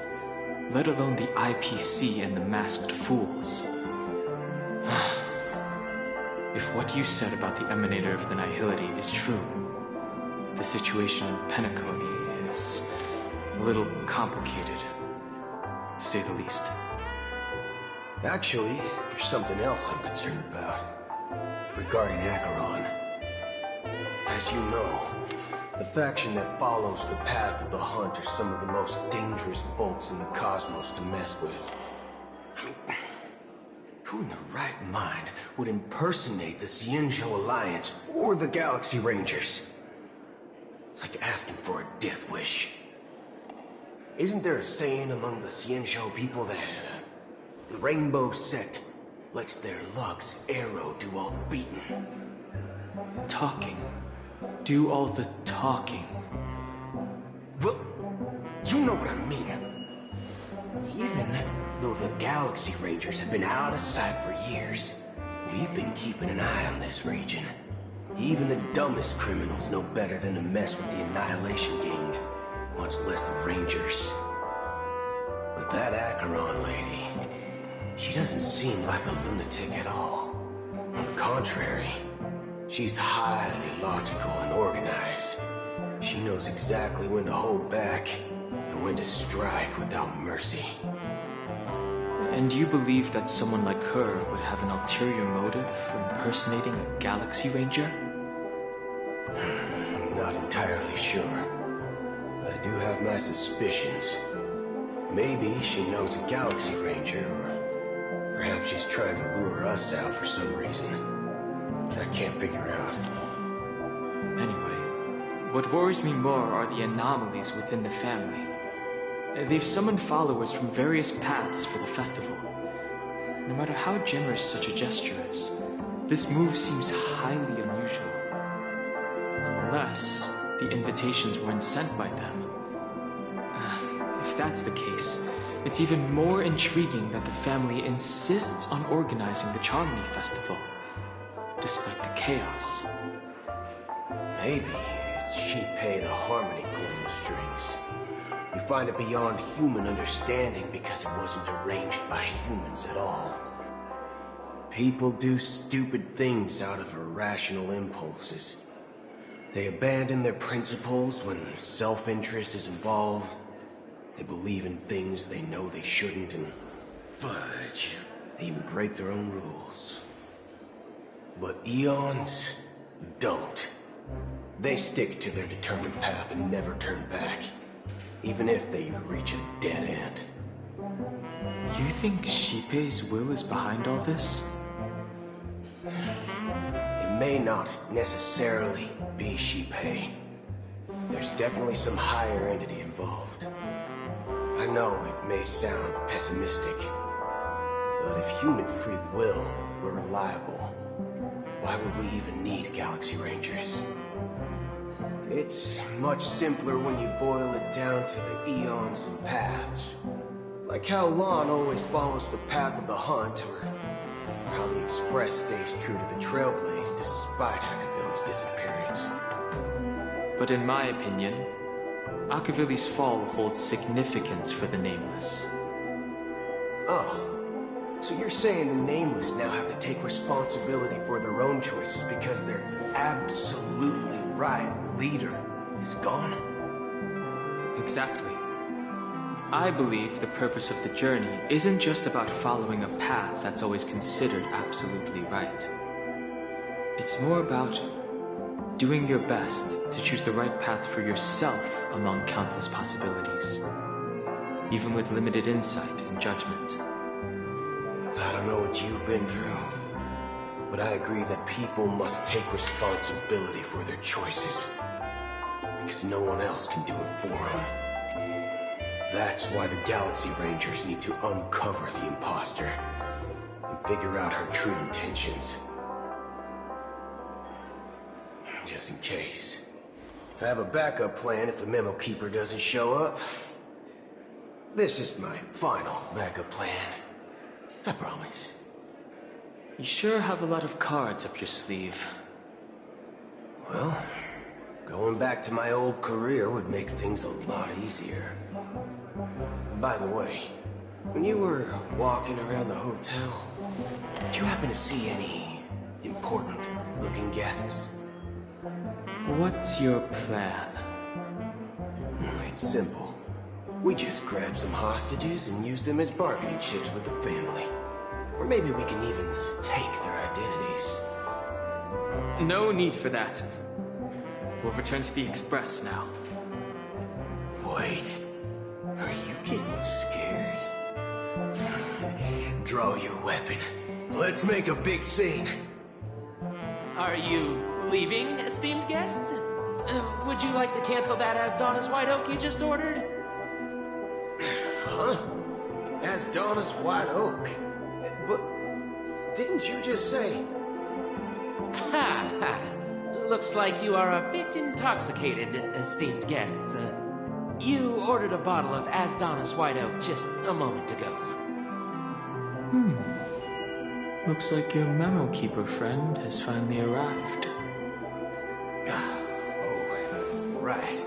let alone the IPC and the Masked Fools. If what you said about the Emanator of the Nihility is true, the situation in Penacony is a little complicated, to say the least. Actually, there's something else I'm concerned about. Regarding Acheron. As you know, the faction that follows the path of the Hunt are some of the most dangerous bolts in the cosmos to mess with. I mean, who in the right mind would impersonate the Xianzhou Alliance or the Galaxy Rangers? It's like asking for a death wish. Isn't there a saying among the Xianzhou people that the Rainbow Sect lets their lugs arrow do all the beating? Talking. Do all the talking. Well, you know what I mean. Even though the Galaxy Rangers have been out of sight for years, we've been keeping an eye on this region. Even the dumbest criminals know better than to mess with the Annihilation Gang, much less the Rangers. But that Acheron lady, she doesn't seem like a lunatic at all. On the contrary, she's highly logical and organized. She knows exactly when to hold back and when to strike without mercy. And you believe that someone like her would have an ulterior motive for impersonating a Galaxy Ranger? I'm not entirely sure, but I do have my suspicions. Maybe she knows a Galaxy Ranger, or perhaps she's trying to lure us out for some reason, which I can't figure out. Anyway, what worries me more are the anomalies within the family. They've summoned followers from various paths for the festival. No matter how generous such a gesture is, this move seems highly unusual. Unless the invitations weren't sent by them. If that's the case, it's even more intriguing that the family insists on organizing the Charmony Festival, despite the chaos. Maybe it's Shipei the Harmony pulling the strings. We find it beyond human understanding because it wasn't arranged by humans at all. People do stupid things out of irrational impulses. They abandon their principles when self-interest is involved. They believe in things they know they shouldn't, and fudge, they even break their own rules. But Eons don't. They stick to their determined path and never turn back, even if they reach a dead end. You think Shipei's will is behind all this? It may not necessarily be Shipei. There's there's definitely some higher entity involved. I know it may sound pessimistic, but if human free will were reliable, why would we even need Galaxy Rangers? It's much simpler when you boil it down to the eons and paths. Like how Lon always follows the path of the hunt, or how the Express stays true to the Trailblaze despite Akavilli's disappearance. But in my opinion, Akavilli's fall holds significance for the Nameless. Oh, so you're saying the Nameless now have to take responsibility for their own choices because their absolutely right leader is gone? Exactly. I believe the purpose of the journey isn't just about following a path that's always considered absolutely right. It's more about doing your best to choose the right path for yourself among countless possibilities, even with limited insight and judgment. I don't know what you've been through, but I agree that people must take responsibility for their choices, because no one else can do it for them. That's why the Galaxy Rangers need to uncover the imposter and figure out her true intentions. Just in case. I have a backup plan if the Memo Keeper doesn't show up. This is my final backup plan. I promise. You sure have a lot of cards up your sleeve. Well, going back to my old career would make things a lot easier. By the way, when you were walking around the hotel, did you happen to see any important-looking guests? What's your plan? It's simple. We just grab some hostages and use them as bargaining chips with the family. Or maybe we can even take their identities. No need for that. We'll return to the Express now. Wait. Are you getting scared? Draw your weapon. Let's make a big scene. Are you leaving, esteemed guests? Would you like to cancel that Asdonis White Oak you just ordered? Huh? Asdonis White Oak? But didn't you just say... Ha ha! Looks like you are a bit intoxicated, esteemed guests. You ordered a bottle of Asdonis White Oak just a moment ago. Looks like your Memo Keeper friend has finally arrived. Oh, right.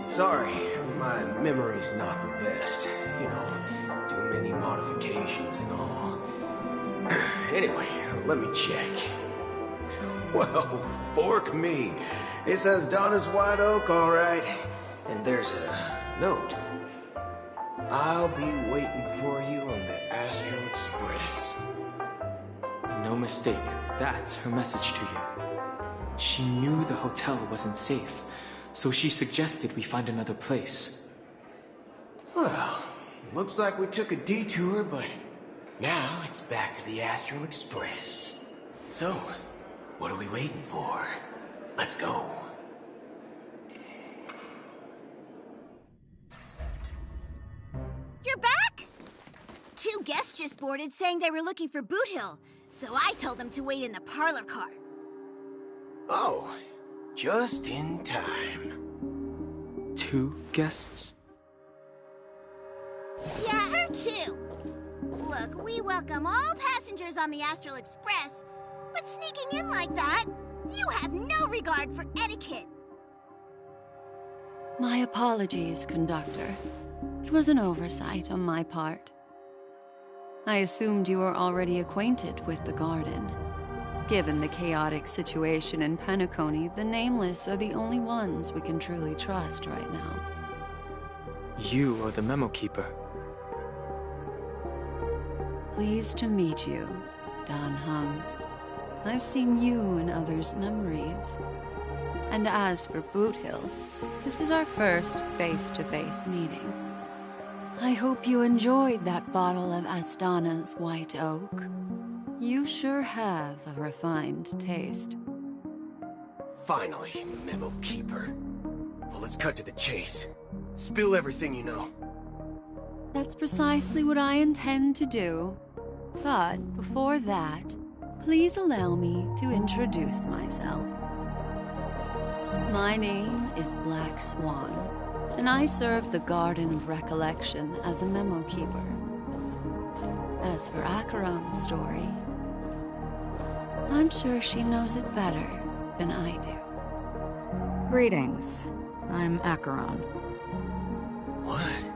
Sorry, my memory's not the best. You know, too many modifications and all. Anyway, let me check. Well, fork me. It says Donna's White Oak, all right. And there's a note. I'll be waiting for you on the Astral Express. No mistake, that's her message to you. She knew the hotel wasn't safe, so she suggested we find another place. Well, looks like we took a detour, but now it's back to the Astral Express. So, what are we waiting for? Let's go. You're back? 2 guests just boarded saying they were looking for Boot Hill, so I told them to wait in the parlor car. Oh, just in time. 2 guests? Yeah, 2. Look, we welcome all passengers on the Astral Express, but sneaking in like that, you have no regard for etiquette. My apologies, conductor. It was an oversight on my part. I assumed you were already acquainted with the garden. Given the chaotic situation in Penacony, the Nameless are the only ones we can truly trust right now. You are the Memo Keeper. Pleased to meet you, Dan Hung. I've seen you in others' memories. And as for Boot Hill, this is our first face-to-face meeting. I hope you enjoyed that bottle of Astana's White Oak. You sure have a refined taste. Finally, Memo Keeper. Well, let's cut to the chase. Spill everything you know. That's precisely what I intend to do. But before that, please allow me to introduce myself. My name is Black Swan, and I serve the Garden of Recollection as a memo keeper. As for Acheron's story, I'm sure she knows it better than I do. Greetings. I'm Acheron. What?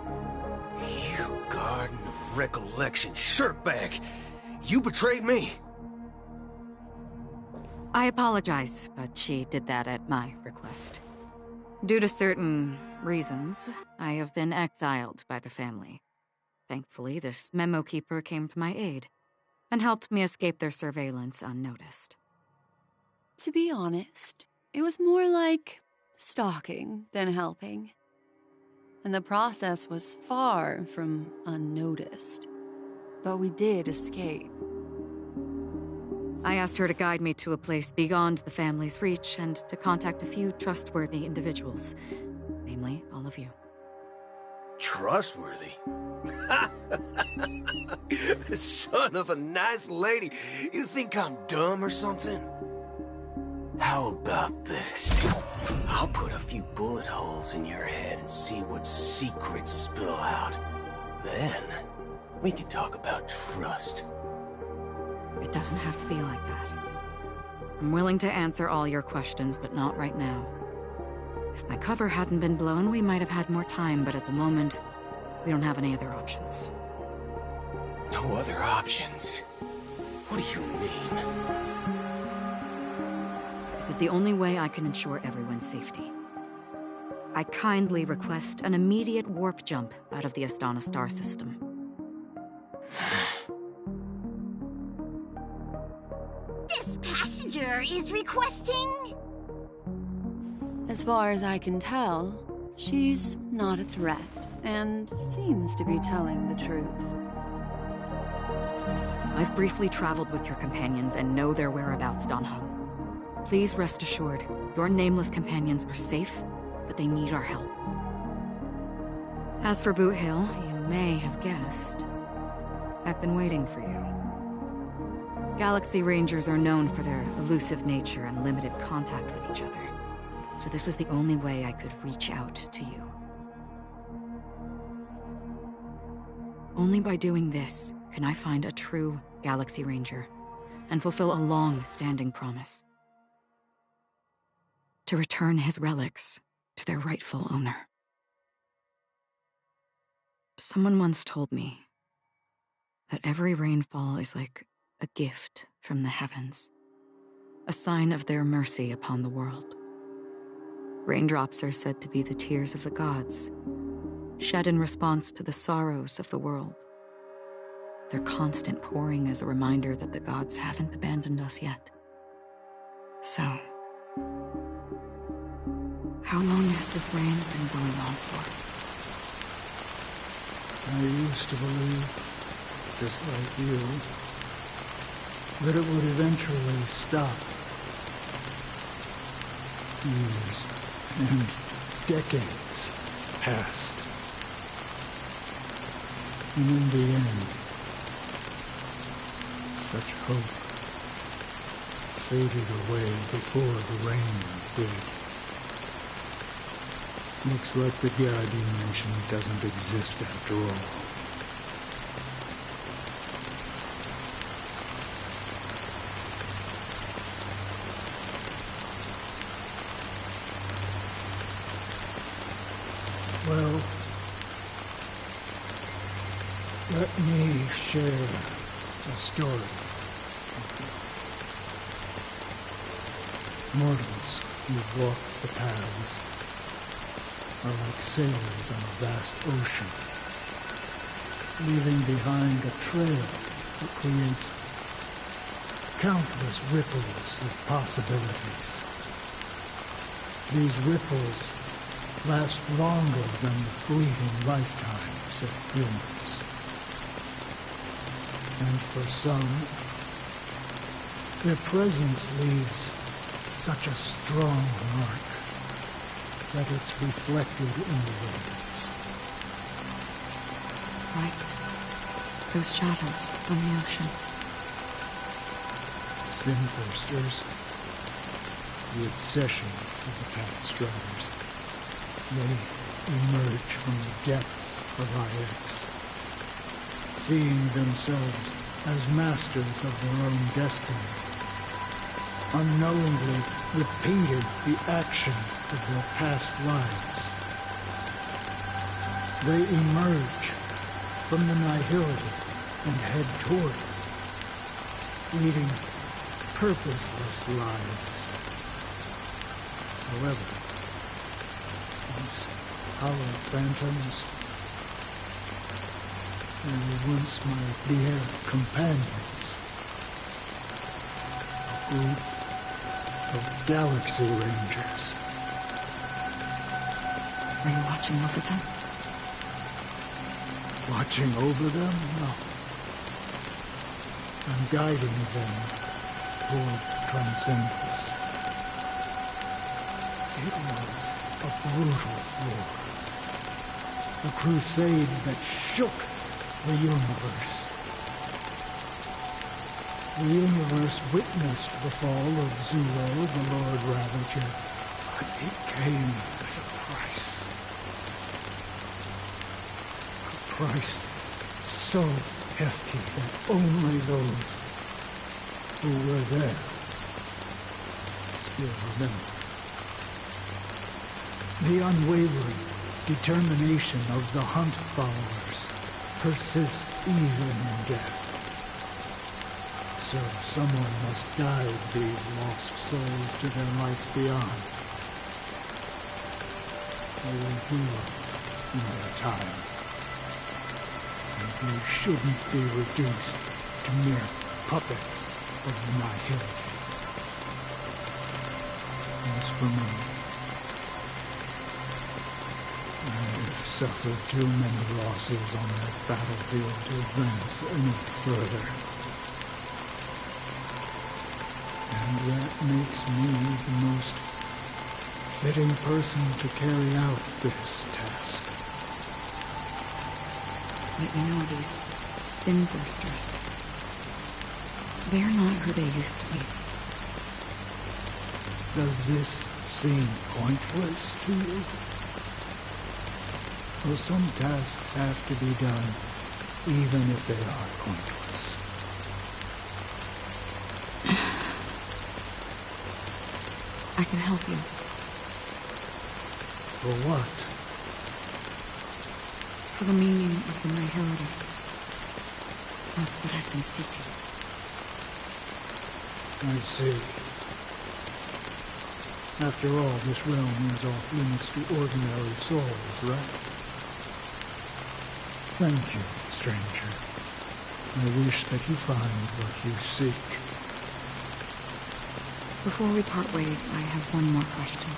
You Garden of Recollection shirtbag! You betrayed me! I apologize, but she did that at my request. Due to certain reasons, I have been exiled by the family. Thankfully, this memo keeper came to my aid and helped me escape their surveillance unnoticed. To be honest, it was more like stalking than helping. And the process was far from unnoticed. But we did escape. I asked her to guide me to a place beyond the family's reach and to contact a few trustworthy individuals. Namely, all of you. Trustworthy? Son of a nice lady. You think I'm dumb or something? How about this? I'll put a few bullet holes in your head and see what secrets spill out. Then, we can talk about trust. It doesn't have to be like that. I'm willing to answer all your questions, but not right now. If my cover hadn't been blown, we might have had more time, but at the moment, we don't have any other options. No other options? What do you mean? This is the only way I can ensure everyone's safety. I kindly request an immediate warp jump out of the Astana star system. This passenger is requesting... As far as I can tell, she's not a threat, and seems to be telling the truth. I've briefly traveled with your companions and know their whereabouts, Dan Heng. Please rest assured, your nameless companions are safe, but they need our help. As for Boot Hill, you may have guessed. I've been waiting for you. Galaxy Rangers are known for their elusive nature and limited contact with each other. So this was the only way I could reach out to you. Only by doing this can I find a true Galaxy Ranger and fulfill a long-standing promise. To return his relics to their rightful owner. Someone once told me that every rainfall is like a gift from the heavens, a sign of their mercy upon the world. Raindrops are said to be the tears of the gods, shed in response to the sorrows of the world. Their constant pouring is a reminder that the gods haven't abandoned us yet. So, how long has this rain been going on for? I used to believe, just like you, that it would eventually stop. Years and decades passed. And in the end, such hope faded away before the rain did. Looks like the God you mentioned doesn't exist after all. Well, let me share a story. Mortals who've walked the paths are like sailors on a vast ocean, leaving behind a trail that creates countless ripples of possibilities. These ripples last longer than the fleeting lifetimes of humans. And for some, their presence leaves such a strong mark that it's reflected in the waves. Like those shadows on the ocean. Sinthirsters, the obsessions of the Pathstriders, they emerge from the depths of IX, seeing themselves as masters of their own destiny, unknowingly repeating the actions of their past lives. They emerge from the nihility and head toward it, leading purposeless lives. However, these hollow phantoms, they were once my dear companions. A group of Galaxy Rangers. Are you watching over them? Watching over them? No. I'm guiding them toward transcendence. It was a brutal war. A crusade that shook the universe. The universe witnessed the fall of Zulo, the Lord Ravager, but it came at a price. A price so hefty that only those who were there still remember. The unwavering determination of the Hunt followers persists even in death. So someone must guide these lost souls to their life beyond. They were heroes in their time. And they shouldn't be reduced to mere puppets of the nihility. As for me, I have suffered too many losses on that battlefield to advance any further. And that makes me the most fitting person to carry out this task. But you know, these Sinthirsters, they're not who they used to be. Does this seem pointless to you? Well, some tasks have to be done, even if they are pointless. I can help you. For what? For the meaning of the nihility. That's what I've been seeking. I see. After all, this realm is off limits to ordinary souls, right? Thank you, stranger. I wish that you find what you seek. Before we part ways, I have one more question.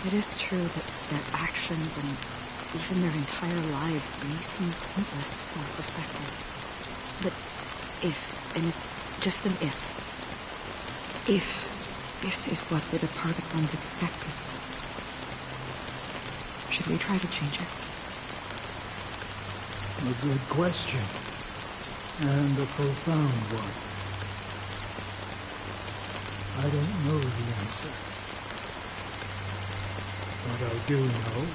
It is true that their actions and even their entire lives may seem pointless from perspective. But if, and it's just an if this is what the departed ones expected, should we try to change it? A good question. And a profound one. I don't know the answer. What I do know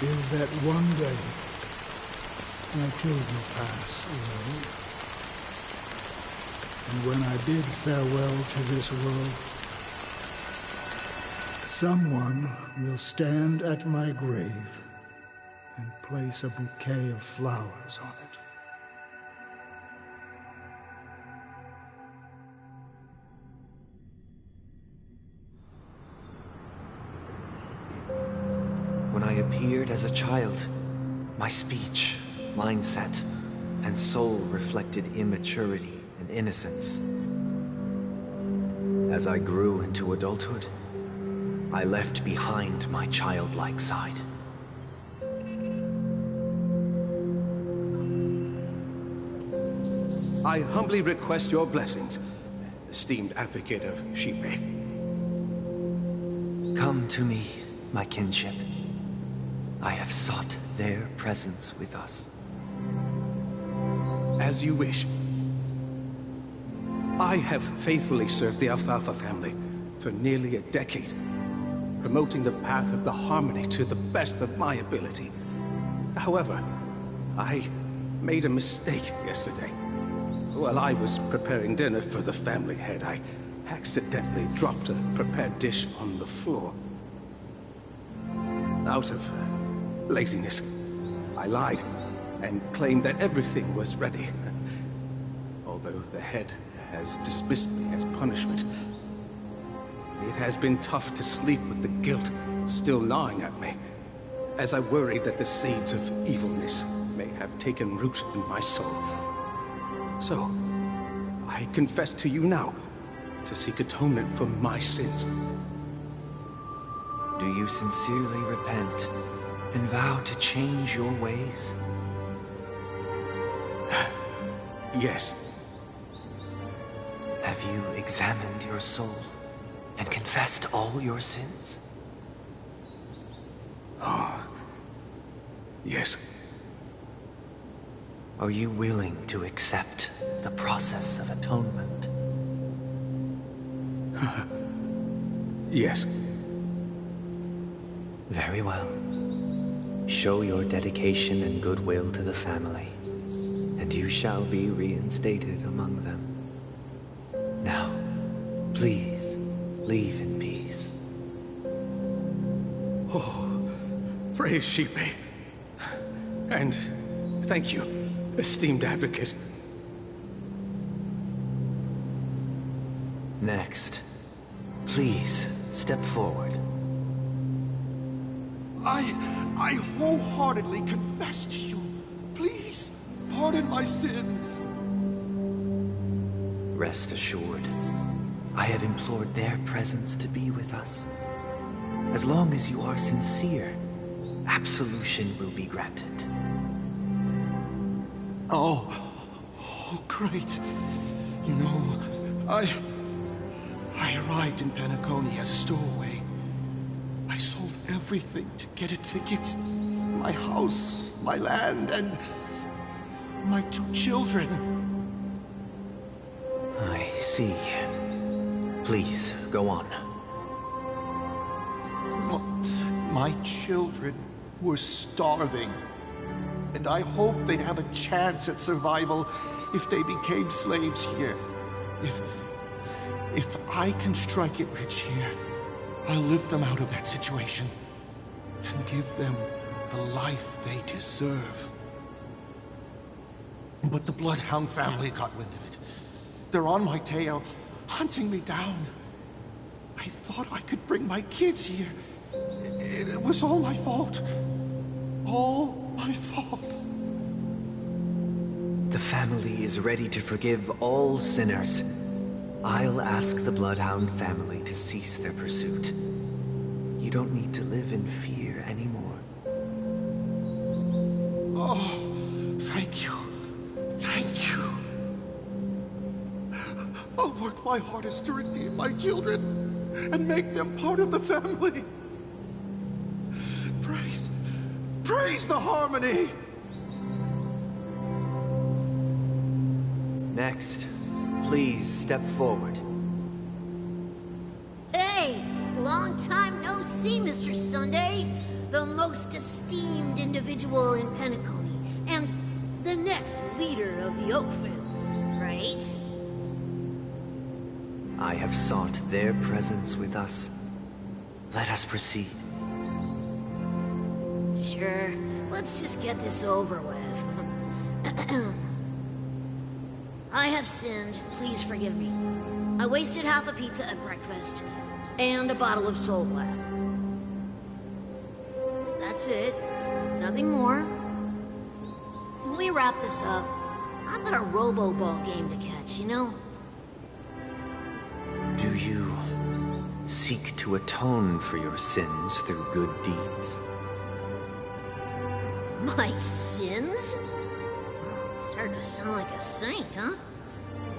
is that one day I too will pass away. And when I bid farewell to this world, someone will stand at my grave and place a bouquet of flowers on it. When I appeared as a child, my speech, mindset, and soul reflected immaturity and innocence. As I grew into adulthood, I left behind my childlike side. I humbly request your blessings, esteemed advocate of Shipe. Come to me, my kinship. I have sought their presence with us. As you wish. I have faithfully served the Alfalfa family for nearly a decade, promoting the path of the harmony to the best of my ability. However, I made a mistake yesterday. While I was preparing dinner for the family head, I accidentally dropped a prepared dish on the floor. Out of laziness, I lied and claimed that everything was ready. Although the head has dismissed me as punishment, it has been tough to sleep with the guilt still gnawing at me, as I worried that the seeds of evilness may have taken root in my soul. So, I confess to you now, to seek atonement for my sins. Do you sincerely repent and vow to change your ways? Yes. Have you examined your soul and confessed all your sins? Oh, yes. Are you willing to accept the process of atonement? Yes. Very well. Show your dedication and goodwill to the family, and you shall be reinstated among them. Now, please, leave in peace. Oh, praise Sheepy. And thank you, esteemed advocate. Next, please step forward. I wholeheartedly confess to you. Please, pardon my sins. Rest assured, I have implored their presence to be with us. As long as you are sincere, absolution will be granted. Oh, great. You know, I arrived in Penacony as a stowaway. I sold everything to get a ticket. My house, my land, and my 2 children. I see. Please, go on. My children were starving. And I hoped they'd have a chance at survival if they became slaves here. If I can strike it rich here, I'll lift them out of that situation and give them the life they deserve. But the Bloodhound family got wind of it. They're on my tail, hunting me down. I thought I could bring my kids here. It was all my fault. All my fault. The family is ready to forgive all sinners. I'll ask the Bloodhound family to cease their pursuit. You don't need to live in fear anymore. Oh, thank you. Thank you. I'll work my hardest to redeem my children and make them part of the family. Praise the harmony! Next, please step forward. Hey! Long time no see, Mr. Sunday. The most esteemed individual in Penacony, and the next leader of the Oak family, right? I have sought their presence with us. Let us proceed. Sure. Let's just get this over with. I have sinned. Please forgive me. I wasted half a pizza at breakfast, and a bottle of Soul Glad. That's it. Nothing more. When we wrap this up, I've got a robo-ball game to catch, you know? Do you seek to atone for your sins through good deeds? My sins? Starting to sound like a saint, huh?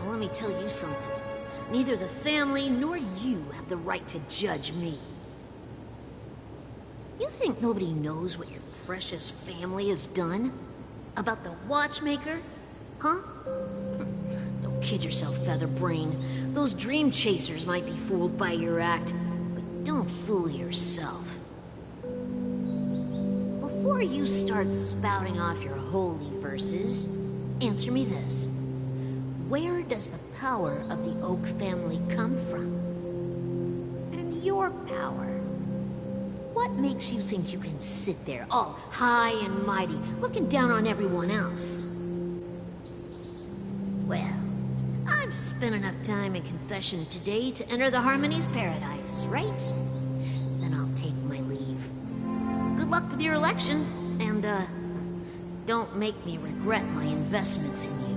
Well, let me tell you something. Neither the family nor you have the right to judge me. You think nobody knows what your precious family has done? About the watchmaker? Huh? Don't kid yourself, Featherbrain. Those dream chasers might be fooled by your act, but don't fool yourself. Before you start spouting off your holy verses, answer me this. Where does the power of the Oak family come from? And your power? What makes you think you can sit there, all high and mighty, looking down on everyone else? Well, I've spent enough time in confession today to enter the Harmony's paradise, right? Then I'll take my leave. Good luck with your election, and, don't make me regret my investments in you.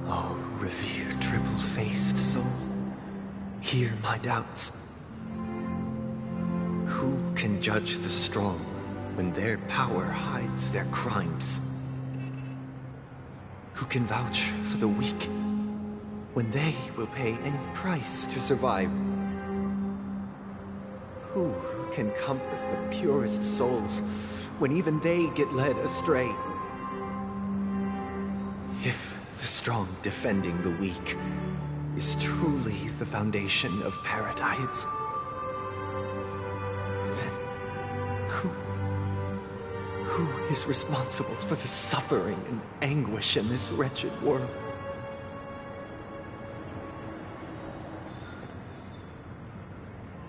Oh, revered triple-faced soul, hear my doubts. Who can judge the strong when their power hides their crimes? Who can vouch for the weak when they will pay any price to survive? Who can comfort the purest souls when even they get led astray? If the strong defending the weak is truly the foundation of paradise, then who is responsible for the suffering and anguish in this wretched world?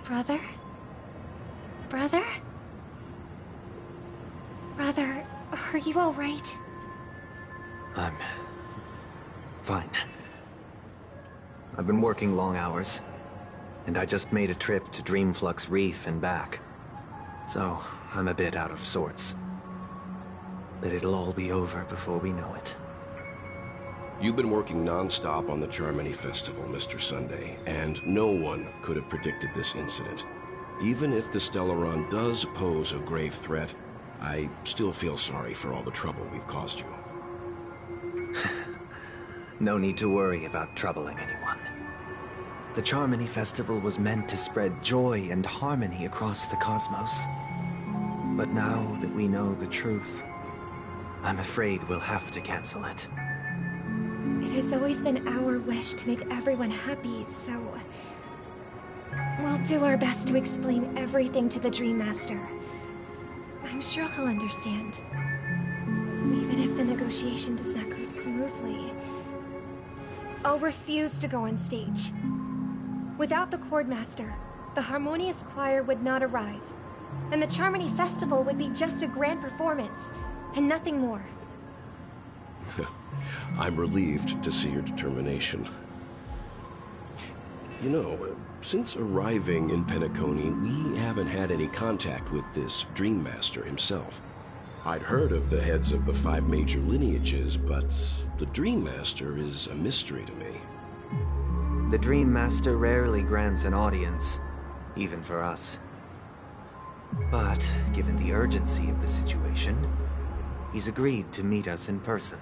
Brother? Brother? Brother, are you all right? I'm fine. I've been working long hours, and I just made a trip to Dreamflux Reef and back. So, I'm a bit out of sorts. But it'll all be over before we know it. You've been working non-stop on the Charmony Festival, Mr. Sunday, and no one could have predicted this incident. Even if the Stellaron does pose a grave threat, I still feel sorry for all the trouble we've caused you. No need to worry about troubling anyone. The Charmony Festival was meant to spread joy and harmony across the cosmos. But now that we know the truth, I'm afraid we'll have to cancel it. It has always been our wish to make everyone happy, so... we'll do our best to explain everything to the Dream Master. I'm sure he'll understand. Even if the negotiation does not go smoothly. I'll refuse to go on stage. Without the Chord Master, the Harmonious Choir would not arrive, and the Charmony Festival would be just a grand performance, and nothing more. I'm relieved to see your determination. You know, since arriving in Penacony, we haven't had any contact with this Dream Master himself. I'd heard of the heads of the 5 major lineages, but the Dream Master is a mystery to me. The Dream Master rarely grants an audience, even for us. But, given the urgency of the situation, he's agreed to meet us in person.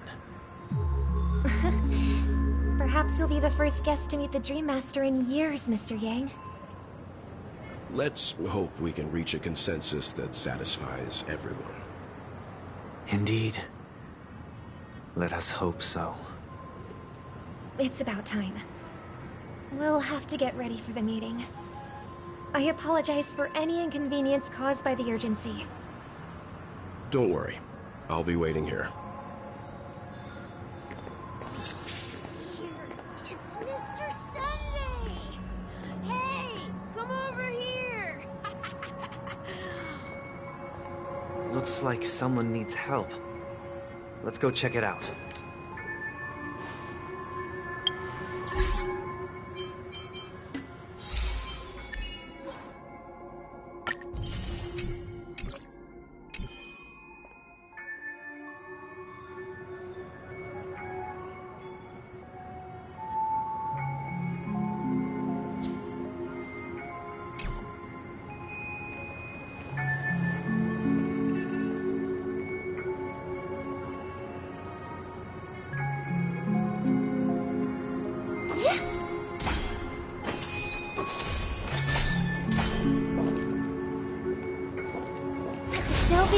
Perhaps you'll be the first guest to meet the Dream Master in years, Mr. Yang. Let's hope we can reach a consensus that satisfies everyone. Indeed. Let us hope so. It's about time. We'll have to get ready for the meeting. I apologize for any inconvenience caused by the urgency. Don't worry. I'll be waiting here. It's Mr. Sunday! Hey, come over here! Looks like someone needs help. Let's go check it out.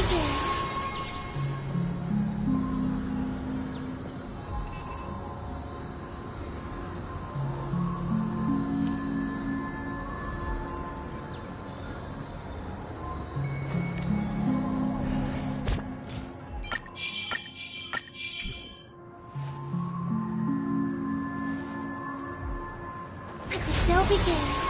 begins. The show begins.